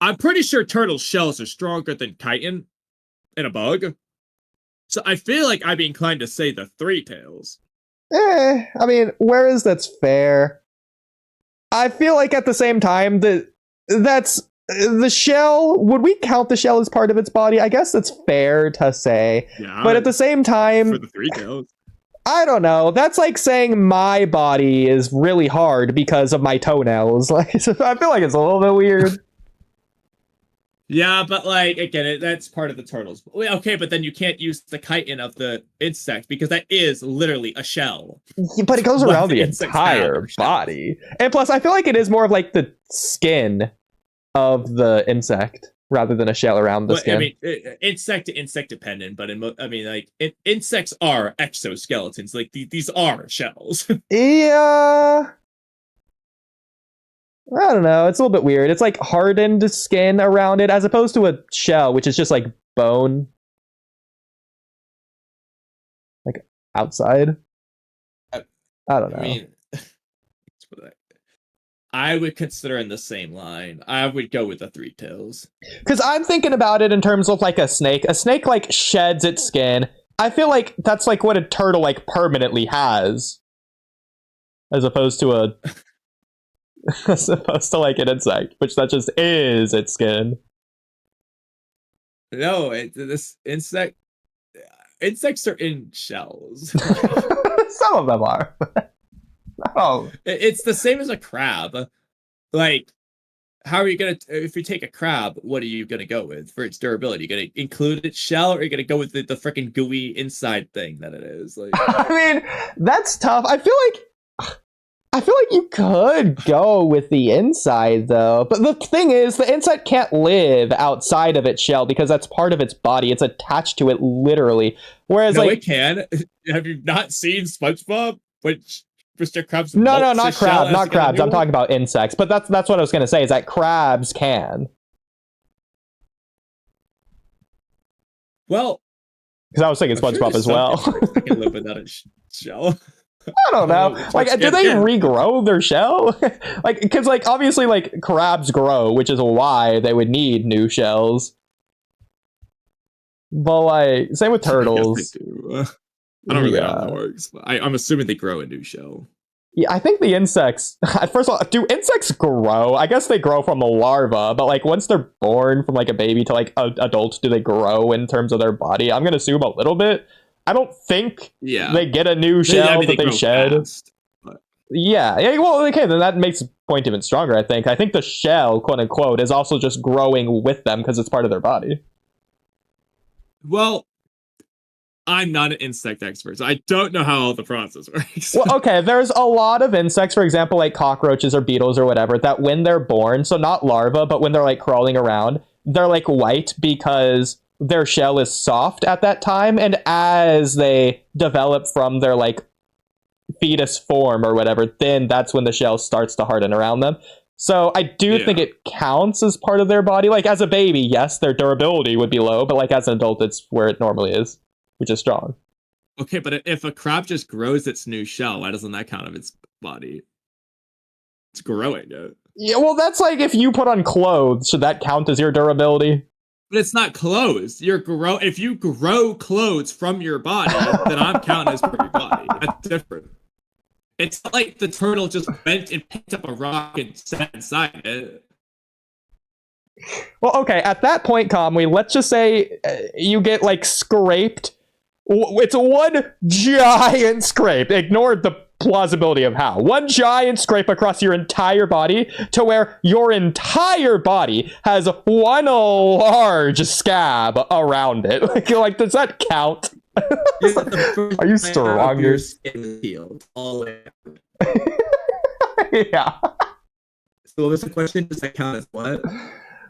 I'm pretty sure turtle shells are stronger than chitin in a bug. So I feel like I'd be inclined to say the Three Tails. I mean, whereas that's fair. I feel like at the same time that's the shell. Would we count the shell as part of its body? I guess that's fair to say. Yeah, but at the same time, for the Three Tails, I don't know. That's like saying my body is really hard because of my toenails. Like, I feel like it's a little bit weird. Yeah, but like again, that's part of the turtles. Okay, but then you can't use the chitin of the insect because that is literally a shell. But it goes around the entire body. And plus, I feel like it is more of like the skin of the insect rather than a shell around the skin. I mean, insect to insect dependent, but insects are exoskeletons. Like these are shells. Yeah. I don't know. It's a little bit weird. It's like hardened skin around it as opposed to a shell, which is just like bone. Like outside. I don't know. I mean, I would consider in the same line. I would go with the Three Tails. Because I'm thinking about it in terms of like a snake. A snake like sheds its skin. I feel like that's like what a turtle like permanently has. As opposed to a... as opposed to like an insect, which that just is its skin. No, this insects are in shells. Some of them are. Oh, it's the same as a crab. Like, how are you gonna? If you take a crab, what are you gonna go with for its durability? You gonna include its shell, or are you gonna go with the freaking gooey inside thing that it is? Like, I mean, that's tough. I feel like you could go with the inside, though. But the thing is, the insect can't live outside of its shell because that's part of its body. It's attached to it, literally. Whereas, no, like... it can. Have you not seen SpongeBob? Which Mr. Krabs... No, not crabs. Not crabs. I'm talking about insects. But that's what I was going to say, is that crabs can. Well... Because I was thinking SpongeBob as well. I can live without a shell. I don't know. Like, do they regrow their shell? Like, because, like, obviously, like, crabs grow, which is why they would need new shells. But, like, same with turtles. I don't really know how that works. But I'm assuming they grow a new shell. Yeah, I think the insects... First of all, do insects grow? I guess they grow from the larva, but, like, once they're born from, like, a baby to, like, adults, do they grow in terms of their body? I'm going to assume a little bit. I don't think they get a new shell that they shed. Fast, yeah, well, okay, then that makes the point even stronger, I think. I think the shell, quote-unquote, is also just growing with them because it's part of their body. Well, I'm not an insect expert, so I don't know how all the process works. Well, okay, there's a lot of insects, for example, like cockroaches or beetles or whatever, that when they're born, so not larvae, but when they're, like, crawling around, they're, like, white because... their shell is soft at that time, and as they develop from their like fetus form or whatever, then that's when the shell starts to harden around them. So I do think it counts as part of their body. Like as a baby, yes, their durability would be low, but like as an adult, it's where it normally is, which is strong. Okay, but if a crab just grows its new shell, why doesn't that count of its body? It's growing it. Yeah, well, that's like if you put on clothes, should that count as your durability? But it's not clothes. If you grow clothes from your body, then I'm counting as part of your body. That's different. It's not like the turtle just went and picked up a rock and sat inside it. Well, okay, at that point, Kamui, let's just say you get, like, scraped. It's one giant scrape. Ignore the plausibility of how. One giant scrape across your entire body to where your entire body has one large scab around it. Like does that count? Are you stronger? Healed all the way Yeah. So what was the question? Does that count as what?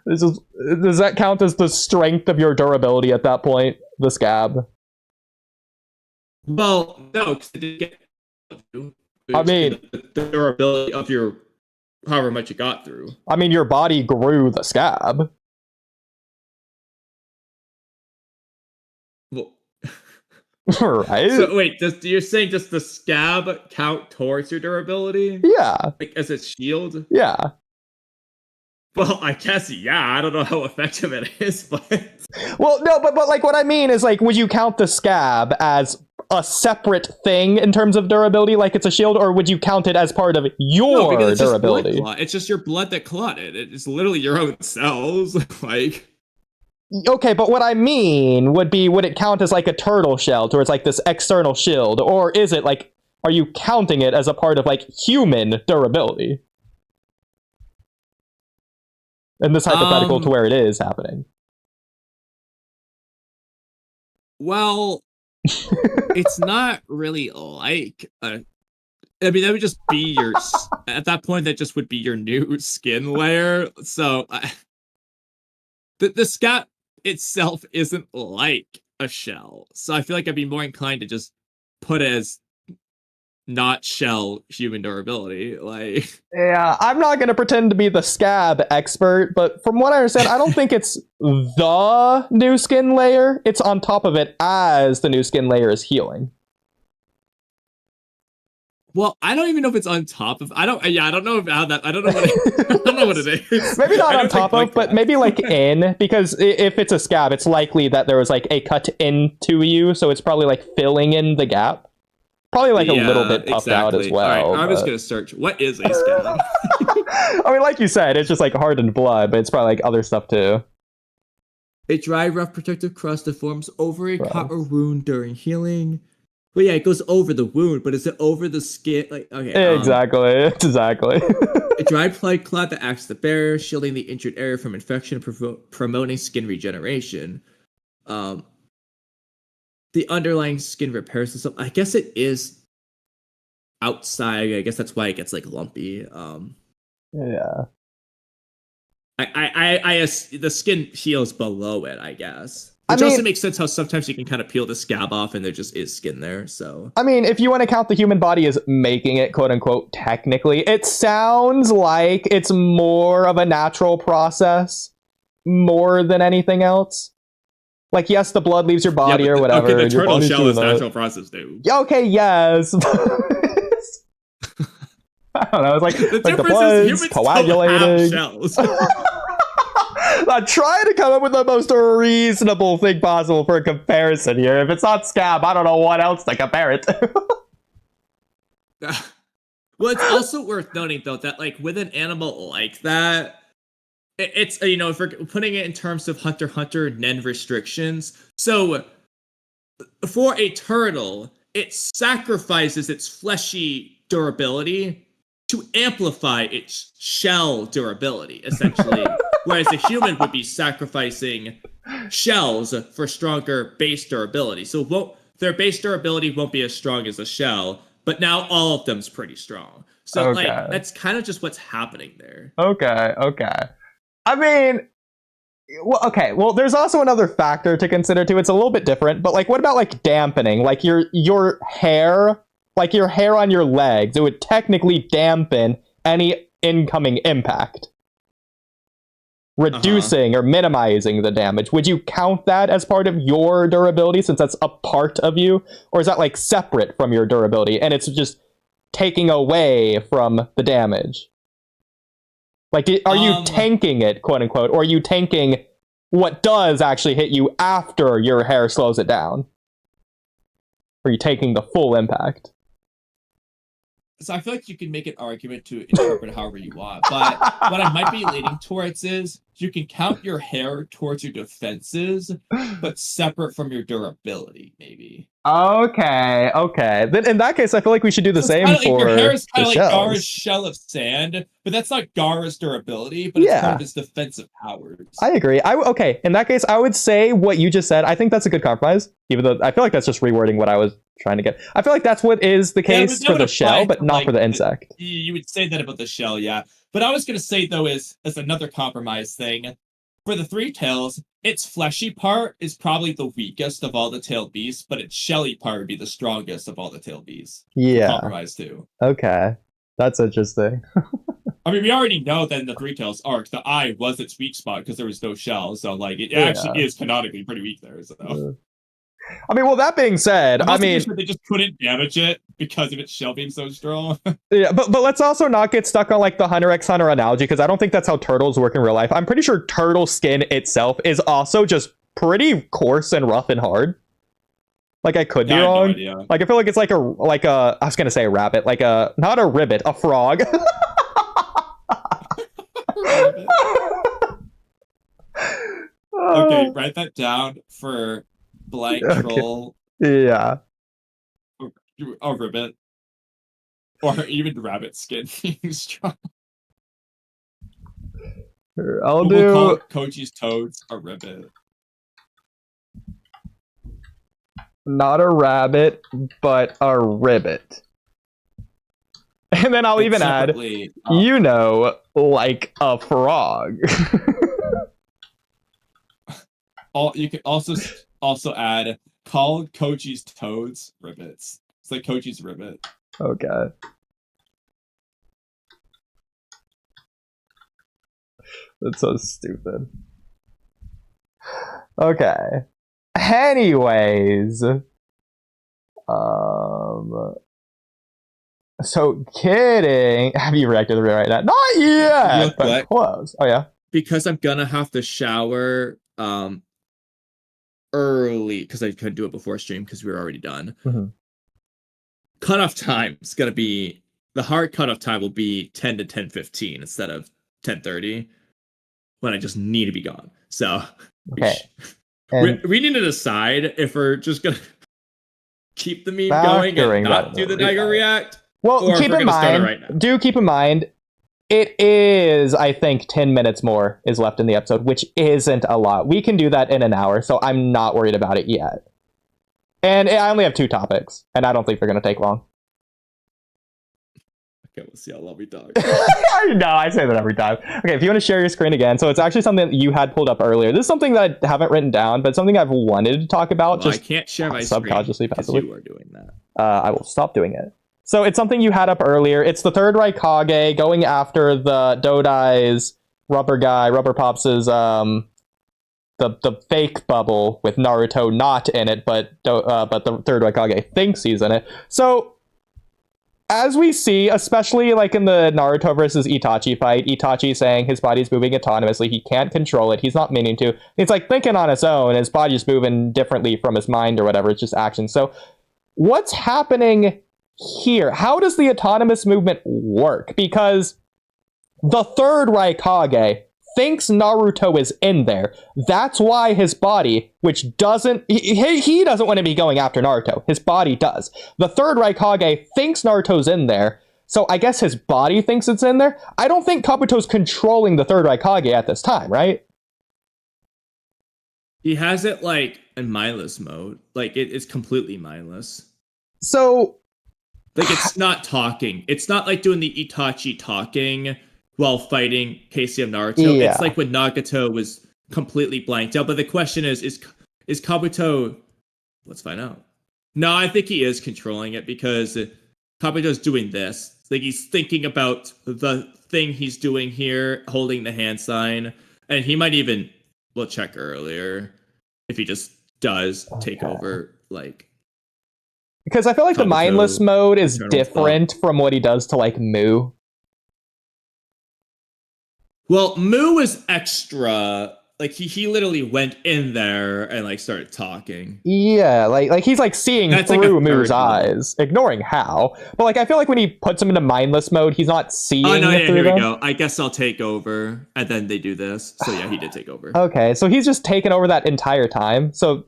Does that count as the strength of your durability at that point? The scab? Well, no, because it didn't get. I mean, the durability of your however much you got through. I mean, your body grew the scab. Well, right? So wait, you're saying does the scab count towards your durability? Yeah. Like as a shield? Yeah. Well, I guess I don't know how effective it is, but well, no, but like what I mean is like, would you count the scab as a separate thing in terms of durability, like it's a shield, or would you count it as part of your durability? It's just your blood that clotted. It's literally your own cells. Like, okay, but what I mean would it count as like a turtle shell, where it's like this external shield, or is it like, are you counting it as a part of like human durability? In this hypothetical to where it is happening. Well, it's not really like I mean, that would just be your at that point. That just would be your new skin layer. So the scab itself isn't like a shell. So I feel like I'd be more inclined to just put it as not shell human durability. Like, yeah, I'm not gonna pretend to be the scab expert, but from what I understand, I don't think it's the new skin layer. It's on top of it as the new skin layer is healing. Well, I don't even know if it's on top of. I don't know how that. I don't know what. I don't know what it is. Maybe not on top of, but maybe like in, because if it's a scab, it's likely that there was like a cut into you, so it's probably like filling in the gap. Probably like a little bit puffed out as well. All right, I'm just gonna search. What is a scab? I mean, like you said, it's just like hardened blood, but it's probably like other stuff too. A dry, rough protective crust that forms over a cut or wound during healing. But yeah, it goes over the wound, but is it over the skin? Like, okay. Exactly. A dried blood clot that acts as the barrier, shielding the injured area from infection, promoting skin regeneration. The underlying skin repair system, I guess it is outside. I guess that's why it gets like lumpy. Yeah. The skin heals below it, I guess. Which also makes sense how sometimes you can kind of peel the scab off and there just is skin there, so. I mean, if you want to count the human body as making it, quote unquote, technically, it sounds like it's more of a natural process more than anything else. Like, yes, the blood leaves your body or whatever. Okay, the turtle shell is natural process, dude. Yeah, okay, yes. I don't know, it's like the blood's coagulating. Shells. I'm trying to come up with the most reasonable thing possible for a comparison here. If it's not scab, I don't know what else to compare it to. Well, it's also worth noting, though, that like with an animal like that, it's, you know, if we're putting it in terms of Hunter x Hunter Nen restrictions, so for a turtle, it sacrifices its fleshy durability to amplify its shell durability, essentially. Whereas a human would be sacrificing shells for stronger base durability. So their base durability won't be as strong as a shell, but now all of them's pretty strong. So like that's kind of just what's happening there. Okay. I mean, well, there's also another factor to consider too. It's a little bit different, but like, what about like dampening? Like your hair like your hair on your legs, it would technically dampen any incoming impact, reducing or minimizing the damage. Would you count that as part of your durability since that's a part of you? Or is that like separate from your durability and it's just taking away from the damage? Like, are you tanking it, quote unquote, or are you tanking what does actually hit you after your hair slows it down? Or are you taking the full impact? So I feel like you can make an argument to interpret however you want, but what I might be leaning towards is you can count your hair towards your defenses, but separate from your durability, maybe. Okay. Then in that case, I feel like we should do the same like, for your hair is kind of like shells. Gaara's shell of sand, but that's not Gaara's durability, but it's part of his defensive powers. I agree. Okay, in that case, I would say what you just said. I think that's a good compromise, even though I feel like that's just rewording what I was trying to get. I feel like that's what is the case for the shell, but not for the insect. You would say that about the shell, yeah. But I was going to say, though, is as another compromise thing, for the three tails, its fleshy part is probably the weakest of all the tailed beasts, but its shelly part would be the strongest of all the tailed beasts. Yeah. Compromise, too. Okay. That's interesting. I mean, we already know that in the Three Tails arc, the eye was its weak spot because there was no shell, so, like, it actually is canonically pretty weak there, so... I mean, well, that being said, they just couldn't damage it because of its shell being so strong. Yeah, but let's also not get stuck on like the Hunter x Hunter analogy because I don't think that's how turtles work in real life. I'm pretty sure turtle skin itself is also just pretty coarse and rough and hard. Like I could be wrong. No, like I feel like it's like a I was gonna say a rabbit, like a not a ribbit, a frog. Okay, write that down for blank troll. Yeah. Or ribbit. Or even rabbit skin being strong. I'll we'll call Koji's toads a ribbit. Not a rabbit, but a ribbit. And then I'll even add, you know, like a frog. You can also add, call Koji's toads ribbits. It's like Koji's ribbit. Okay. That's so stupid. Okay. Anyways. So kidding. Have you reacted to it right now? Not yet, but close. Oh yeah. Because I'm gonna have to shower early because I couldn't do it before stream because we were already done. Mm-hmm. Cutoff time is gonna be the hard cutoff time will be 10 to 10:15 instead of 10:30 when I just need to be gone. So okay. We need to decide if we're just gonna keep the meme going and not do the Dygo react. Well, keep in mind, keep in mind, it is, I think, 10 minutes more is left in the episode, which isn't a lot. We can do that in an hour, so I'm not worried about it yet. And I only have 2 topics, and I don't think they're going to take long. Okay, we'll see how long we talk. No, I say that every time. Okay, if you want to share your screen again. So it's actually something that you had pulled up earlier. This is something that I haven't written down, but something I've wanted to talk about. Well, just I can't share my subconsciously, passively. You are doing that. I will stop doing it. So it's something you had up earlier. It's the third Raikage going after the Dodai's Rubber Pops' the fake bubble with Naruto not in it, but the third Raikage thinks he's in it. So as we see, especially like in the Naruto versus Itachi fight, Itachi saying his body's moving autonomously, he can't control it, he's not meaning to. It's like thinking on its own, his body's moving differently from his mind or whatever, it's just action. So what's happening here? How does the autonomous movement work? Because the third Raikage thinks Naruto is in there. That's why his body, which doesn't... He doesn't want to be going after Naruto. His body does. The third Raikage thinks Naruto's in there, so I guess his body thinks it's in there. I don't think Kabuto's controlling the third Raikage at this time, right? He has it, like, in mindless mode. Like, it's completely mindless. So... Like, it's not talking. It's not like doing the Itachi talking while fighting Casey of Naruto. Yeah. It's like when Nagato was completely blanked out. But the question is Kabuto... Let's find out. No, I think he is controlling it because Kabuto's doing this. Like, he's thinking about the thing he's doing here, holding the hand sign. And he might even, we'll check earlier, if he just does take over, like... Because I feel like the mindless mode is different from what he does to, like, Mu. Well, Mu was extra. Like, he literally went in there and, like, started talking. Yeah, like he's, like, seeing through Mu's eyes, ignoring how. But, like, I feel like when he puts him into mindless mode, he's not seeing through here we go. I guess I'll take over. And then they do this. So, yeah, he did take over. Okay, so he's just taken over that entire time. So...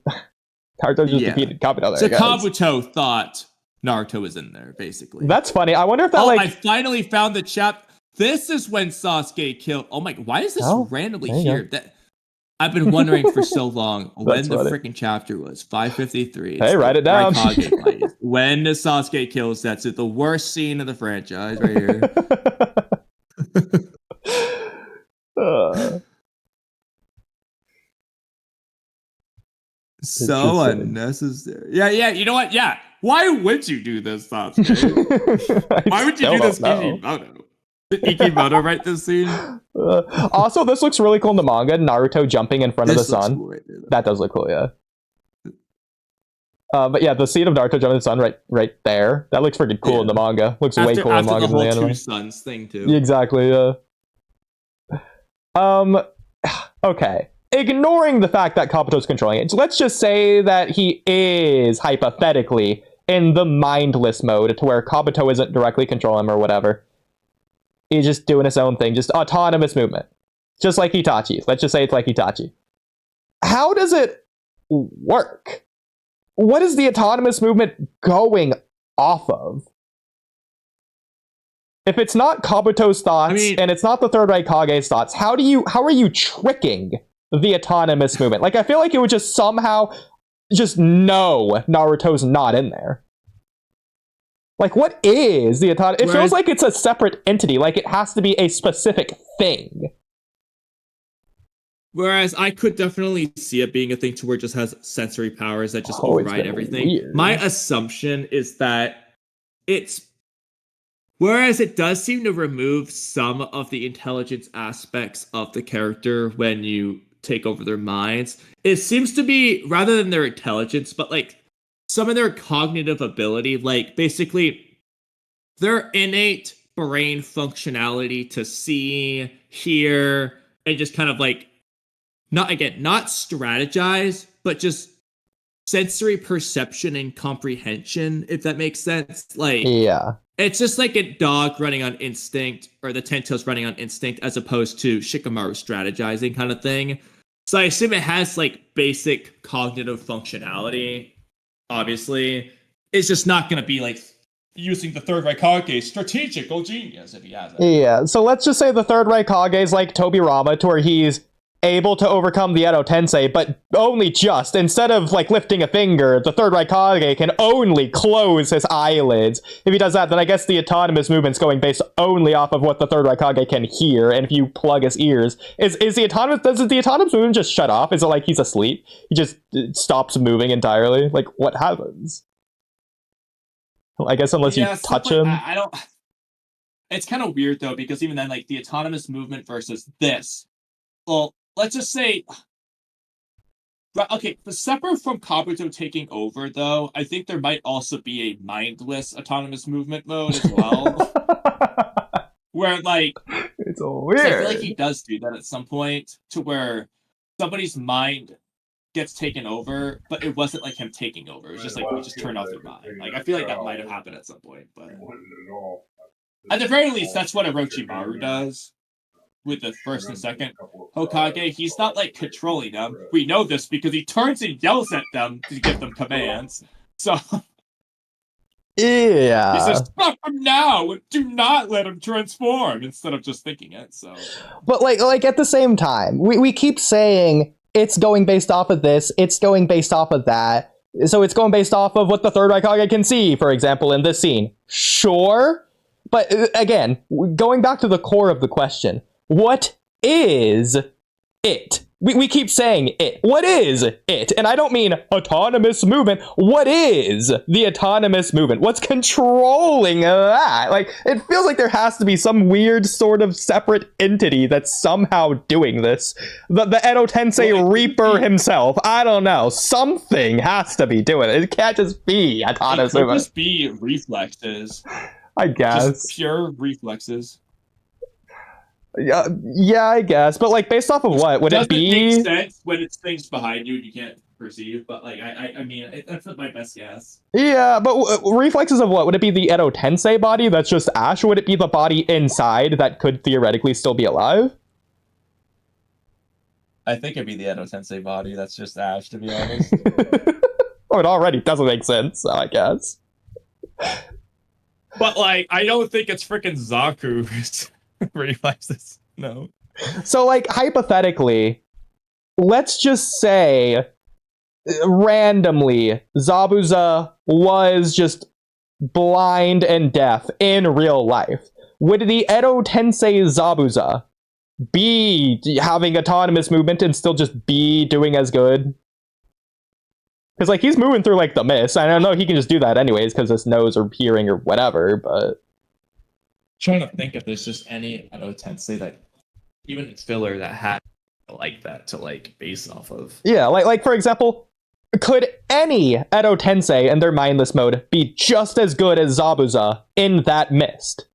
Naruto just defeated Kabuto there, so Kabuto thought Naruto was in there, basically. That's funny. I wonder if that, I finally found the chap. This is when Sasuke killed... Oh my... Why is this randomly here? That I've been wondering for so long when the freaking chapter was. 553. Hey, write it down. When Sasuke kills Zetsu. The worst scene of the franchise right here. So unnecessary. Yeah, you know what? Yeah. Why would you do this, Sasuke? Why would you do this, Ikimoto? Did Ikimoto write this scene? Also, this looks really cool in the manga. Naruto jumping in front of the sun. Cool, that does look cool, yeah. But yeah, the scene of Naruto jumping in the sun right there. That looks pretty cool in the manga. Looks way cooler in the manga than the anime. Two suns thing too. Exactly, yeah. Okay. Ignoring the fact that Kabuto's controlling it, so let's just say that he is, hypothetically, in the mindless mode, to where Kabuto isn't directly controlling him or whatever. He's just doing his own thing, just autonomous movement. Just like Itachi. Let's just say it's like Itachi. How does it work? What is the autonomous movement going off of? If it's not Kabuto's thoughts, and it's not the Third Raikage's thoughts, how are you tricking the autonomous movement? Like, I feel like it would just somehow just know Naruto's not in there. Like, what is the autonomous? It feels like it's a separate entity. Like, it has to be a specific thing. Whereas I could definitely see it being a thing to where it just has sensory powers that just override everything. Weird. My assumption is that it's... Whereas it does seem to remove some of the intelligence aspects of the character when you take over their minds. It seems to be, rather than their intelligence, but like some of their cognitive ability, like basically their innate brain functionality to see, hear, and just kind of like, not strategize, but just sensory perception and comprehension, if that makes sense. Like, yeah. It's just like a dog running on instinct, or the Ten-Tails running on instinct, as opposed to Shikamaru strategizing kind of thing. So I assume it has like basic cognitive functionality, obviously. It's just not going to be like using the Third Raikage's strategical genius if he has it. Yeah, so let's just say the Third Raikage's like Tobirama, to where he's able to overcome the Edo Tensei, but only just. Instead of like lifting a finger, the Third Raikage can only close his eyelids. If he does that, then I guess the autonomous movement's going based only off of what the Third Raikage can hear, and if you plug his ears, does the autonomous movement just shut off? Is it like he's asleep? He just stops moving entirely? Like, what happens? I guess unless you touch him. I don't... It's kind of weird though, because even then, like, the autonomous movement versus this, well, let's just say... Okay, separate from Kabuto taking over, though, I think there might also be a mindless autonomous movement mode as well. Where, like... It's weird. I feel like he does do that at some point, to where somebody's mind gets taken over, but it wasn't like him taking over. It was just like, we just turned off their mind. Like, I feel like that might have happened at some point, but... At the very least, that's what Orochimaru does with the first and second Hokage. He's not, like, controlling them. We know this because he turns and yells at them to give them commands. So... Yeah. He says, "Stop him now! Do not let him transform!" Instead of just thinking it, so... But, like at the same time, we keep saying... It's going based off of this, it's going based off of that. So it's going based off of what the Third Raikage can see, for example, in this scene. Sure. But again, going back to the core of the question, what is it? we keep saying it. What is it? And I don't mean autonomous movement. What is the autonomous movement? What's controlling that? Like, it feels like there has to be some weird sort of separate entity that's somehow doing this. The Edo Tensei Reaper himself. I don't know. Something has to be doing it. It can't just be autonomous movement. It could just be reflexes. I guess. Just pure reflexes. Yeah, I guess. But like, based off of what would it be? Doesn't make sense when it's things behind you and you can't perceive. But like, I mean, that's my best guess. Yeah, but reflexes of what? Would it be the Edo Tensei body that's just Ash, or would it be the body inside that could theoretically still be alive? I think it'd be the Edo Tensei body that's just Ash, to be honest. Oh, it already doesn't make sense, so I guess. But like, I don't think it's freaking Zaku's reflexes. No. So like, hypothetically, let's just say randomly Zabuza was just blind and deaf in real life. Would the Edo Tensei Zabuza be having autonomous movement and still just be doing as good? Because like, he's moving through like the mist. I don't know, he can just do that anyways because his nose or hearing or whatever, but Trying to think if there's just any Edo Tensei that even in filler that had like that to like base off of. Yeah, like for example, could any Edo Tensei in their mindless mode be just as good as Zabuza in that mist?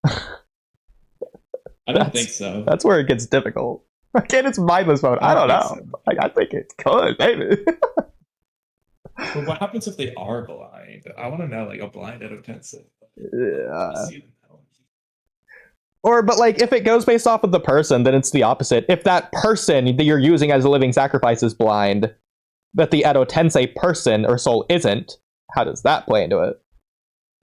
I don't think so. That's where it gets difficult. Again, it's mindless mode. I don't know. Like, I think it could, maybe. But what happens if they are blind? I want to know, like, a blind Edo Tensei. Yeah. Or, but like, if it goes based off of the person, then it's the opposite. If that person that you're using as a living sacrifice is blind, but the Edo Tensei person or soul isn't, how does that play into it?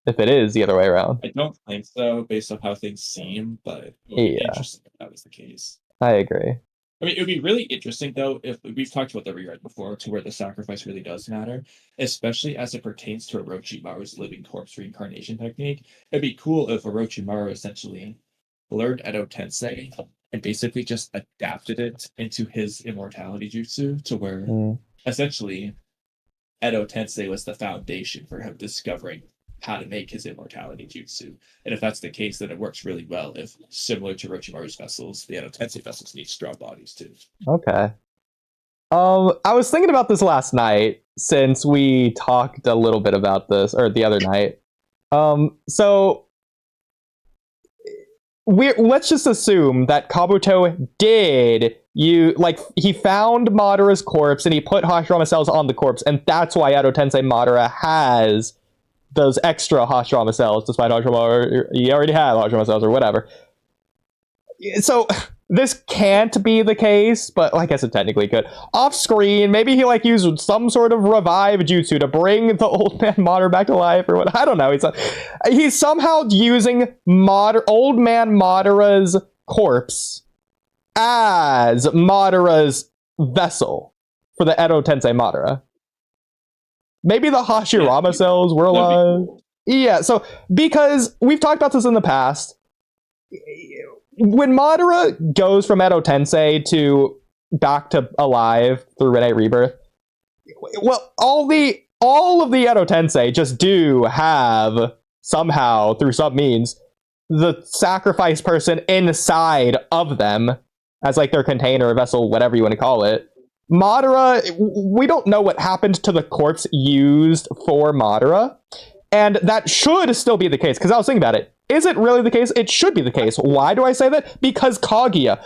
If it is the other way around. I don't think so, based on how things seem, but it would be interesting if that was the case. I agree. I mean, it would be really interesting, though, if we've talked about the rewrite before, to where the sacrifice really does matter, especially as it pertains to Orochimaru's living corpse reincarnation technique. It'd be cool if Orochimaru essentially learned Edo Tensei and basically just adapted it into his immortality jutsu, to where essentially Edo Tensei was the foundation for him discovering how to make his immortality jutsu. And if that's the case, then it works really well if, similar to Orochimaru's vessels, the Edo Tensei vessels need strong bodies too. Okay. I was thinking about this last night, since we talked a little bit about this, or the other night. So let's just assume that Kabuto did he found Madara's corpse and he put Hashirama cells on the corpse, and that's why Edo Tensei Madara has those extra Hashirama cells, despite he already had Hashirama cells or whatever. So this can't be the case, but I guess it technically could. Off screen, maybe he used some sort of revive jutsu to bring the old man Madara back to life or what. I don't know. He's somehow using old man Madara's corpse as Madara's vessel for the Edo Tensei Madara. Maybe the Hashirama cells were alive. Yeah, so because we've talked about this in the past, when Madara goes from Edo Tensei to back to alive through Red 8 Rebirth, well, all of the Edo Tensei just do have, somehow, through some means, the sacrifice person inside of them as their container or vessel, whatever you want to call it. Madara, we don't know what happened to the corpse used for Madara, and that should still be the case, because I was thinking about it. Is it really the case? It should be the case. Why do I say that? Because Kaguya.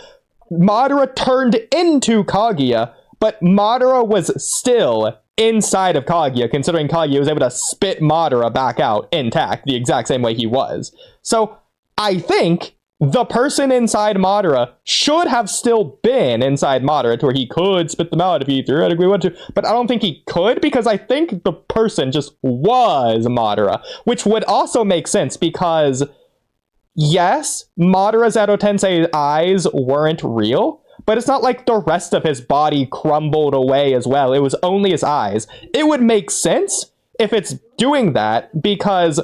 Madara turned into Kaguya, but Madara was still inside of Kaguya, considering Kaguya was able to spit Madara back out intact, the exact same way he was. So, I think the person inside Madara should have still been inside Madara to where he could spit them out if he theoretically wanted to, but I don't think he could, because I think the person just was Madara, which would also make sense because, yes, Madara's Edo Tensei eyes weren't real, but it's not like the rest of his body crumbled away as well. It was only his eyes. It would make sense if it's doing that, because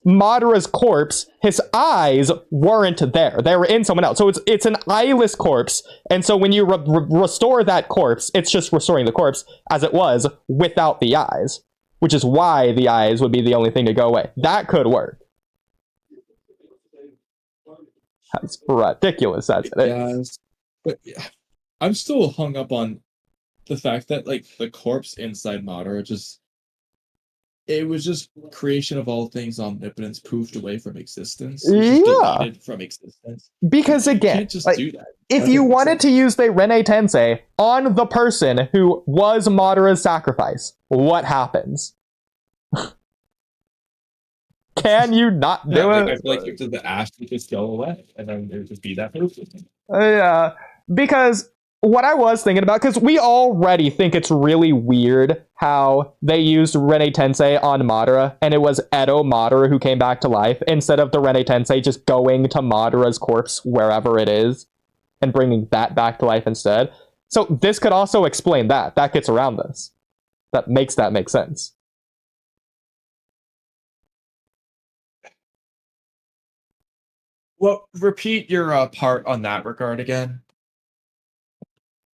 Madara's corpse, his eyes weren't there. They were in someone else. So it's an eyeless corpse. And so when you restore that corpse, it's just restoring the corpse as it was without the eyes, which is why the eyes would be the only thing to go away. That could work. That's ridiculous. That's it. Yes. But yeah, I'm still hung up on the fact that like the corpse inside Madara it was just creation of all things, omnipotence poofed away from existence. Just deleted from existence. Because again, you can't just do that. If you wanted to use the Rene Tensei on the person who was Madara's sacrifice, what happens? Can you not do it? I feel like the ash would just go away, and then it would just be that person. Yeah, because what I was thinking about, because we already think it's really weird how they used Rene Tensei on Madara, and it was Edo Madara who came back to life, instead of the Rene Tensei just going to Madara's corpse wherever it is, and bringing that back to life instead. So this could also explain that. That gets around this. That makes that make sense. Well, repeat your part on that regard again.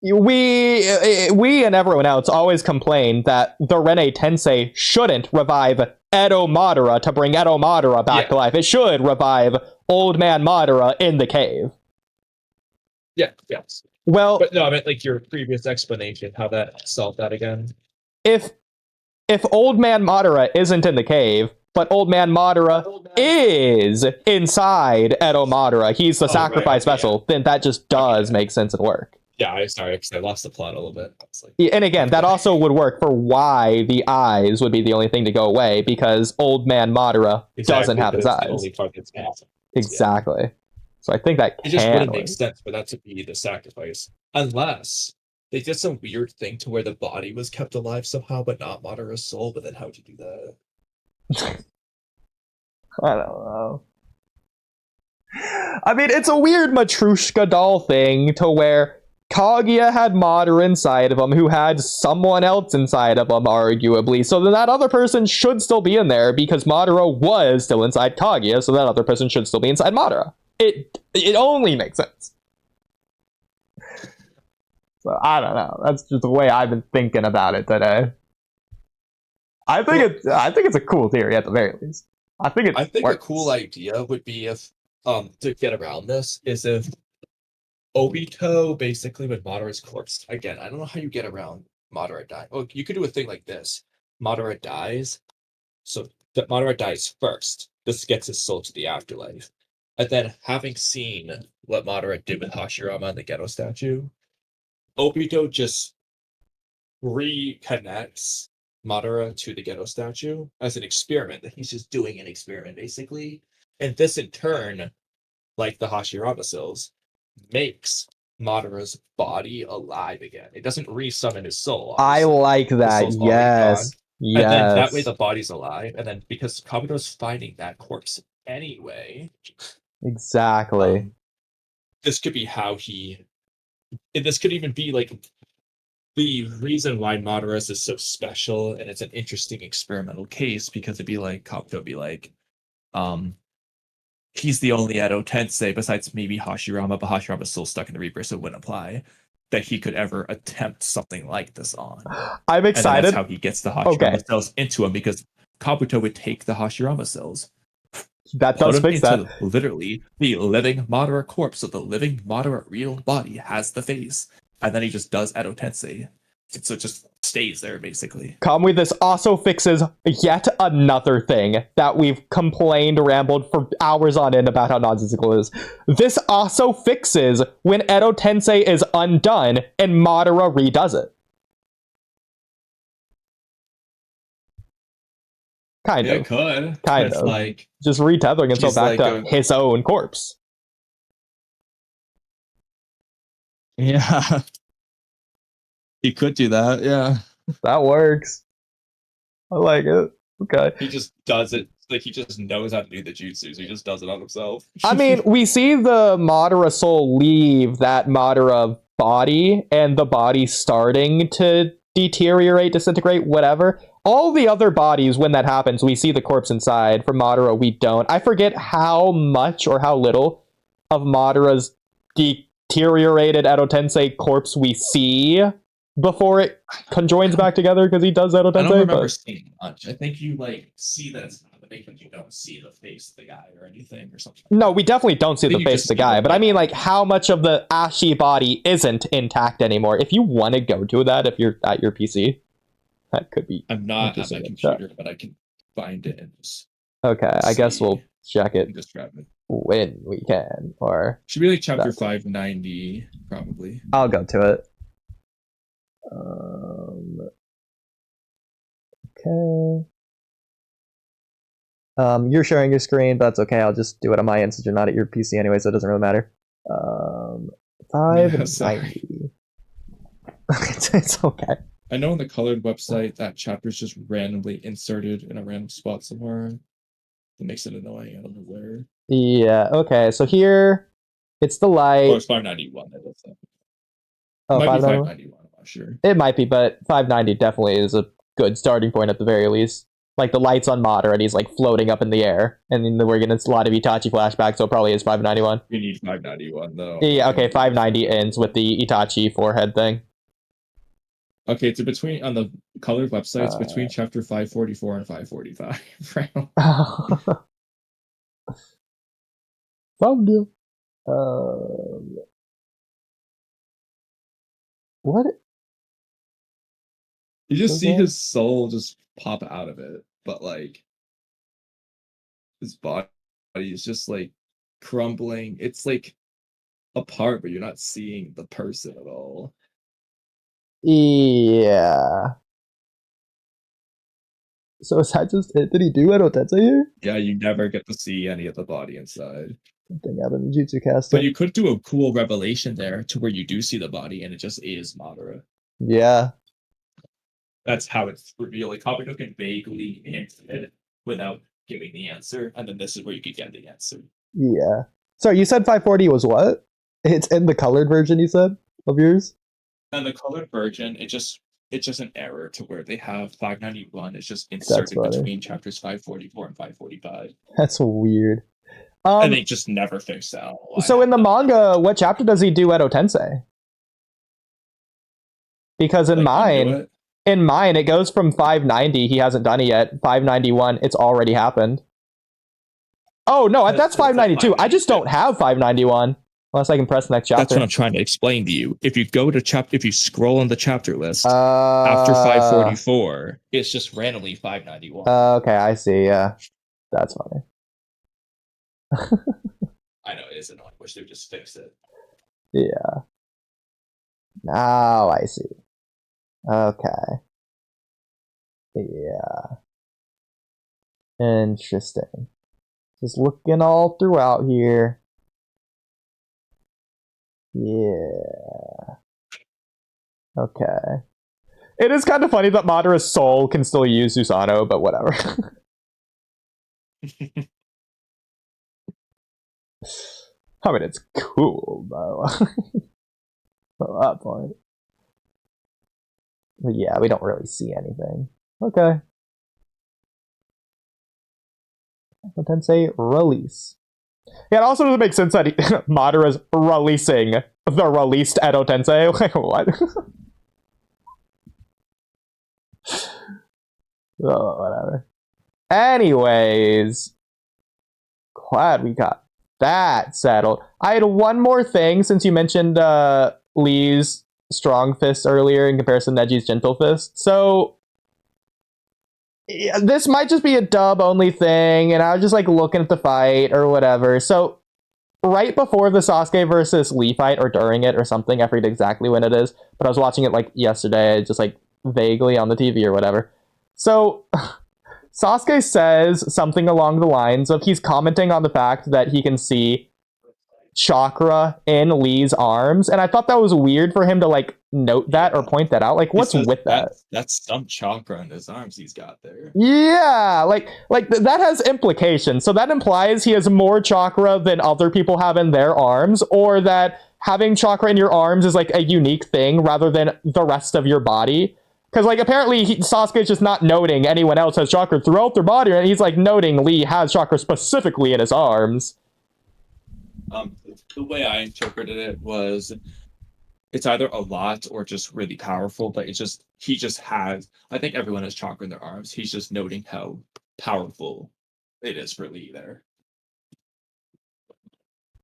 We and everyone else always complain that the Rene Tensei shouldn't revive Edo Madara to bring Edo Madara back to life. It should revive Old Man Madara in the cave. Yeah, yes. Well, but no, I meant like your previous explanation, how that solved that again. If Old Man Madara isn't in the cave, but Old Man Madara is inside Edo Madara, he's the sacrifice vessel, then that just does make sense and work. Yeah, sorry, because I lost the plot a little bit. And again, that also would work for why the eyes would be the only thing to go away, because Old Man Madara doesn't have his eyes. The only part that's exactly. Yeah. So I think that it just wouldn't make sense for that to be the sacrifice, unless they did some weird thing to where the body was kept alive somehow, but not Madara's soul. But then how would you do that? I don't know. I mean, it's a weird Matryoshka doll thing to where Kaguya had Madara inside of him, who had someone else inside of him, arguably. So then that other person should still be in there because Madara was still inside Kaguya, so that other person should still be inside Madara. It only makes sense. So I don't know. That's just the way I've been thinking about it today. I think it's a cool theory at the very least. I think a cool idea would be if to get around this is if Obito basically with Madara's corpse again. I don't know how you get around Madara dying. Oh, you could do a thing like this. Madara dies, so that Madara dies first. This gets his soul to the afterlife. And then, having seen what Madara did with Hashirama and the ghetto statue, Obito just reconnects Madara to the ghetto statue as an experiment. That he's just doing an experiment, basically. And this, in turn, like the Hashirama cells, makes Madara's body alive again. It doesn't resummon his soul. Obviously. I like that. Yes. Yes. And then that way the body's alive. And then because Kabuto's finding that corpse anyway... Exactly. This could be how this could even be like the reason why Madara is so special, and it's an interesting experimental case because it'd be like Kabuto would be like, he's the only Edo Tensei besides maybe Hashirama, but Hashirama's still stuck in the Reaper, so it wouldn't apply that he could ever attempt something like this on. I'm excited. And that's how he gets the Hashirama cells into him, because Kabuto would take the Hashirama cells. That does fix that. Literally, the living Madara corpse, so the living Madara real body has the face, and then he just does Edo Tensei. So it just stays there, basically. Kamui, this also fixes yet another thing that we've complained, rambled for hours on end about how nonsensical it is. This also fixes when Edo Tensei is undone and Madara redoes it. Kind of. It could. Kind of. Like, just retethering himself back to his own corpse. Yeah. He could do that, yeah. That works. I like it. Okay. He just does it. Like, he just knows how to do the jutsu, so he just does it on himself. I mean, we see the Madara soul leave that Madara body, and the body starting to deteriorate, disintegrate, whatever. All the other bodies, when that happens, we see the corpse inside. For Madara, we don't. I forget how much or how little of Madara's deteriorated Edo Tensei corpse we see before it conjoins back together, because he does Edo Tensei. I don't remember seeing much. I think you like see that it's happening, but you don't see the face of the guy or anything or something. No, we definitely don't see the face of the guy, but I mean, like, how much of the ashy body isn't intact anymore? If you want to go to that, if you're at your PC, that could be. I'm not at my computer, but I can find it and just. Okay, I guess we'll check it describe it when we can, or should be like chapter 590, probably. I'll go to it. Okay. You're sharing your screen, but that's okay. I'll just do it on my end since you're not at your PC anyway, so it doesn't really matter. 590. It's okay. I know on the colored website that chapter is just randomly inserted in a random spot somewhere. That makes it annoying. I don't know where. Yeah. Okay. So here, it's the light. Oh, it's 591. Oh, might 591? be 591. I'm not sure. It might be, but 590 definitely is a good starting point at the very least. Like, the light's on Madara and he's like floating up in the air, and then we're getting a lot of Itachi flashbacks, so it probably is 591. We need 591 though. Yeah. Okay. 590 ends with the Itachi forehead thing. Okay, it's between on the colored websites between chapter 544 and 545. Found you. What? You just see his soul just pop out of it, but like his body is just like crumbling. It's like apart, but you're not seeing the person at all. Yeah. So is that just it? Did he do Edo Tensei here? Yeah, you never get to see any of the body inside. Something out of the Jutsu casting. But you could do a cool revelation there to where you do see the body and it just is Madara. Yeah. That's how it's revealed. Like Kabuto can vaguely hint it without giving the answer, and then this is where you could get the answer. Yeah. Sorry, you said 540 was what? It's in the colored version, you said, of yours? And the colored version, it's just an error to where they have 591. It's just inserted between chapters 544 and 545. That's weird. And they just never fixed that. So in the manga, what chapter does he do Edo Tensei? Because in mine, it goes from 590, he hasn't done it yet. 591, it's already happened. Oh no, that's 592. I just don't have 591. Unless I can press the next chapter. That's what I'm trying to explain to you. If you go to if you scroll on the chapter list after 544, it's just randomly 591. Okay, I see. Yeah, that's funny. I know it is annoying. Wish they would just fix it. Yeah. Now I see. Okay. Yeah. Interesting. Just looking all throughout here. Yeah. Okay. It is kind of funny that Madara's soul can still use Susanoo, but whatever. I mean, it's cool, though. At that point. But yeah, we don't really see anything. Okay. Tensei release. Yeah, it also doesn't make sense that Madara's releasing the released Edo Tensei. Like, what? Oh, whatever. Anyways, glad we got that settled. I had one more thing since you mentioned Lee's strong fist earlier in comparison to Neji's gentle fist. So yeah, this might just be a dub only thing, and I was just like looking at the fight or whatever. So right before the Sasuke versus Lee fight, or during it or something, I forget exactly when it is, but I was watching it like yesterday, just like vaguely on the TV or whatever. So Sasuke says something along the lines of he's commenting on the fact that he can see chakra in Lee's arms, and I thought that was weird for him to like note that or point that out. Like, what's with that? That's some chakra in his arms he's got there. Yeah, like that has implications. So that implies he has more chakra than other people have in their arms, or that having chakra in your arms is like a unique thing rather than the rest of your body. Because, like, apparently Sasuke's just not noting anyone else has chakra throughout their body, and he's, like, noting Lee has chakra specifically in his arms. The way I interpreted it was it's either a lot or just really powerful, but he just has, I think everyone has chakra in their arms. He's just noting how powerful it is for Lee there.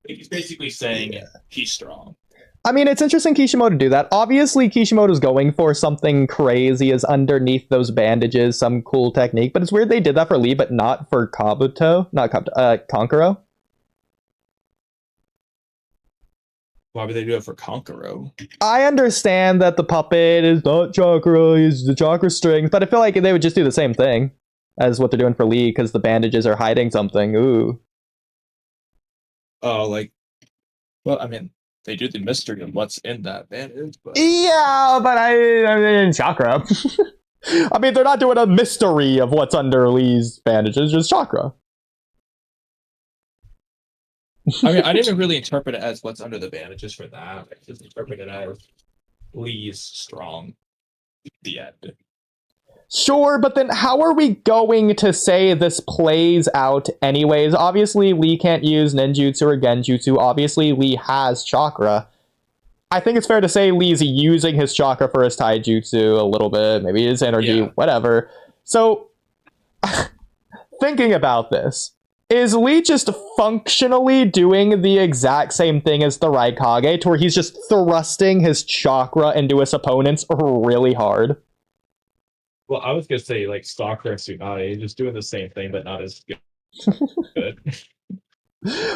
He's basically saying he's strong. I mean, it's interesting Kishimoto do that. Obviously, Kishimoto's going for something crazy is underneath those bandages, some cool technique. But it's weird they did that for Lee, but not for Kankuro. Why would they do it for Kankuro? I understand that the puppet is not chakra, he's the chakra strings, but I feel like they would just do the same thing as what they're doing for Lee, because the bandages are hiding something. Ooh. Oh, well, I mean, they do the mystery of what's in that bandage, but... Yeah, but I mean, chakra. I mean, they're not doing a mystery of what's under Lee's bandages, just chakra. I mean, I didn't really interpret it as what's under the bandages for that. I just interpreted it as Lee's strong. The end. Sure, but then how are we going to say this plays out anyways? Obviously, Lee can't use ninjutsu or genjutsu. Obviously, Lee has chakra. I think it's fair to say Lee's using his chakra for his taijutsu a little bit, maybe his energy, whatever. So, thinking about this, is Lee just functionally doing the exact same thing as the Raikage, to where he's just thrusting his chakra into his opponents really hard? Well, I was gonna say Stalker and Tsunade just doing the same thing, but not as good.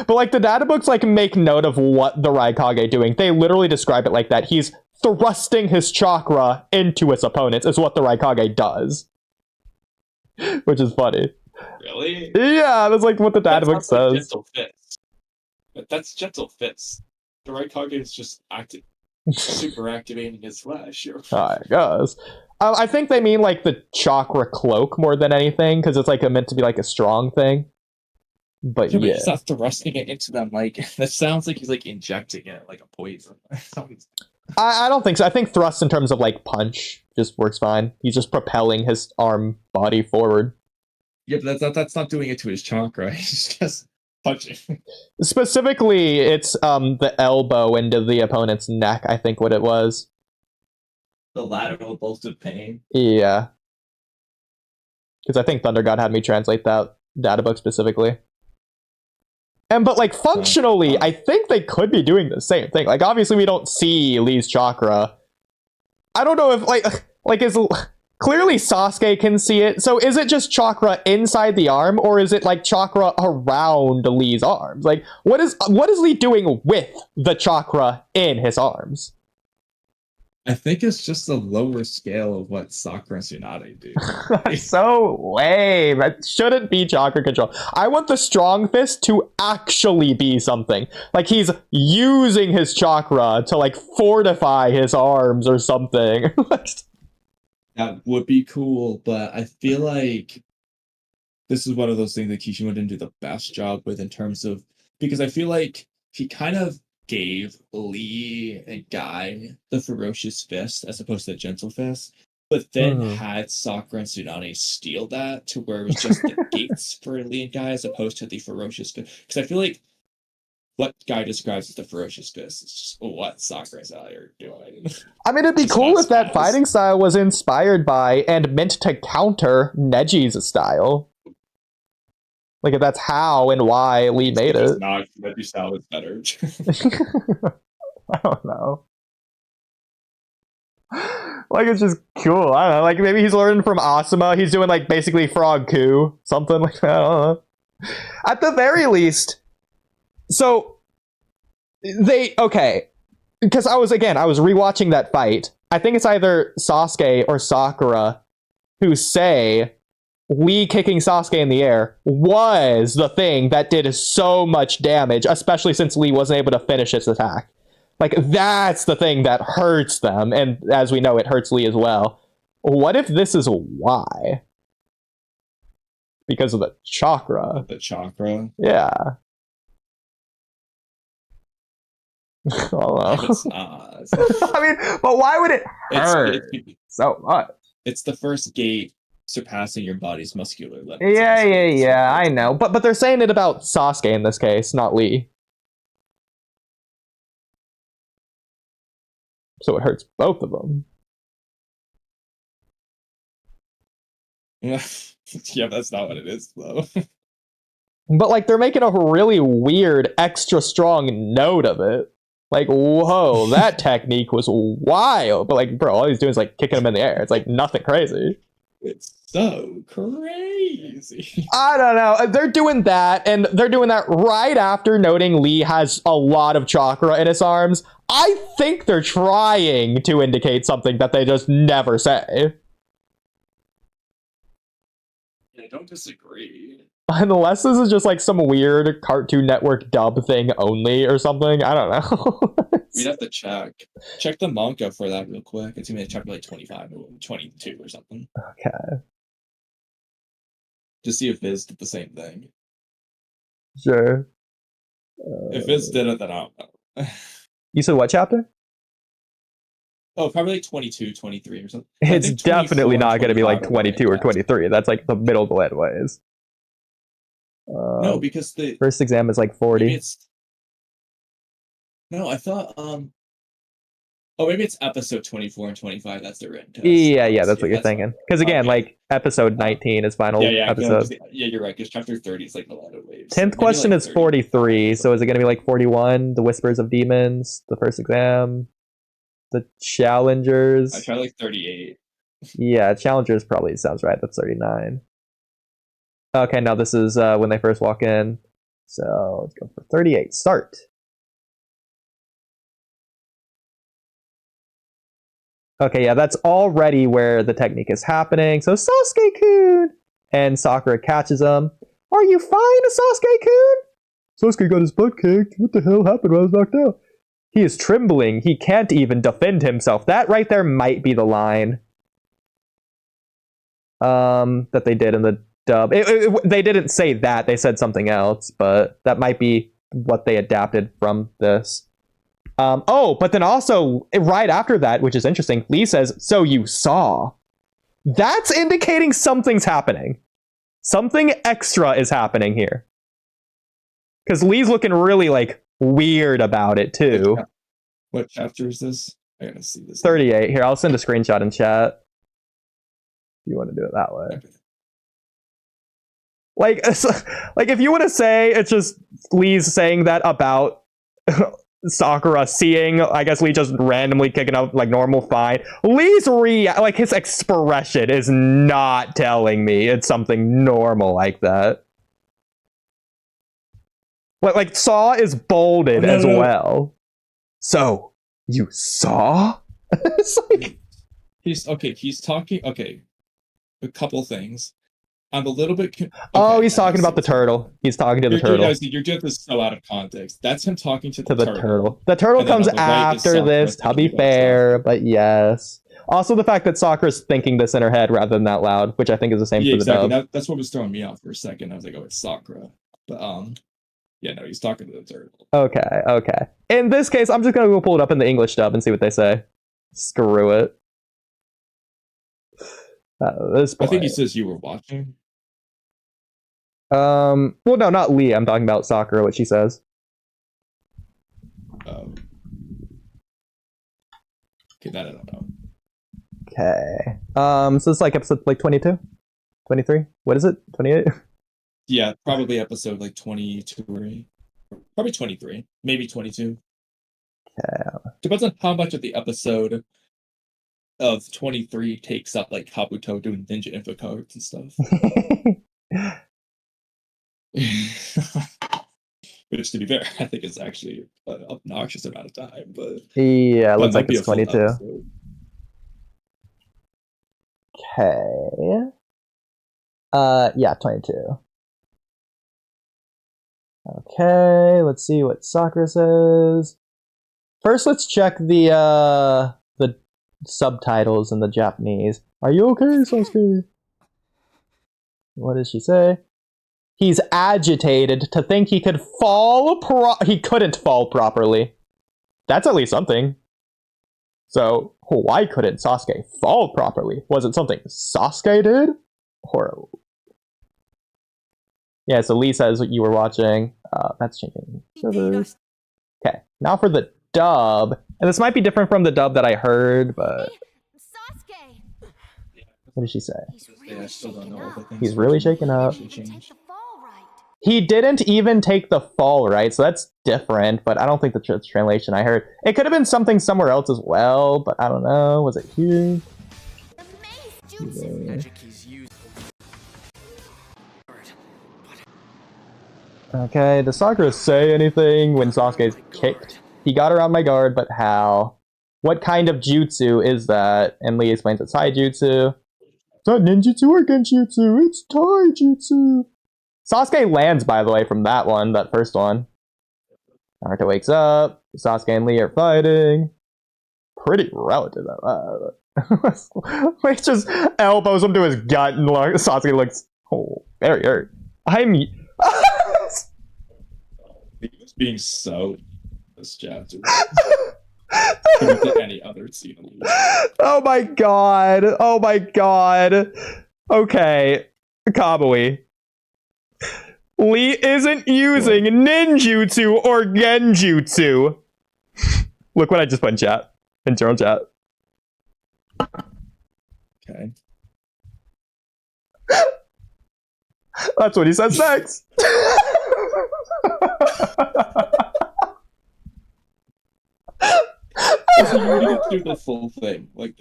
But the data books make note of what the Raikage doing. They literally describe it like that. He's thrusting his chakra into his opponents is what the Raikage does. Which is funny. Really? Yeah, that's what the data book says. Gentle fist. But that's gentle fist. The Raikage is just super activating his flesh. I guess. I think they mean the chakra cloak more than anything, because it's meant to be a strong thing. But yeah, he's not thrusting it into them. That sounds like he's injecting it like a poison. I don't think so. I think thrust in terms of punch just works fine. He's just propelling his arm body forward. Yeah, but that's not doing it to his chakra. He's just punching. Specifically, it's the elbow into the opponent's neck, I think what it was. The lateral bolt of pain? Yeah. Because I think Thunder God had me translate that data book specifically. But functionally, I think they could be doing the same thing. Obviously we don't see Lee's chakra. I don't know if is clearly Sasuke can see it. So is it just chakra inside the arm, or is it chakra around Lee's arms? What is Lee doing with the chakra in his arms? I think it's just a lower scale of what Sakura and Tsunade do. That's so lame. That shouldn't be chakra control. I want the strong fist to actually be something. He's using his chakra to fortify his arms or something. That would be cool, but I feel like this is one of those things that Kishimoto didn't do the best job with in terms of, because I feel like he kind of gave Lee and Guy the ferocious fist as opposed to the gentle fist, but then had Sakura and Tsunade steal that to where it was just the gates for Lee and Guy as opposed to the ferocious fist. Because I feel like what Guy describes as the ferocious fist is just what Sakura and Tsunade are doing. I mean, it'd be cool if that fighting style was inspired by and meant to counter Neji's style. If that's how and why Lee made it. It's not. Neji's style is better. I don't know. It's just cool. I don't know. Maybe he's learning from Asuma. He's doing basically frog coup. Something like that. I don't know. At the very least. So because I was rewatching that fight. I think it's either Sasuke or Sakura who say Lee kicking Sasuke in the air was the thing that did so much damage, especially since Lee wasn't able to finish his attack. That's the thing that hurts them, and as we know, it hurts Lee as well. What if this is why? Because of the chakra. The chakra? Yeah. I don't know. It's not. I mean, but why would it hurt so much? It's the first gate surpassing your body's muscular limits. Yeah, I know. But they're saying it about Sasuke in this case, not Lee. So it hurts both of them. Yeah, that's not what it is, though. But, like, they're making a really weird, extra strong note of it. Like, whoa, that technique was wild. But, like, bro, all he's doing is, like, kicking him in the air. It's, like, nothing crazy. It's so crazy. I don't know. They're doing that, and they're doing that right after noting Lee has a lot of chakra in his arms. I think they're trying to indicate something that they just never say. I don't disagree. Unless this is just like some weird Cartoon Network dub thing only or something. I don't know. We'd have to check the manga for that real quick. It's gonna be chapter like 25 or 22 or something. Okay. To see if Viz did the same thing. Sure. If Viz did it, then I don't know. You said what chapter? Oh, probably like 22, 23 or something. It's definitely not going to be like 22 or 23. That's like the middle of the landways. No, because the first exam is like 40. No, I thought maybe it's episode 24 and 25. That's the written test. Yeah, that's what you're thinking. Because again, like episode 19 is final episode. Yeah, you're right. Because chapter 30 is like a lot of waves. 10th question is 43. So is it going to be like 41? The Whispers of Demons, the first exam, the Challengers. I tried like 38. Yeah, Challengers probably sounds right. That's 39. Okay, now this is when they first walk in. So let's go for 38. Start. Okay, yeah, that's already where the technique is happening. So Sasuke-kun! And Sakura catches him. Are you fine, Sasuke-kun? Sasuke got his butt kicked. What the hell happened when I was knocked out? He is trembling. He can't even defend himself. That right there might be the line that they did in the dub. They didn't say that. They said something else, but that might be what they adapted from this. But then also, right after that, which is interesting, Lee says, so you saw. That's indicating something's happening. Something extra is happening here. Because Lee's looking really, like, weird about it, too. What chapter is this? I gotta see this. 38. Here, I'll send a screenshot in chat. If you want to do it that way. Okay. Like, if you want to say it's just Lee's saying that about Sakura seeing, I guess Lee just randomly kicking out like normal, fine. Lee's his expression is not telling me it's something normal like that. Like Saw is bolded as well. So you saw? It's like... He's talking. Okay, a couple things. I'm a little bit. He's talking about the turtle. He's talking to the turtle. You're getting this so out of context. That's him talking to the turtle. The turtle comes after this, to be fair, but yes. Also, the fact that Sakura's thinking this in her head rather than out loud, which I think is the same for the dub. That's what was throwing me off for a second. I was like, oh, it's Sakura. But yeah, no, he's talking to the turtle. Okay. In this case, I'm just gonna go pull it up in the English dub and see what they say. Screw it. I think he says you were watching. Well, no, not Lee. I'm talking about Sakura, what she says. Okay, that I don't know. Okay. So it's like episode like 22? 23? What is it? 28? Yeah, probably episode like 22 or probably 23. Maybe 22. Okay. Depends on how much of the episode of 23 takes up like Kabuto doing ninja info cards and stuff. Which, to be fair, I think is actually an obnoxious amount of time. But yeah, it looks like it's 22. Okay. Yeah, 22. Okay, let's see what Sakura says. First, let's check the subtitles in the Japanese. Are you okay, Sasuke? What does she say? He's agitated to think he could fall he couldn't fall properly. That's at least something. So why couldn't Sasuke fall properly? Was it something Sasuke did? Or... Yeah, so Lee says what you were watching. That's changing. Okay, now for the dub. And this might be different from the dub that I heard, but... Sasuke! What did she say? He's really shaken up. He didn't even take the fall, right? So that's different, but I don't think the translation I heard. It could have been something somewhere else as well, but I don't know. Was it here? Okay, does Sakura say anything when Sasuke's kicked? He got around my guard, but how? What kind of jutsu is that? And Lee explains it's Taijutsu. It's not ninjutsu or genjutsu, it's Taijutsu. Sasuke lands, by the way, from that one, that first one. Naruto wakes up. Sasuke and Lee are fighting. Pretty relative. He just elbows him to his gut, and Sasuke looks very hurt. He was being so this chapter. Compared to any other scene. Oh my god. Oh my god. Okay. Kamui. Lee isn't using ninjutsu or genjutsu. Look what I just put in chat. In general chat. Okay. That's what he says next. So you need to do the full thing, like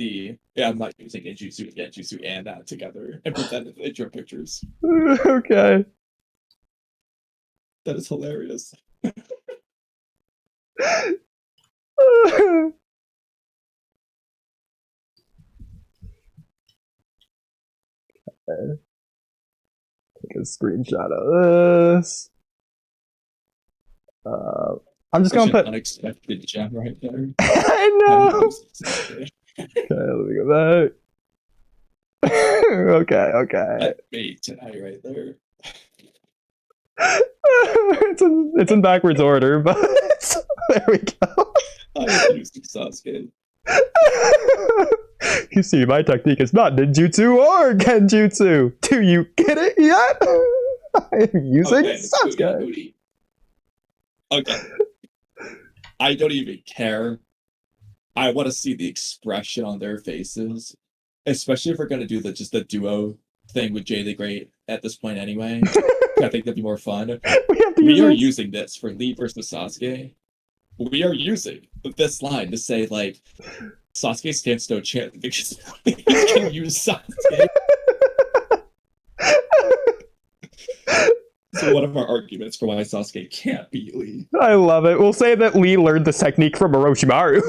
I'm not using Genjutsu and Genjutsu and that together, and put that in your pictures. Okay. That is hilarious. Take a screenshot of this. I'm just gonna put unexpected gem right there. I know. Okay, let me go back. Okay. That made tonight right there. It's in backwards order, but there we go. I used Sasuke. You see, my technique is not ninjutsu or genjutsu. Do you get it yet? I am using Sasuke. Oodie. Okay. I don't even care. I want to see the expression on their faces, especially if we're gonna do just the duo thing with Jay the Great at this point anyway. I think that'd be more fun. We are using this for Lee versus Sasuke. We are using this line to say, like, Sasuke stands no chance because he's gonna use Sasuke. So one of our arguments for why Sasuke can't beat Lee. I love it. We'll say that Lee learned the technique from Orochimaru.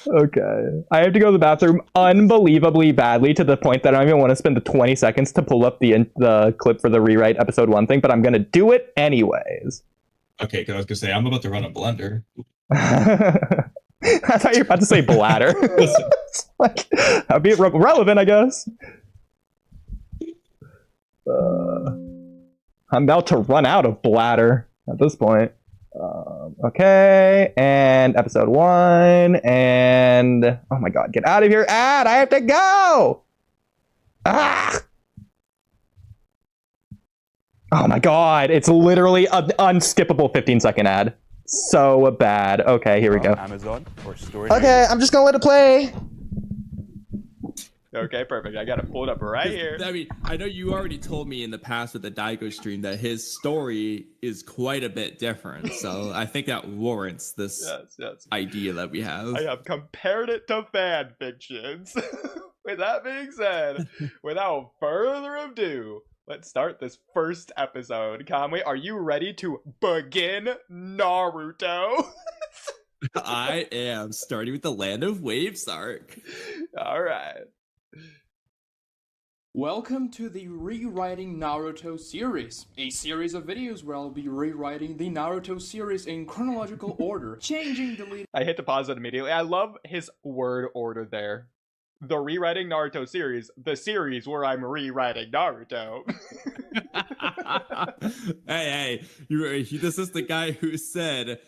Okay. I have to go to the bathroom unbelievably badly to the point that I don't even want to spend the 20 seconds to pull up the clip for the rewrite episode 1 thing, but I'm going to do it anyways. Okay, because I was going to say, I'm about to run a blender. I thought you were about to say bladder. Listen. Like, that'd be relevant, I guess. I'm about to run out of bladder at this point. Okay, and episode 1, and oh my god, get out of here, ad! I have to go! Ah! Oh my god, it's literally an unskippable 15-second ad. So bad. Okay, here we go. Amazon or story. Okay, I'm just gonna let it play. Okay, perfect. I got to pull it up right here. I mean, I know you already told me in the past with the Dygo stream that his story is quite a bit different. So I think that warrants this idea that we have. I have compared it to fan fictions. With that being said, without further ado, let's start this first episode. Kamui, are you ready to begin Naruto? I am, starting with the Land of Waves arc. All right. Welcome to the Rewriting Naruto series, a series of videos where I'll be rewriting the Naruto series in chronological order, changing, deleting... I hit to pause it immediately. I love his word order there. The Rewriting Naruto series, the series where I'm rewriting Naruto. Hey, this is the guy who said,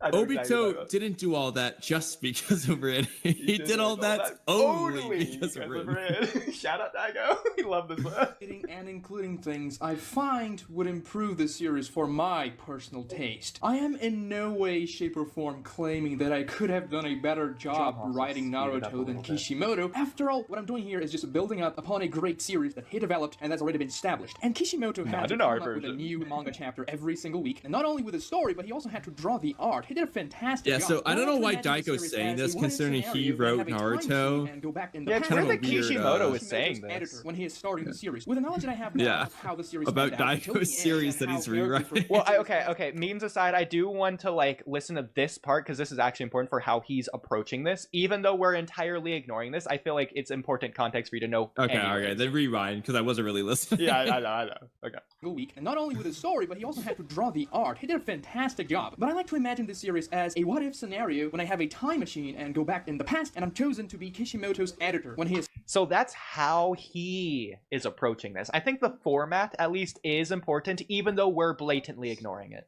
Obito didn't do all that just because of Rin. He did all that only because of Rin. Shout out Dygo. We love this one. And including things I find would improve the series for my personal taste. I am in no way, shape, or form claiming that I could have done a better job writing Naruto than Kishimoto. After all, what I'm doing here is just building up upon a great series that he developed and that's already been established. And Kishimoto had to come up with a new manga chapter every single week. And not only with the story, but he also had to draw the art. He did a fantastic job. So I don't know why Dygo's saying this, considering he wrote Naruto. Yeah, it's weird that Kishimoto is saying this. When he is starting the series. With the knowledge that I have now of how the series about Dygo's series that he's rewriting. Well, okay. Memes aside, I do want to like listen to this part because this is actually important for how he's approaching this. Even though we're entirely ignoring this, I feel like it's important context for you to know. Okay, then rewind because I wasn't really listening. Yeah, I know. Okay. Week, and not only with the story, but he also had to draw the art. He did a fantastic job. But I like to imagine this series as a what-if scenario when I have a time machine and go back in the past, and I'm chosen to be Kishimoto's editor when he is. So that's how he is approaching this. I think the format, at least, is important, even though we're blatantly ignoring it.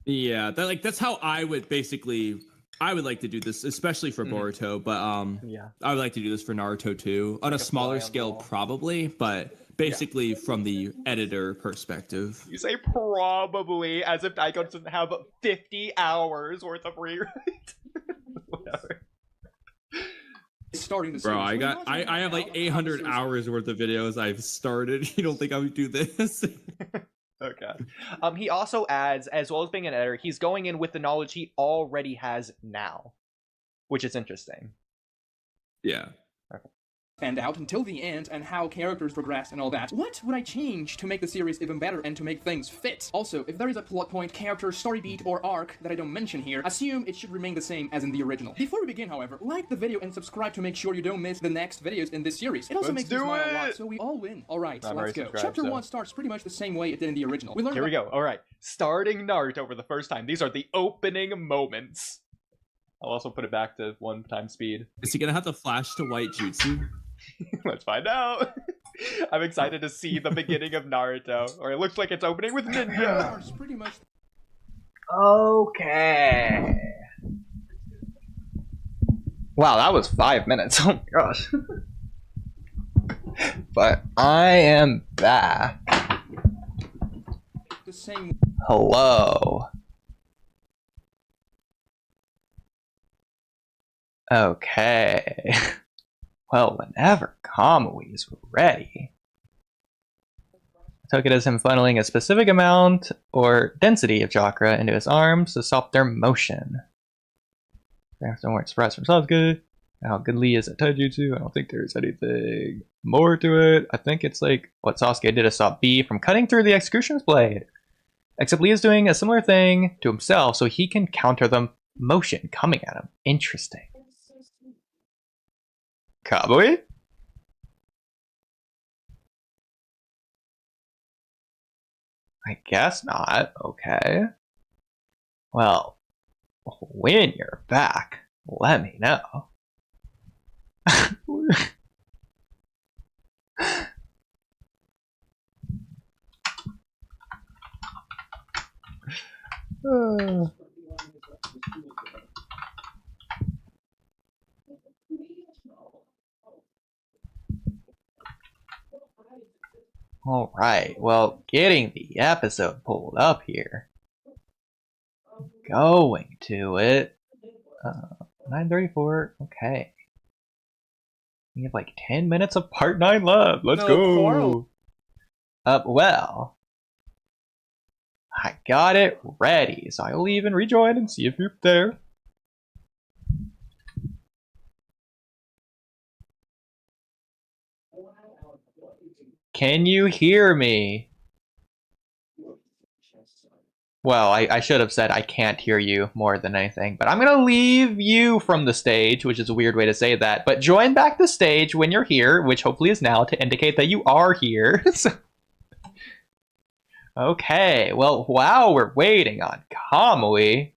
Yeah, that's how I would basically. I would like to do this, especially for Boruto, but I would like to do this for Naruto too, on a smaller scale, probably, but basically from the editor perspective. You say probably as if Dygo doesn't have 50 hours worth of rewrite. Whatever. Starting the Bro, I have like 800 hours worth of videos I've started. You don't think I would do this? Okay. He also adds, as well as being an editor, he's going in with the knowledge he already has now, which is interesting. Yeah. Okay. And out until the end and how characters progress and all that. What would I change to make the series even better and to make things fit? Also, if there is a plot point, character, story beat, or arc that I don't mention here, assume it should remain the same as in the original. Before we begin, however, like the video and subscribe to make sure you don't miss the next videos in this series. It also makes me smile a lot, so we all win. Alright, let's go. Chapter 1 starts pretty much the same way it did in the original. Here we go. Alright. Starting Naruto for the first time. These are the opening moments. I'll also put it back to 1x speed. Is he gonna have to flash to white jutsu? Let's find out. I'm excited to see the beginning of Naruto. Or it looks like it's opening with ninja. Pretty much. Okay. Wow, that was 5 minutes. Oh my gosh. But I am back. The same. Hello. Okay. Well, whenever Kamui is ready. I took it as him funneling a specific amount or density of chakra into his arms to stop their motion. Perhaps don't more express from Sasuke. How good Lee is at Taijutsu. I don't think there's anything more to it. I think it's like what Sasuke did to stop B from cutting through the Executioner's blade. Except Lee is doing a similar thing to himself so he can counter the motion coming at him. Interesting. Kamui? I guess not. Okay. Well, when you're back, let me know. Alright, well, getting the episode pulled up here. Going to it. 9:34, okay. We have like 10 minutes of part 9 left. Let's go. Well, I got it ready, so I'll even rejoin and see if you're there. Can you hear me? Well, I should have said I can't hear you more than anything, but I'm gonna leave you from the stage, which is a weird way to say that, but join back the stage when you're here, which hopefully is now, to indicate that you are here. Okay, well, while we're waiting on Kamui,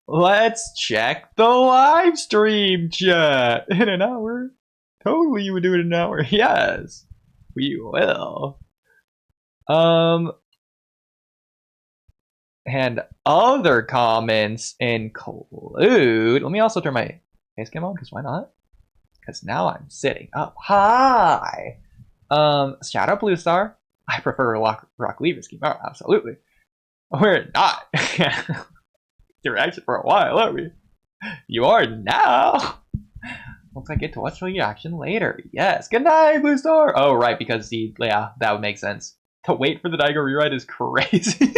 let's check the live stream chat. In an hour, Totally, you would do it in an hour. Yes, we will. And other comments include. Let me also turn my face cam on, because why not? Because now I'm sitting up high. Shout out Blue Star. I prefer Rock Lever scheme. Oh, absolutely. We're not. Direction for a while, aren't we? You are now. Looks like I get to watch the reaction later. Yes. Good night, Blue Star. Oh, right, because yeah, that would make sense. To wait for the Dygo rewrite is crazy.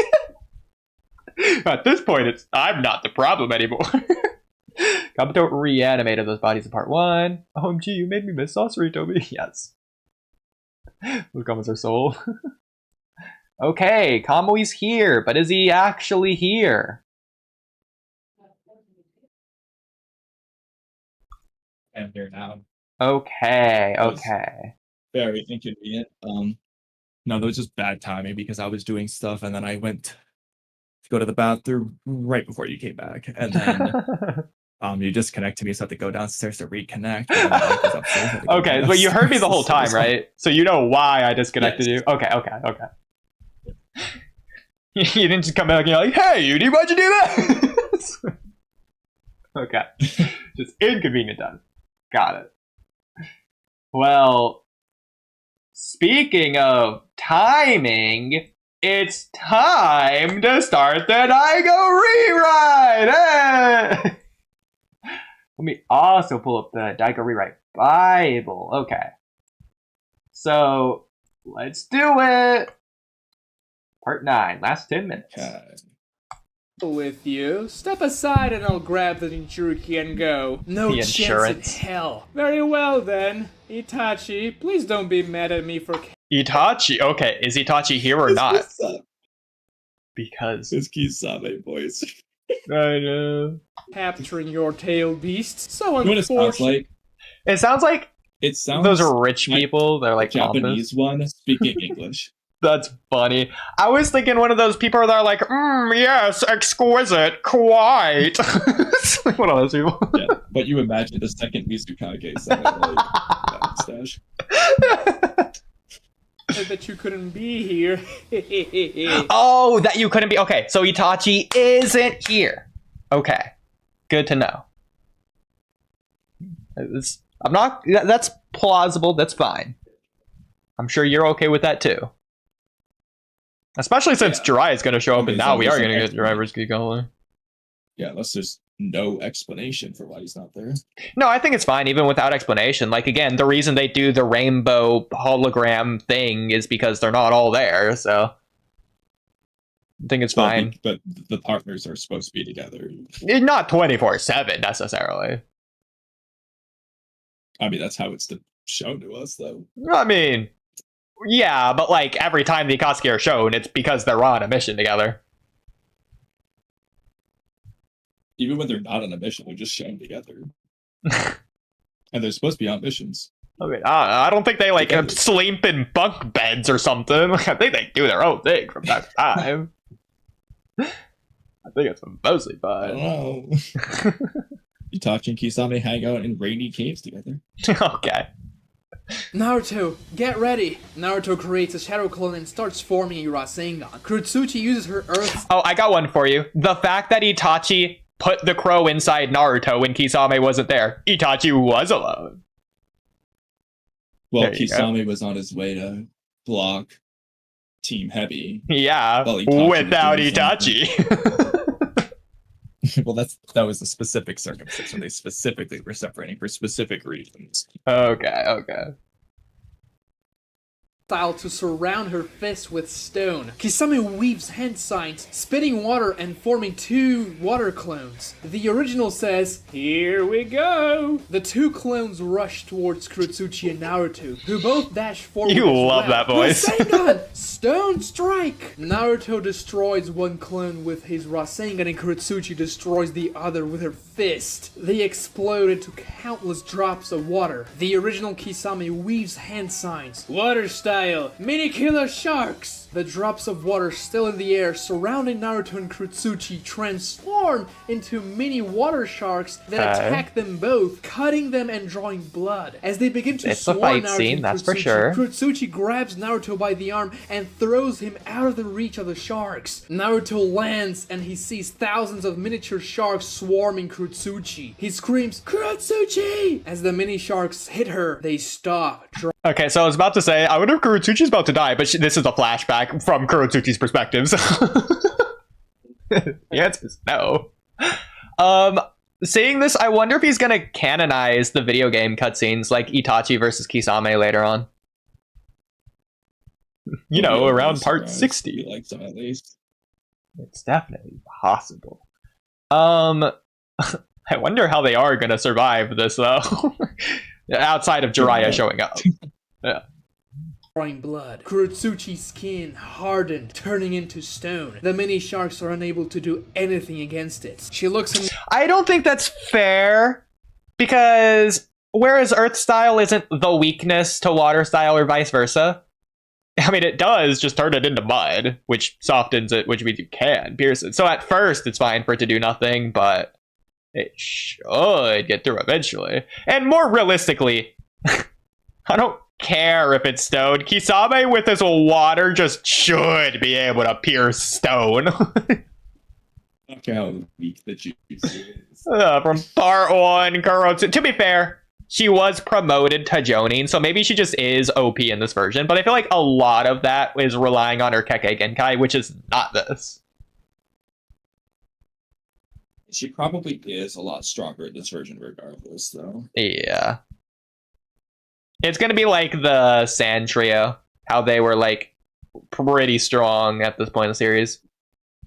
At this point, I'm not the problem anymore. Kabuto reanimated those bodies in part 1. OMG, you made me miss Sorcery, Toby. Yes. Those comments are soul. Okay, Kamui's here, but is he actually here? I'm here now. Okay. Very inconvenient. No, that was just bad timing because I was doing stuff and then I went to go to the bathroom right before you came back, and then you disconnected me, so I had to go downstairs to reconnect. Okay, but you heard me the whole time, right? So you know why I disconnected you. Okay. You didn't just come back and you're like, "Hey, Oodie, why'd you do that?" Okay, just inconvenient time. Got it. Well, speaking of timing, it's time to start the Dygo rewrite! Hey! Let me also pull up the Dygo rewrite Bible. Okay. So, let's do it! Part 9, last 10 minutes. Okay. With you. Step aside and I'll grab the Jinchuriki and go. No chance in hell. Very well then. Itachi, please don't be mad at me for... Itachi? Okay, is Itachi here or not? Because... It's Kisame voice. I know. Capturing your tail beast. So You know what it sounds like? It sounds those are rich people. They're like Japanese one speaking English. That's funny. I was thinking one of those people that are like, yes, exquisite, quite. One of those people. Yeah, but you imagine the second Mizukage sounded like that mustache. That you couldn't be here. Oh, that you couldn't be. Okay, so Itachi isn't here. Okay, good to know. That's plausible. That's fine. I'm sure you're okay with that too. Especially since Jiraiya is going to show up, and now we are going to get Jiraiya's going. Yeah, unless there's no explanation for why he's not there. No, I think it's fine, even without explanation. Like, again, the reason they do the rainbow hologram thing is because they're not all there, so... I think it's fine. But the partners are supposed to be together. Not 24/7, necessarily. I mean, that's how it's shown to us, though. I mean... Yeah, but like every time the Akatsuki are shown, it's because they're on a mission together. Even when they're not on a mission, they're just shown together. And they're supposed to be on missions. Okay, I don't think they like sleep in bunk beds or something. I think they do their own thing from time to time. I think it's mostly fine. I don't know. Itachi and Kisame hang out in rainy caves together. Okay. Naruto, get ready! Naruto creates a shadow clone and starts forming a Rasengan. Kurotsuchi uses her earth... Oh, I got one for you. The fact that Itachi put the crow inside Naruto when Kisame wasn't there. Itachi was alone. Well, Kisame was on his way to block Team Heavy. Yeah, without Itachi. Well, that was a specific circumstance where they specifically were separating for specific reasons. Okay. Style to surround her fist with stone. Kisame weaves hand signs, spitting water and forming 2 water clones. The original says, "Here we go!" The 2 clones rush towards Kurotsuchi and Naruto, who both dash forward. You love that voice. Rasengan! Stone strike! Naruto destroys 1 clone with his Rasengan and Kurotsuchi destroys the other with her fist. They explode into countless drops of water. The original Kisame weaves hand signs. Water style. Mini killer sharks. The drops of water still in the air surrounding Naruto and Kurotsuchi transform into mini water sharks that attack them both, cutting them and drawing blood. As they begin to swarm Naruto scene, and that's Kurotsuchi, for sure. Kurotsuchi grabs Naruto by the arm and throws him out of the reach of the sharks. Naruto lands and he sees thousands of miniature sharks swarming Kurotsuchi. He screams, "Kurotsuchi!" As the mini sharks hit her, they stop. Okay, so I was about to say, I wonder if Kurotsuchi's about to die, but this is a flashback from Kurotsuchi's perspective. So the answer is no. Seeing this, I wonder if he's gonna canonize the video game cutscenes like Itachi versus Kisame later on. You know, around part 60. Like some at least. It's definitely possible. I wonder how they are gonna survive this though. Outside of Jiraiya showing up. Yeah. Drawing blood. Kurotsuchi's skin hardened, turning into stone. The mini sharks are unable to do anything against it. She looks. I don't think that's fair, because whereas Earth style isn't the weakness to water style or vice versa, I mean, it does just turn it into mud, which softens it, which means you can pierce it. So at first, it's fine for it to do nothing, but it should get through eventually. And more realistically, I don't care if it's stone. Kisame with his water just should be able to pierce stone. Look how weak the Jutsu is. From part 1, Kurotsu. To be fair, she was promoted to Jonin, so maybe she just is OP in this version. But I feel like a lot of that is relying on her Kekkei Genkai, which is not this. She probably is a lot stronger in this version regardless, though. Yeah. It's going to be like the Sand Trio, how they were like pretty strong at this point in the series.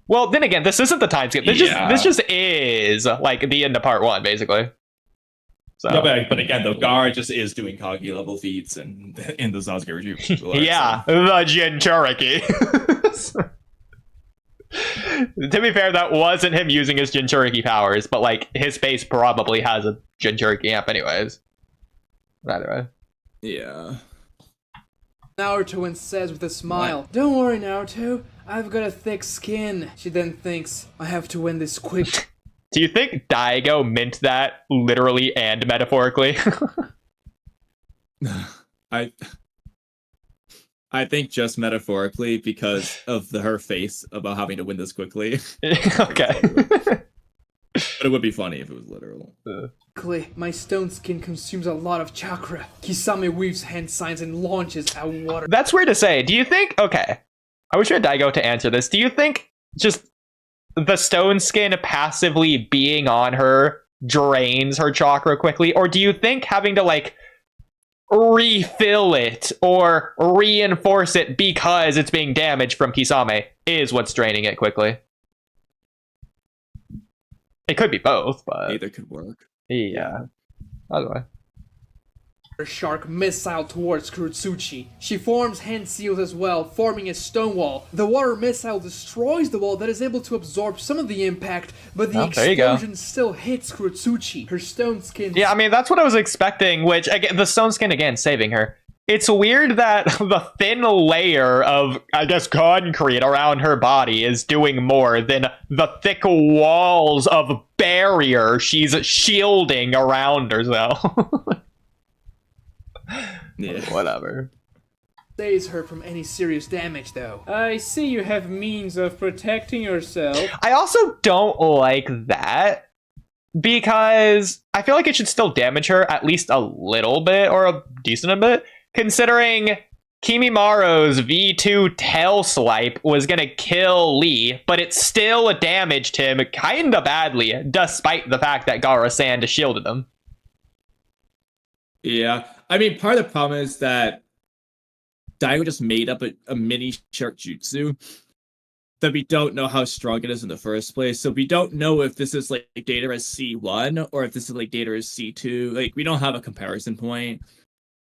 Well, then again, this isn't the time skip. This just is like the end of part 1, basically. So. Yeah, but again, though, Gar just is doing Kage level feats and in the Sasuke retrieval. Yeah, so. The Jinchuriki. To be fair, that wasn't him using his Jinchuriki powers, but like his face probably has a Jinchuriki amp anyways. Either way. Yeah. Naruto says with a smile, "Don't worry, Naruto. I've got a thick skin." She then thinks, "I have to win this quick." Do you think Dygo meant that literally and metaphorically? I think just metaphorically because of her face about having to win this quickly. Okay. But it would be funny if it was literal. My stone skin consumes a lot of chakra. Kisame weaves hand signs and launches out water. That's weird to say. Do you think... Okay. I wish we had Dygo to answer this. Do you think just the stone skin passively being on her drains her chakra quickly? Or do you think having to, like, refill it or reinforce it because it's being damaged from Kisame is what's draining it quickly? It could be both, but... Either could work. Yeah. By the way. Shark missile towards Kurotsuchi. She forms hand seals as well, forming a stone wall. The water missile destroys the wall that is able to absorb some of the impact, but the explosion still hits Kurotsuchi. Her stone skin... Yeah, I mean, that's what I was expecting, which, again, the stone skin, again, saving her. It's weird that the thin layer of, I guess, concrete around her body is doing more than the thick walls of barrier she's shielding around herself. Yeah. Whatever. Saves her from any serious damage, though. I see you have means of protecting yourself. I also don't like that, because I feel like it should still damage her at least a little bit, or a decent bit, considering Kimimaro's V2 tail swipe was gonna kill Lee, but it still damaged him kinda badly, despite the fact that Gara-san shielded him. Yeah, I mean, part of the problem is that Daigo just made up a mini shark jutsu that we don't know how strong it is in the first place. So we don't know if this is like data as C1 or if this is like data as C2. Like, we don't have a comparison point.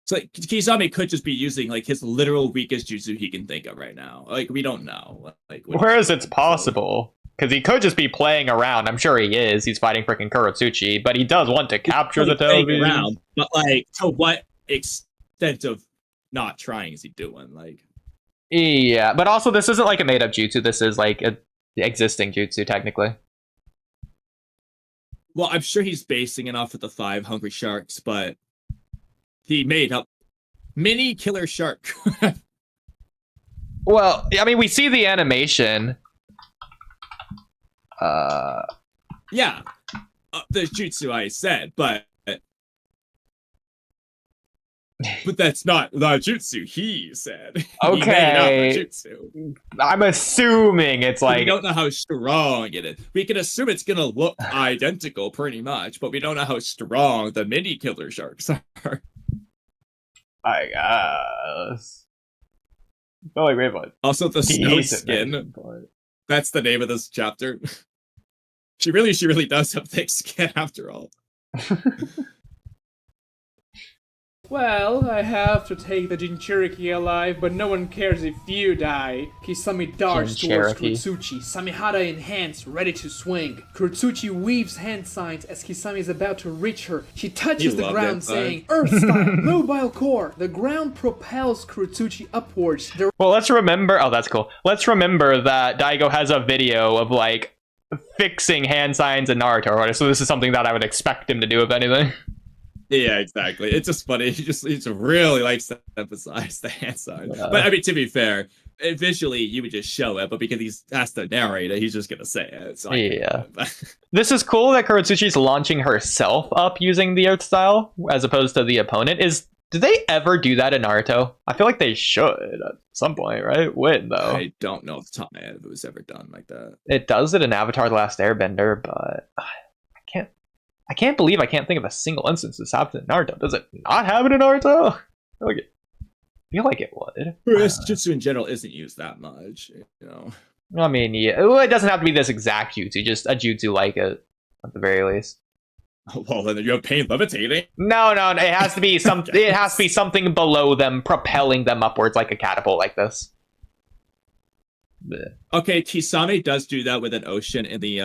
So like, Kisame could just be using like his literal weakest jutsu he can think of right now. Like, we don't know. Like, whereas it's possible. Because he could just be playing around. I'm sure he is. He's fighting freaking Kurotsuchi, but he does want to capture the Toby. But like, to what extent of not trying is he doing? Like, Yeah, but also this isn't like a made-up jutsu. This is like a existing jutsu, technically. Well, I'm sure he's basing it off of the 5 hungry sharks, but he made up mini killer shark. Well, I mean, we see the animation. Yeah, the jutsu I said, but that's not the jutsu he said. Okay. He made up a jutsu. I'm assuming it's like... We don't know how strong it is. We can assume it's gonna look identical pretty much, but we don't know how strong the mini killer sharks are. I guess. Oh, like, wait, what? Also, the snow skin. That's the name of this chapter. She really does have thick skin after all. Well, I have to take the Jinchuriki alive, but no one cares if you die. Kisame darts towards Kurotsuchi. Samehada enhanced, ready to swing. Kurotsuchi weaves hand signs as Kisame is about to reach her. She touches the ground, saying, Earth style, mobile core. The ground propels Kurotsuchi upwards. Well, let's remember... Oh, that's cool. Let's remember that Daigo has a video of, like, fixing hand signs in Naruto or whatever, so this is something that I would expect him to do, if anything. Yeah, exactly. It's just funny. He just really likes to emphasize the hand sign. But I mean, to be fair, visually you would just show it, but because he has to narrate it, he's just gonna say it. So yeah. This is cool that Kurotsuchi's launching herself up using the art style as opposed to the opponent. Do they ever do that in Naruto? I feel like they should at some point, right? When though? I don't know off the top of my head if it was ever done like that. It does it in Avatar: The Last Airbender, but I can't believe I can't think of a single instance this happened in Naruto. Does it not happen in Naruto? I feel like it would. Jutsu in general isn't used that much, you know. I mean, yeah, well, it doesn't have to be this exact jutsu, just a jutsu like it, at the very least. Well, then you have pain levitating. No, it has to be something. It has to be something below them, propelling them upwards like a catapult, like this. Blech. Okay, Kisame does do that with an ocean in the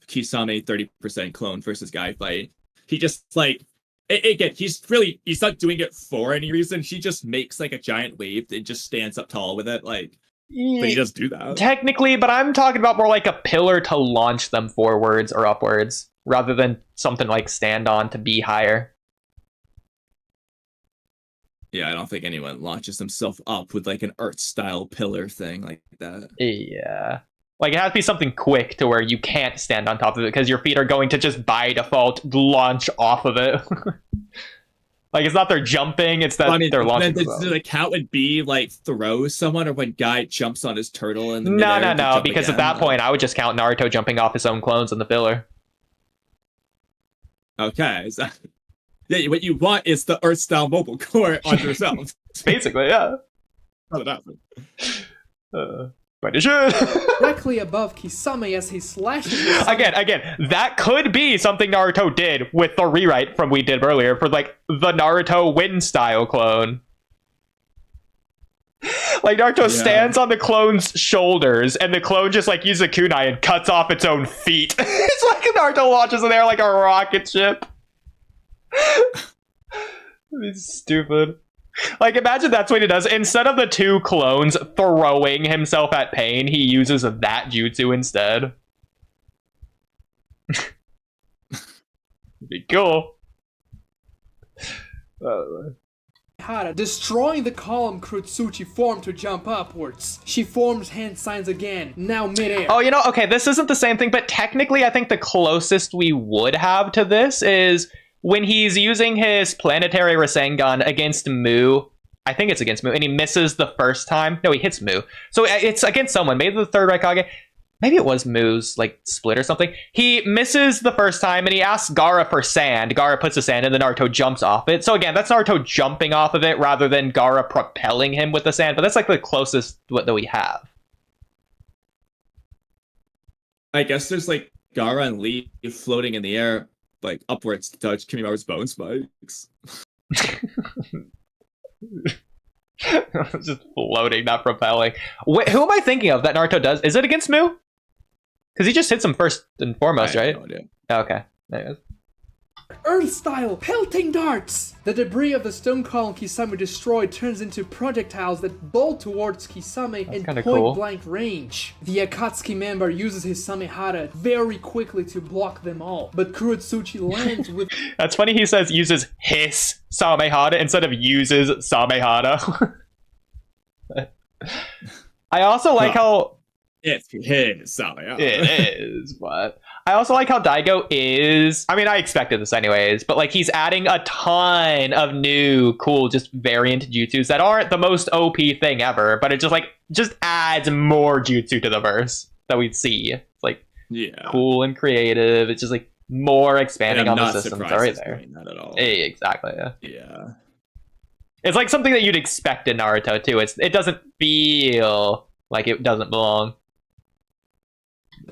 Kisame 30% clone versus guy fight. He just like again, he's not doing it for any reason. He just makes like a giant wave and just stands up tall with it, like. But he does do that technically. But I'm talking about more like a pillar to launch them forwards or upwards, rather than something like stand on to be higher. Yeah, I don't think anyone launches himself up with like an art-style pillar thing like that. Yeah. Like, it has to be something quick to where you can't stand on top of it because your feet are going to just by default launch off of it. Like, it's not they're jumping, it's that they're launching. The count would be like throw someone or when Guy jumps on his turtle in the No, because at that point I would just count Naruto jumping off his own clones in the filler. Okay, so yeah, what you want is the Earth style mobile core on yourself. Basically, yeah. Not enough. But it should. Directly above Kisame as he slashes. Again, that could be something Naruto did with the rewrite from we did earlier for like the Naruto Wind style clone. Like Naruto stands on the clone's shoulders, and the clone just like uses a kunai and cuts off its own feet. It's like Naruto launches in there like a rocket ship. It's stupid. Like, imagine that's what he does. Instead of the two clones throwing himself at pain, he uses that jutsu instead. Be cool. Destroying the column Kurotsuchi formed to jump upwards. She forms hand signs again, now midair. Oh, okay, this isn't the same thing, but technically I think the closest we would have to this is when he's using his planetary Rasengan against Mu. I think it's against Mu, and he misses the first time. No, he hits Mu. So it's against someone, maybe the third Raikage. Maybe it was Mu's like split or something. He misses the first time and he asks Gaara for sand. Gaara puts the sand and then Naruto jumps off it. So again, that's Naruto jumping off of it rather than Gaara propelling him with the sand. But that's like the closest that we have. I guess there's like Gaara and Lee floating in the air, like upwards to touch Kimimaru's bone spikes. Just floating, not propelling. Wait, who am I thinking of that Naruto does? Is it against Mu? Because he just hits him first and foremost, right? No idea. Okay. Anyways. Earth style, pelting darts! The debris of the stone column Kisame destroyed turns into projectiles that bolt towards Kisame in point-blank range. The Akatsuki member uses his Samehara very quickly to block them all, but Kurotsuchi lands with... That's funny he says uses his Samehara instead of uses Samehara. I also like how... It's his Samehara. It is, but... I also like how Dygo is... I mean, I expected this anyways, but like he's adding a ton of new, cool, just variant jutsus that aren't the most OP thing ever, but it just adds more jutsu to the verse that we see. It's like cool and creative. It's just like more expanding on the systems that are right there. Not at all. Exactly. Yeah. It's like something that you'd expect in Naruto too. It doesn't feel like it doesn't belong.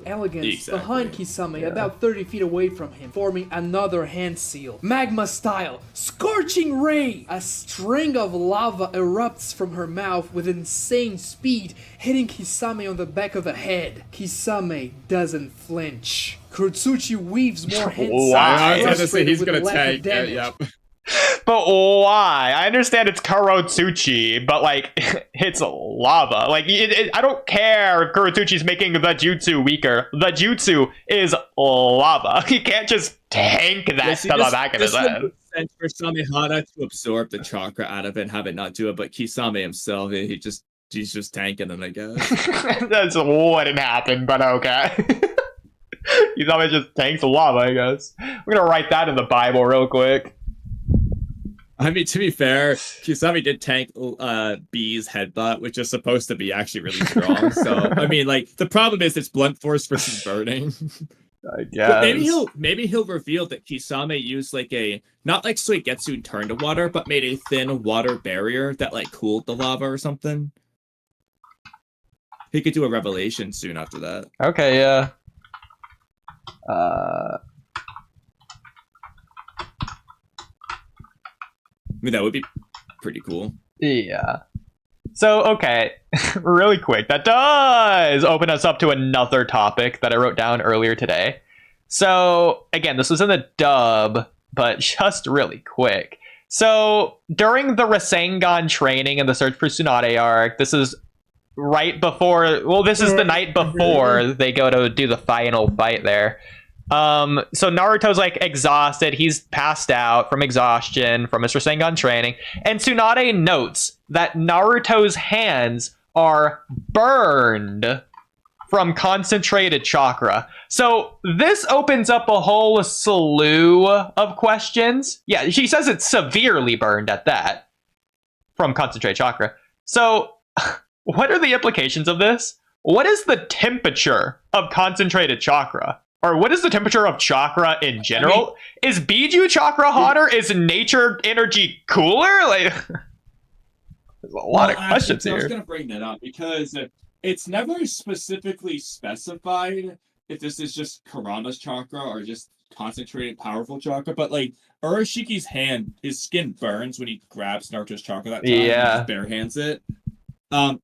Elegance behind Kisame, about 30 feet away from him, forming another hand seal. Magma style, scorching ray! A string of lava erupts from her mouth with insane speed, hitting Kisame on the back of the head. Kisame doesn't flinch. Kurotsuchi weaves more hand sides, he's gonna tank. Yep. But why? I understand it's Kurotsuchi, but like it's lava. Like I don't care if Kurotsuchi's making the jutsu weaker. The jutsu is lava. He can't just tank that to the back of his head. Sense for Samehara to absorb the chakra out of it and have it not do it, but Kisame himself, he's just tanking it, I guess. That's wouldn't happen, but okay. Kisame just tanks lava, I guess. We're gonna write that in the Bible real quick. I mean, to be fair, Kisame did tank B's headbutt, which is supposed to be actually really strong. So, I mean, like, the problem is it's blunt force versus burning. I guess. But maybe he'll reveal that Kisame used, like, not like Suigetsu turned to water, but made a thin water barrier that, like, cooled the lava or something. He could do a revelation soon after that. Okay, yeah. I mean, that would be pretty cool. Yeah. So, okay, really quick, that does open us up to another topic that I wrote down earlier today. So, again, this was in the dub, but just really quick. So, during the Rasengan training and the Search for Tsunade arc, this is right before, well, this is the night before they go to do the final fight there. So Naruto's like exhausted. He's passed out from exhaustion from his Rasengan training. And Tsunade notes that Naruto's hands are burned from concentrated chakra. So this opens up a whole slew of questions. Yeah, she says it's severely burned at that from concentrated chakra. So what are the implications of this? What is the temperature of concentrated chakra? Or what is the temperature of chakra in general? I mean, is Biju chakra hotter? Is nature energy cooler? Like, there's a lot of questions here. I was going to bring that up because it's never specifically specified if this is just Kurama's chakra or just concentrated powerful chakra. But like Urashiki's hand, his skin burns when he grabs Naruto's chakra that time. Yeah. And just bare hands it.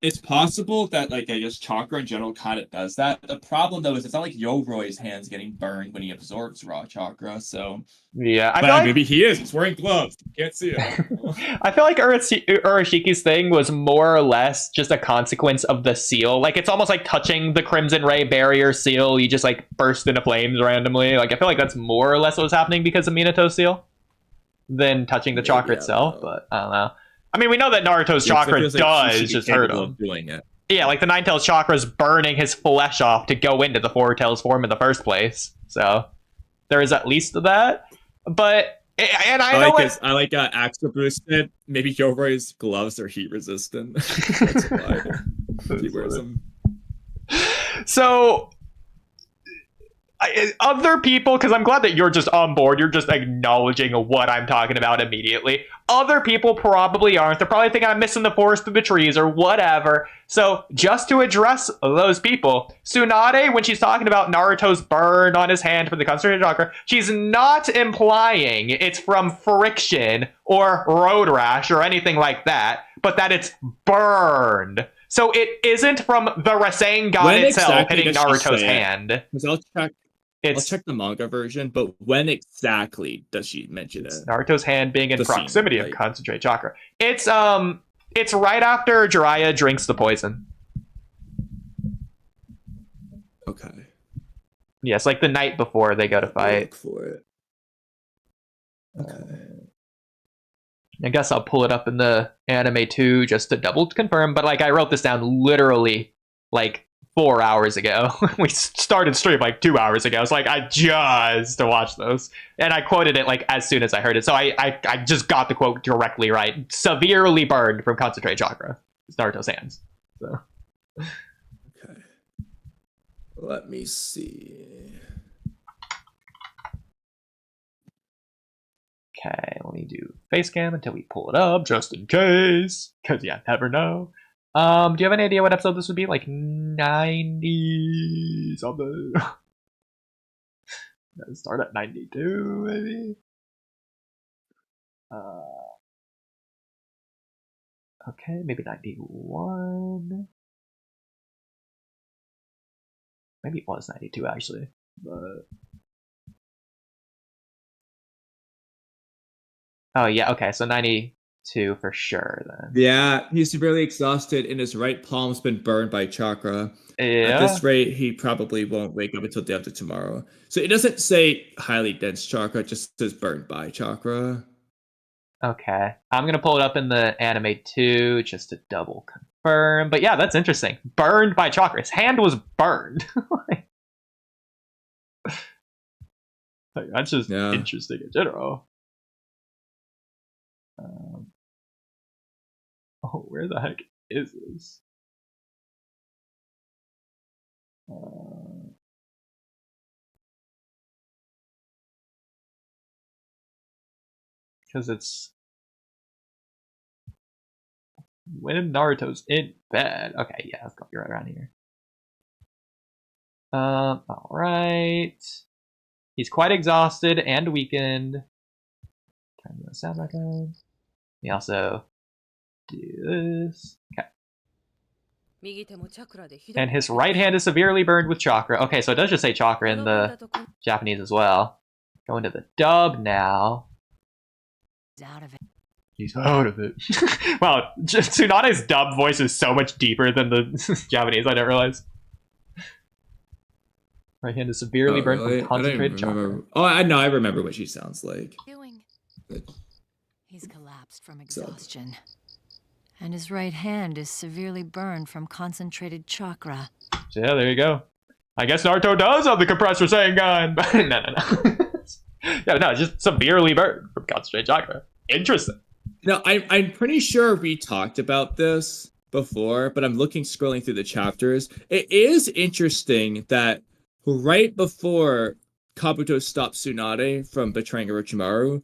It's possible that, like, I guess chakra in general kind of does that. The problem, though, is it's not like Yoroi's hands getting burned when he absorbs raw chakra, so... Yeah, I but feel like... maybe he is. He's wearing gloves. Can't see it. I feel like Urashiki's thing was more or less just a consequence of the seal. Like, it's almost like touching the Crimson Ray barrier seal. You just, like, burst into flames randomly. Like, I feel like that's more or less what was happening because of Minato's seal than touching the chakra itself, but I don't know. I mean, we know that Naruto's chakra does just hurt him. Doing it. Yeah, like the Nine-Tails chakra is burning his flesh off to go into the Four-Tails form in the first place. So there is at least that. But and I like Axel Bruce said, maybe Yorai's gloves are heat resistant. That's why he wears them. So other people, because I'm glad that you're just on board, you're just acknowledging what I'm talking about immediately. Other people probably aren't. They're probably thinking I'm missing the forest through the trees or whatever. So just to address those people, Tsunade, when she's talking about Naruto's burn on his hand from the concentrated chakra, she's not implying it's from friction or road rash or anything like that, but that it's burned. So it isn't from the Rasengan itself hitting Naruto's hand. I'll check. I'll check the manga version, but when exactly does she mention it? Naruto's hand being in The proximity scene, of concentrate chakra. It's right after Jiraiya drinks the poison. Okay. Yes, like the night before they go to fight. Look for it. Okay. I guess I'll pull it up in the anime too, just to double confirm. But like, I wrote this down literally like 4 hours ago. We started stream like 2 hours ago. It's like I just to watch those, and I quoted it like as soon as I heard it. So I just got the quote directly right. Severely burned from concentrate chakra. It's Naruto's hands. So. Okay. Let me see. Okay, let me do face cam until we pull it up, just in case. Because, yeah, never know. Do you have any idea what episode this would be? Like 90 something? Start at 92, maybe? Okay, maybe 91. Maybe it was 92, actually. But... Oh, yeah, okay, so 92 for sure, then. Yeah, he's severely exhausted and his right palm's been burned by chakra. Yeah. At this rate, he probably won't wake up until day after tomorrow. So it doesn't say highly dense chakra, it just says burned by chakra. Okay, I'm going to pull it up in the anime too, just to double confirm. But yeah, that's interesting. Burned by chakra. His hand was burned. That's just interesting in general. Oh, where the heck is this? Because it's when Naruto's in bed. Okay, yeah, let's go. You're right around here. All right. He's quite exhausted and weakened. Turn the sound back on. We also do this. Okay. And his right hand is severely burned with chakra. Okay, so it does just say chakra in the Japanese as well. Going to the dub now. He's out of it. Wow, Tsunade's dub voice is so much deeper than the Japanese. I didn't realize. Right hand is severely burned from concentrated chakra. Oh, I know. I remember what she sounds like. He's collapsed from exhaustion. And his right hand is severely burned from concentrated chakra. So yeah, there you go. I guess Naruto does have the compressor Sengun. no. Yeah, no, just severely burned from concentrated chakra. Interesting. No, I'm pretty sure we talked about this before, but I'm scrolling through the chapters. It is interesting that right before Kabuto stops Tsunade from betraying Orochimaru,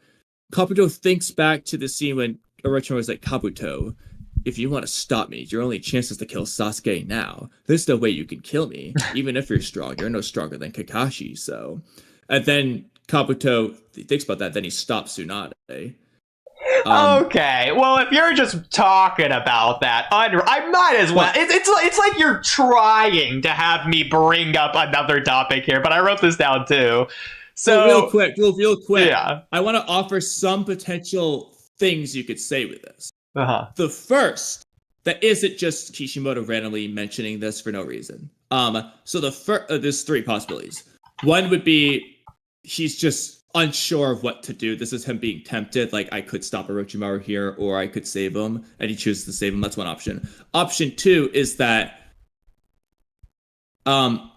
Kabuto thinks back to the scene when Orochimaru was like, Kabuto, if you want to stop me, your only chance is to kill Sasuke now. There's no way you can kill me. Even if you're strong, you're no stronger than Kakashi, so... And then Kabuto thinks about that, then he stops Tsunade. Okay, well, if you're just talking about that, I might as well. It's like you're trying to have me bring up another topic here, but I wrote this down too. So real quick. Yeah. I want to offer some potential things you could say with this. Uh-huh. The first, that isn't just Kishimoto randomly mentioning this for no reason. So there's three possibilities. One would be he's just unsure of what to do. This is him being tempted, like I could stop Orochimaru here, or I could save him, and he chooses to save him. That's one option. Option two is that option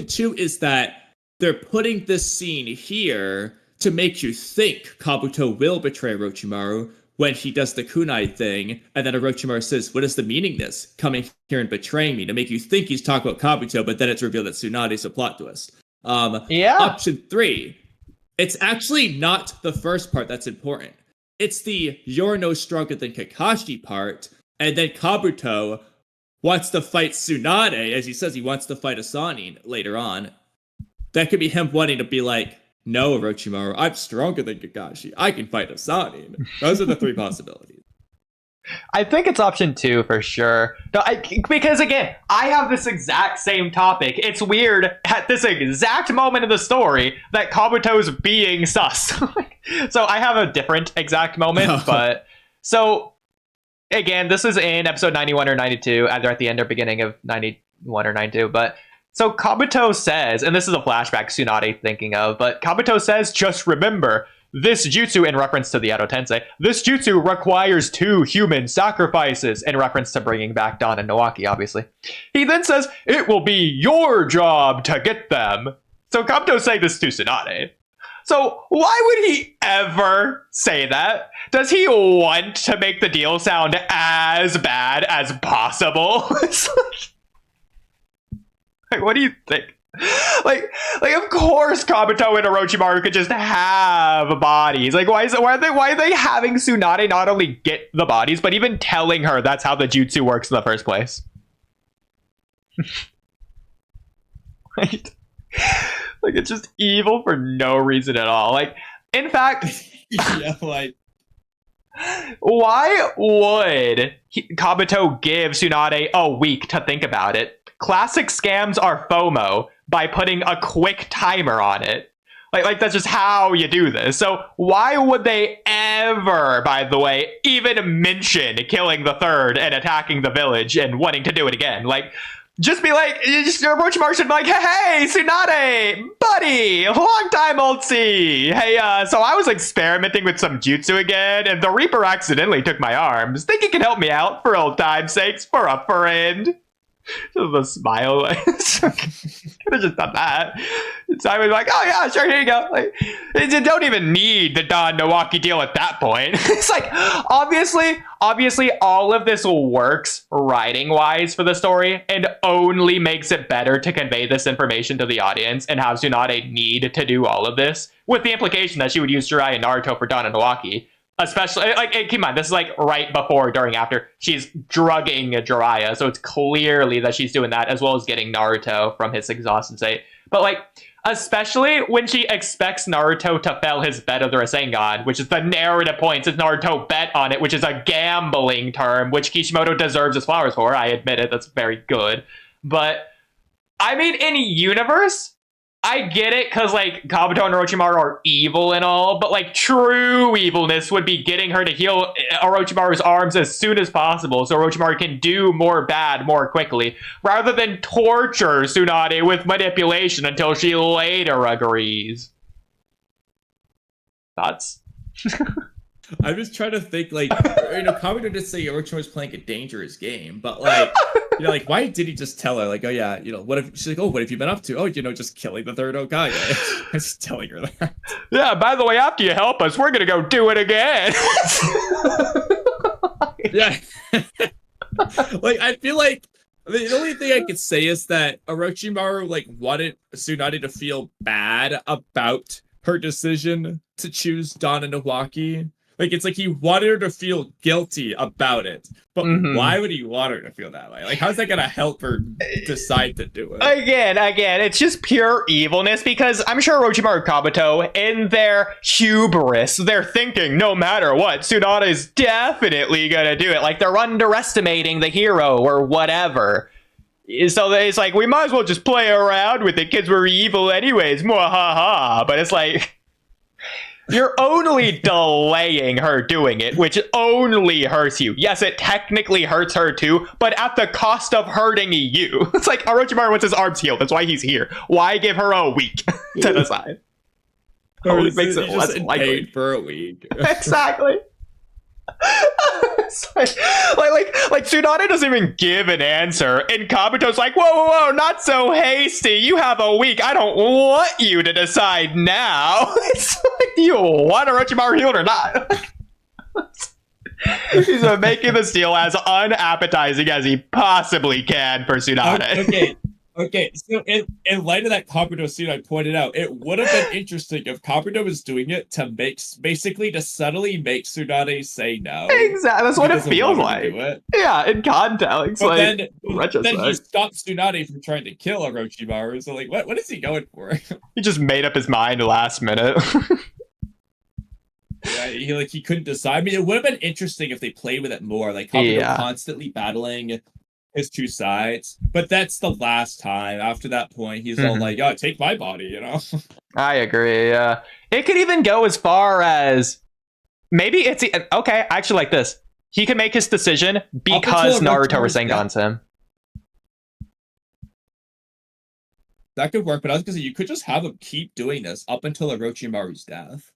two is that they're putting this scene here to make you think Kabuto will betray Orochimaru when he does the kunai thing, and then Orochimaru says, what is the meaning of this? Coming here and betraying me, to make you think he's talking about Kabuto, but then it's revealed that Tsunade's a plot twist. Option three, it's actually not the first part that's important. It's the you're no stronger than Kakashi part, and then Kabuto wants to fight Tsunade, as he says he wants to fight Asani later on. That could be him wanting to be like, no, Orochimaru, I'm stronger than Kakashi. I can fight Asani. Those are the three possibilities. I think it's option 2 for sure. No, because again, I have this exact same topic. It's weird at this exact moment of the story that Kabuto's being sus. So I have a different exact moment, but so again, this is in episode 91 or 92, either at the end or beginning of 91 or 92, but so Kabuto says, and this is a flashback Tsunade thinking of, but Kabuto says, just remember, this jutsu, in reference to the Edo Tensei, this jutsu requires 2 human sacrifices, in reference to bringing back Don and Nawaki, obviously. He then says, it will be your job to get them. So Kabuto's saying this to Tsunade. So why would he ever say that? Does he want to make the deal sound as bad as possible? Like, what do you think? Like, of course, Kabuto and Orochimaru could just have bodies. Like, why are they having Tsunade not only get the bodies, but even telling her that's how the jutsu works in the first place? Like, it's just evil for no reason at all. Like, in fact, yeah, like, why would Kabuto give Tsunade a week to think about it? Classic scams are FOMO by putting a quick timer on it. Like that's just how you do this. So why would they ever, by the way, even mention killing the third and attacking the village and wanting to do it again? Like, just be like, Orochimaru should be like, hey, Tsunade, buddy, long time old see. Hey, so I was experimenting with some jutsu again, and the Reaper accidentally took my arms. Think you can help me out for old time's sakes, for a friend? Just a smile. Could have just done that. So I was like, oh yeah, sure, here you go. Like, you don't even need the Don Nawaki deal at that point. It's like, obviously, all of this works writing-wise for the story and only makes it better to convey this information to the audience and have Tsunade need to do all of this, with the implication that she would use Jiraiya and Naruto for Don and Nawaki. Especially, like, keep in mind, this is like right before, during, after she's drugging Jiraiya, so it's clearly that she's doing that, as well as getting Naruto from his exhausted state. But, like, especially when she expects Naruto to fail his bet of the Rasengan, which is the narrative point, since Naruto bet on it, which is a gambling term, which Kishimoto deserves his flowers for. I admit it, that's very good. But, I mean, in universe, I get it, because, like, Kabuto and Orochimaru are evil and all, but, like, true evilness would be getting her to heal Orochimaru's arms as soon as possible so Orochimaru can do more bad more quickly, rather than torture Tsunade with manipulation until she later agrees. Thoughts? I'm just trying to think, like, Kabuto did say Orochimaru was playing a dangerous game, but, like, like, why did he just tell her, like, oh, yeah, what if, she's like, oh, what have you been up to? Oh, just killing the third Hokage. I'm just telling her that. Yeah, by the way, after you help us, we're gonna go do it again. Yeah. Like, I feel like the only thing I could say is that Orochimaru, like, wanted Tsunade to feel bad about her decision to choose Don and Nawaki. Like, it's like he wanted her to feel guilty about it. But why would he want her to feel that way? Like, how's that going to help her decide to do it? Again, it's just pure evilness, because I'm sure Orochimaru and Kabuto, in their hubris, they're thinking, no matter what, Tsunade is definitely going to do it. Like, they're underestimating the hero or whatever. So it's like, we might as well just play around with it, kids were evil anyways, mwahaha. But it's like, you're only delaying her doing it, which only hurts you. Yes, it technically hurts her too, but at the cost of hurting you. It's like Orochimaru wants his arms healed. That's why he's here. Why give her a week to decide? Only makes it less likely. For a week. Exactly. like Tsunade doesn't even give an answer, and Kabuto's like, whoa, not so hasty. You have a week. I don't want you to decide now. It's like, do you want Orochimaru healed or not? He's making this deal as unappetizing as he possibly can for Tsunade. Okay, so in light of that Kabuto scene I pointed out, it would have been interesting if Kabuto was doing it to basically to subtly make Tsunade say no. Exactly, that's what it feels like. Yeah, in context. But like, then he stopped Tsunade from trying to kill Orochimaru, so like, what is he going for? He just made up his mind last minute. Yeah, he couldn't decide. I mean, it would have been interesting if they played with it more, like Kabuto constantly battling his two sides. But that's the last time. After that point, he's all like, "Oh, take my body," you know. I agree. Yeah, it could even go as far as maybe it's okay. I actually like this. He can make his decision because Naruto Rasengan's him. That could work, but I was gonna say you could just have him keep doing this up until Orochimaru's death.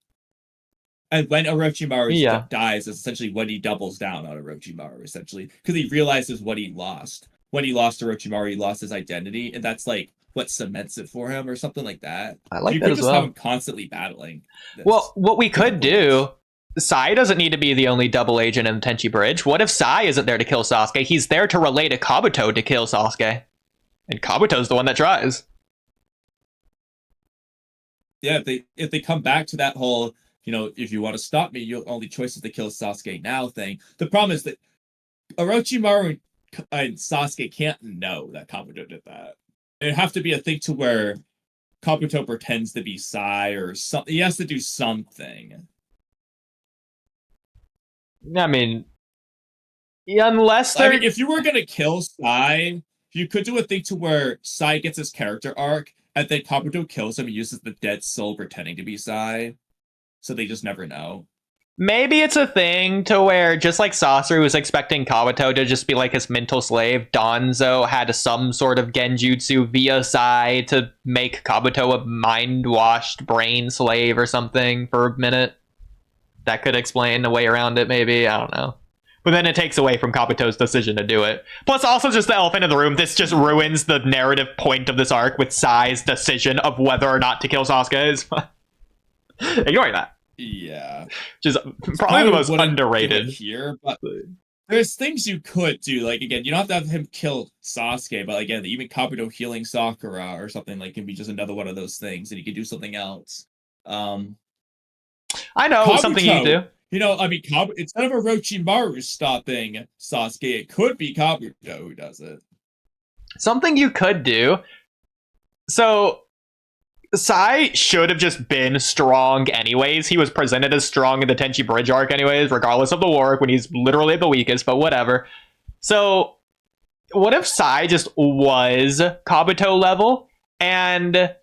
And when Orochimaru dies, is essentially when he doubles down on Orochimaru, essentially. Because he realizes what he lost. When he lost Orochimaru, he lost his identity, and that's like what cements it for him, or something like that. I like you that could as just well. have him constantly battling. Well, what we could do, Sai doesn't need to be the only double agent in the Tenchi Bridge. What if Sai isn't there to kill Sasuke? He's there to relay to Kabuto to kill Sasuke. And Kabuto's the one that tries. Yeah, if they come back to that whole, you know, if you want to stop me, your only choice is to kill Sasuke now thing. The problem is that Orochimaru and Sasuke can't know that Kabuto did that. It'd have to be a thing to where Kabuto pretends to be Sai or something. He has to do something. I mean, unless they're... I mean, if you were going to kill Sai, you could do a thing to where Sai gets his character arc, and then Kabuto kills him and uses the dead soul pretending to be Sai. So they just never know. Maybe it's a thing to where, just like Sasori was expecting Kabuto to just be like his mental slave, Danzo had some sort of Genjutsu via Sai to make Kabuto a mind-washed brain slave or something for a minute. That could explain the way around it, maybe. I don't know. But then it takes away from Kabuto's decision to do it. Plus, also just the elephant in the room, this just ruins the narrative point of this arc with Sai's decision of whether or not to kill Sasuke. Ignoring that. Yeah. Which is probably the most underrated. Here, but there's things you could do. Like, again, you don't have to have him kill Sasuke, but again, even Kabuto healing Sakura or something like can be just another one of those things, and he can do something else. I know Kabuto, something you do. You know, I mean, instead of Orochimaru stopping Sasuke, it could be Kabuto who does it. Something you could do. So, Sai should have just been strong anyways. He was presented as strong in the Tenchi Bridge arc anyways, regardless of the war arc when he's literally the weakest, but whatever. So, what if Sai just was Kabuto level, and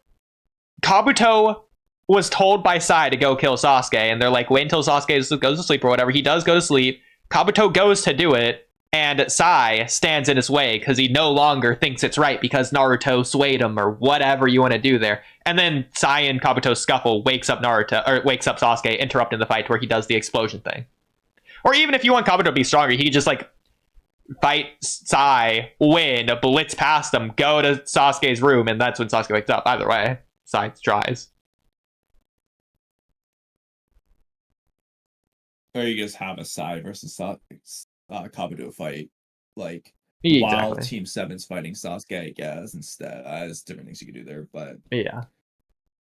Kabuto was told by Sai to go kill Sasuke, and they're like, wait until Sasuke goes to sleep or whatever. He does go to sleep. Kabuto goes to do it, and Sai stands in his way because he no longer thinks it's right because Naruto swayed him or whatever you want to do there. And then Sai and Kabuto's scuffle wakes up Sasuke, interrupting the fight where he does the explosion thing. Or even if you want Kabuto to be stronger, he could just like fight Sai, win, blitz past him, go to Sasuke's room, and that's when Sasuke wakes up. Either way, Sai tries. Or you just have a Sai versus Kabuto fight, like while Team 7's fighting Sasuke, I guess, instead. There's different things you can do there, but yeah.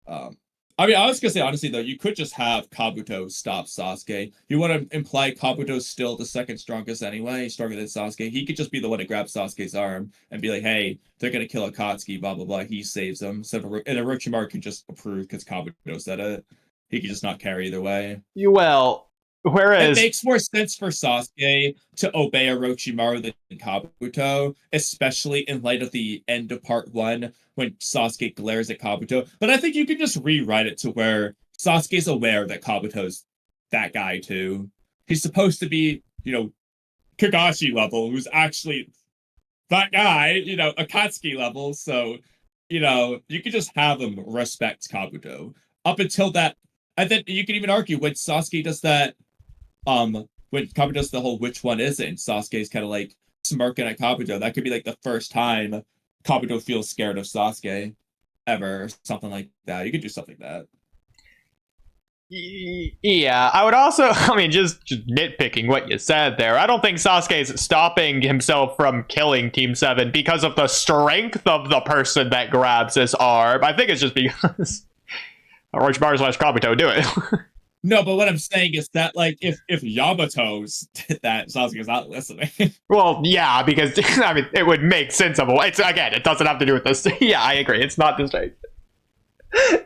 I mean, I was gonna say honestly though, you could just have Kabuto stop Sasuke. You want to imply Kabuto's still the second strongest anyway, stronger than Sasuke. He could just be the one to grab Sasuke's arm and be like, "Hey, they're gonna kill Akatsuki, blah blah blah." He saves them. So and Orochimaru could just approve because Kabuto said it. He could just not carry either way. Whereas it makes more sense for Sasuke to obey Orochimaru than Kabuto, especially in light of the end of part 1 when Sasuke glares at Kabuto. But I think you can just rewrite it to where Sasuke's aware that Kabuto's that guy too. He's supposed to be, you know, Kakashi level, who's actually that guy, you know, Akatsuki level. So, you know, you could just have him respect Kabuto up until that. And then you can even argue when Sasuke does that. When Kabuto does the whole which one is it, and Sasuke's kind of like smirking at Kabuto, that could be like the first time Kabuto feels scared of Sasuke ever, or something like that. You could do something like that. Yeah, I would also, I mean, just nitpicking what you said there. I don't think Sasuke's stopping himself from killing Team 7 because of the strength of the person that grabs his arm. I think it's just because Orochimaru / Kabuto do it. No, but what I'm saying is that, like, if Yamato's did that, Sasuke's not listening. Well, yeah, because, I mean, it would make sense of it. It's, again, it doesn't have to do with this. Yeah, I agree. It's not distraction.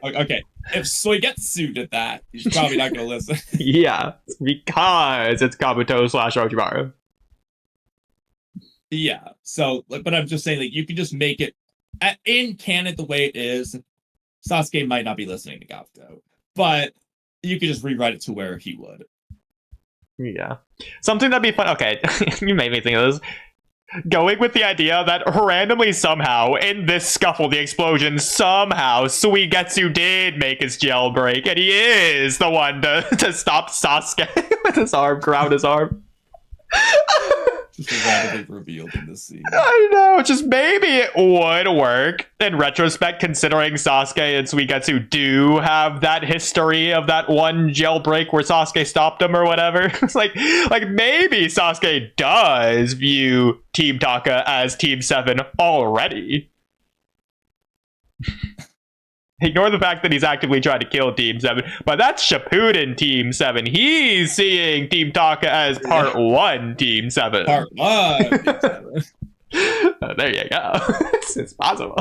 Okay, if Soigetsu did that, he's probably not going to listen. Yeah, because it's Kabuto / Orochimaru. Yeah, so, but I'm just saying, like, you can just make it, in canon the way it is, Sasuke might not be listening to Kabuto, but you could just rewrite it to where he would. Yeah. Something that'd be fun. Okay, you made me think of this. Going with the idea that randomly somehow, in this scuffle, the explosion, somehow, Suigetsu did make his jailbreak, and he is the one to stop Sasuke with his arm, ground his arm. Just randomly revealed in this scene. I know, just maybe it would work in retrospect, considering Sasuke and Suigetsu do have that history of that one jailbreak where Sasuke stopped him or whatever. It's like maybe Sasuke does view Team Taka as Team 7 already. Ignore the fact that he's actively trying to kill Team 7, but that's Shippuden Team 7. He's seeing Team Taka as Part 1 Team 7. Part 1 Team 7. There you go. It's possible.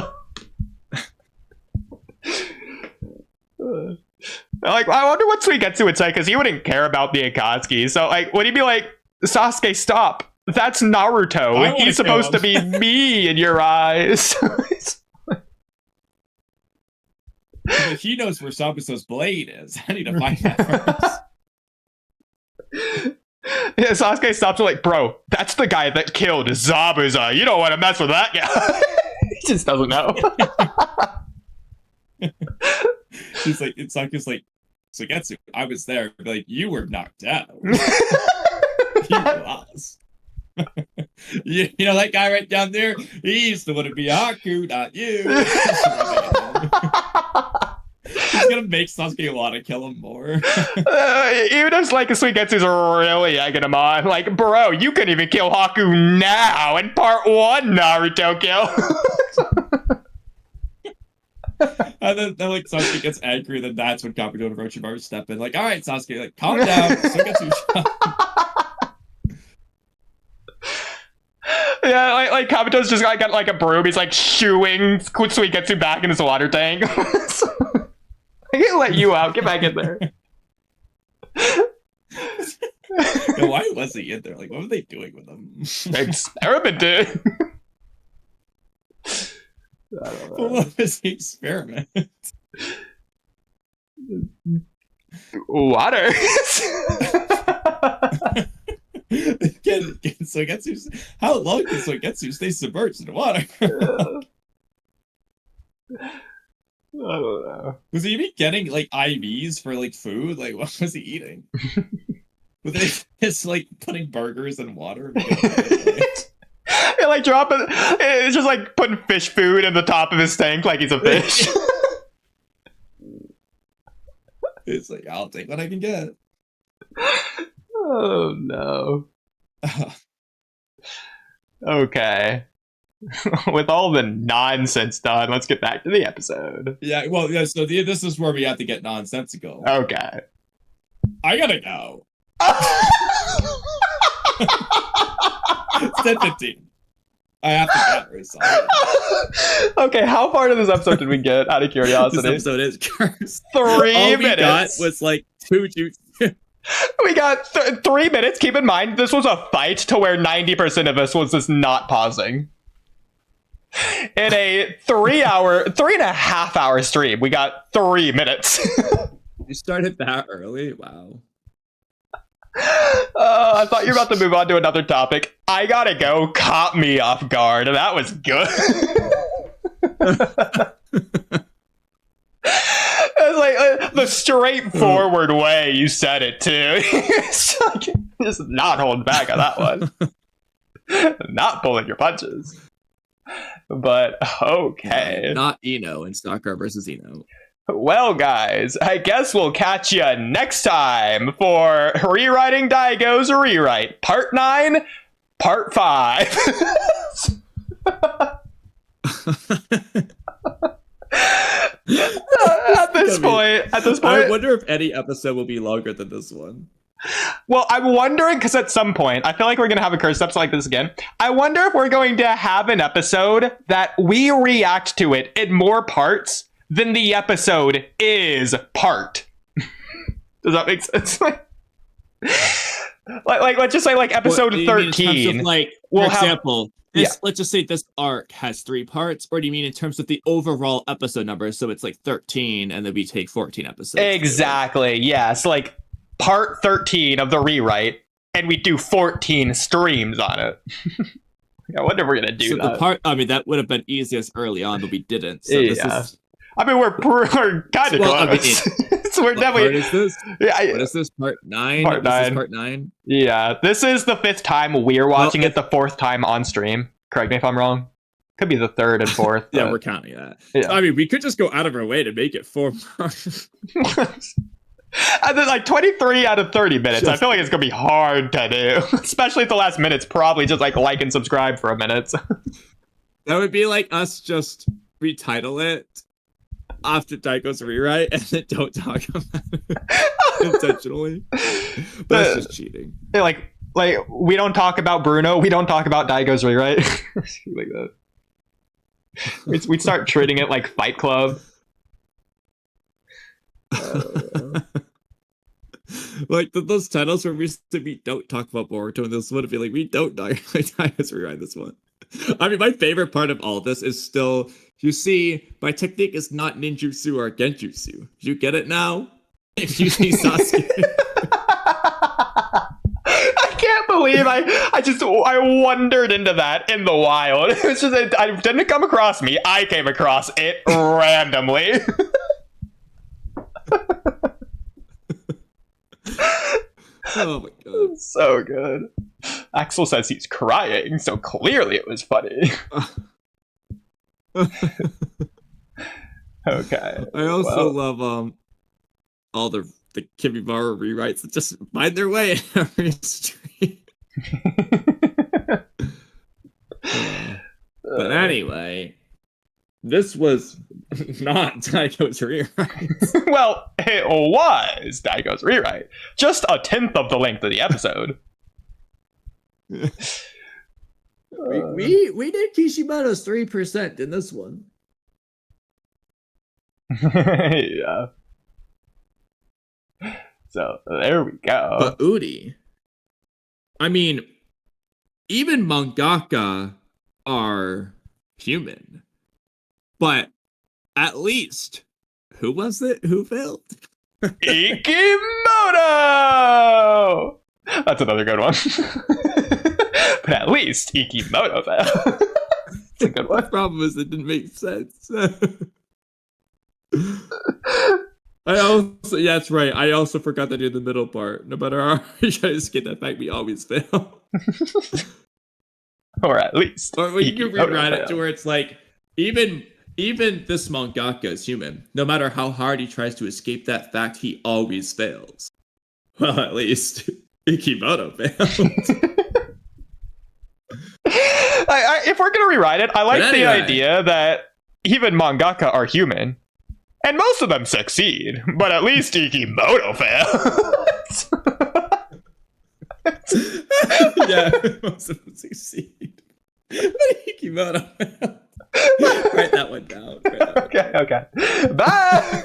Like, I wonder what Suigetsu would say, because he wouldn't care about the Akatsuki. So, like, would he be like, Sasuke, stop. That's Naruto. He's supposed to be me in your eyes. But he knows where Sabusa's blade is. I need to find that first. Yeah, Sasuke stops and like, bro, that's the guy that killed Zabuza. You don't want to mess with that guy. He just doesn't know. He's like, it's like, Suigetsu, I was there. Like, you were knocked out. You lost. You know that guy right down there? He's the one to be Haku, not you. He's gonna make Sasuke want to kill him more. Even if like Suigetsu's really egging him on, like, bro, you couldn't even kill Haku now in Part 1 Naruto kill. And then like Sasuke gets angry, then that's when Kabuto and Orochimaru step in. Like, all right, Sasuke, like, calm down. Suigetsu. Yeah, like Kabuto's just got like a broom. He's like shooing Suigetsu back in his water tank. I can't let you out. Get back in there. Yeah, why was he in there? Like, what were they doing with him? Experimented. What was the experiment? Water. Can Suigetsu, how long can Suigetsu stay submerged in water? I don't know. Was he even getting like IVs for like food? Like, what was he eating? Was they just like putting burgers in water? Yeah, like dropping. It's just like putting fish food in the top of his tank, like he's a fish. It's like, I'll take what I can get. Oh no. Okay. With all the nonsense done, let's get back to the episode. Yeah, well, yeah, so this is where we have to get nonsensical. Okay. I gotta go. It's 10:15. I have to get her, so. Okay, how far into this episode did we get, out of curiosity? This episode is cursed. 3 All minutes. we got was like 2 jutsu. We got 3 minutes. Keep in mind, this was a fight to where 90% of us was just not pausing. In a 3.5 hour stream, we got 3 minutes. You started that early? Wow. I thought you were about to move on to another topic. I gotta go. Caught me off guard. That was good. It's like the straightforward way you said it too. Just not holding back on that one. Not pulling your punches. But okay. Not Ino in Sakura versus Ino. Well, guys, I guess we'll catch you next time for Rewriting Daigo's Rewrite, Part 9, Part 5. At this point, I wonder if any episode will be longer than this one. Well, I'm wondering, because at some point, I feel like we're going to have a curse episode like this again. I wonder if we're going to have an episode that we react to it in more parts then the episode is part. Does that make sense? like let's just say like episode 13. Like, we'll for example, have, let's just say this arc has 3 parts, or do you mean in terms of the overall episode number? So it's like 13, and then we take 14 episodes. Exactly. Yeah. So like part 13 of the rewrite, and we do 14 streams on it. I wonder if we're gonna do that. The part, I mean, that would have been easiest early on, but we didn't. So this is. I mean, we're kind of close. I mean, so we're definitely. What is this? Yeah, what is this? Part 9. Part 9. This is part 9. Yeah, this is the 5th time we're watching it. The 4th time on stream. Correct me if I'm wrong. Could be the 3rd and 4th. Yeah, we're counting that. Yeah. I mean, we could just go out of our way to make it 4 parts. And then like 23 out of 30 minutes. I feel like it's gonna be hard to do, especially if the last minute's probably just like and subscribe for a minute. That would be like us just retitle it after Dygo's rewrite and then don't talk about it intentionally. That's just cheating. Like we don't talk about Bruno. We don't talk about Dygo's rewrite. Like that. We'd start treating it like Fight Club. Like those titles where we used to be don't talk about Boruto, and this would be like we don't talk about Dygo's rewrite this one. I mean, my favorite part of all this is still, you see, my technique is not ninjutsu or genjutsu. You get it now? If you see Sasuke. I can't believe I wandered into that in the wild. It was just, I didn't come across me. I came across it randomly. Oh my god. So good. Axel says he's crying, so clearly it was funny. Okay. I also love all the Kimimaro rewrites that just find their way in every stream. But anyway, this was not Dygo's rewrite. Well, it was Dygo's rewrite. Just a 10th of the length of the episode. we did Kishimoto's 3% in this one. Yeah. So there we go. But Oodie, I mean, even mangaka are human. But at least, who was it? Who failed? Ikimoto! That's another good one. But at least Ikimoto failed. That's a good one. The problem is it didn't make sense. I also, yeah, that's right. I also forgot to do the middle part. No matter how you try to skip that fact, we always fail. Or at least. Or you can rewrite it to where it's like, even this mangaka is human. No matter how hard he tries to escape that fact, he always fails. Well, at least Ikimoto failed. If we're gonna rewrite it, I like the idea that even mangaka are human. And most of them succeed, but at least Ikimoto fails. Yeah, most of them succeed. But Ikimoto fails. Write that one down. Okay. Bye!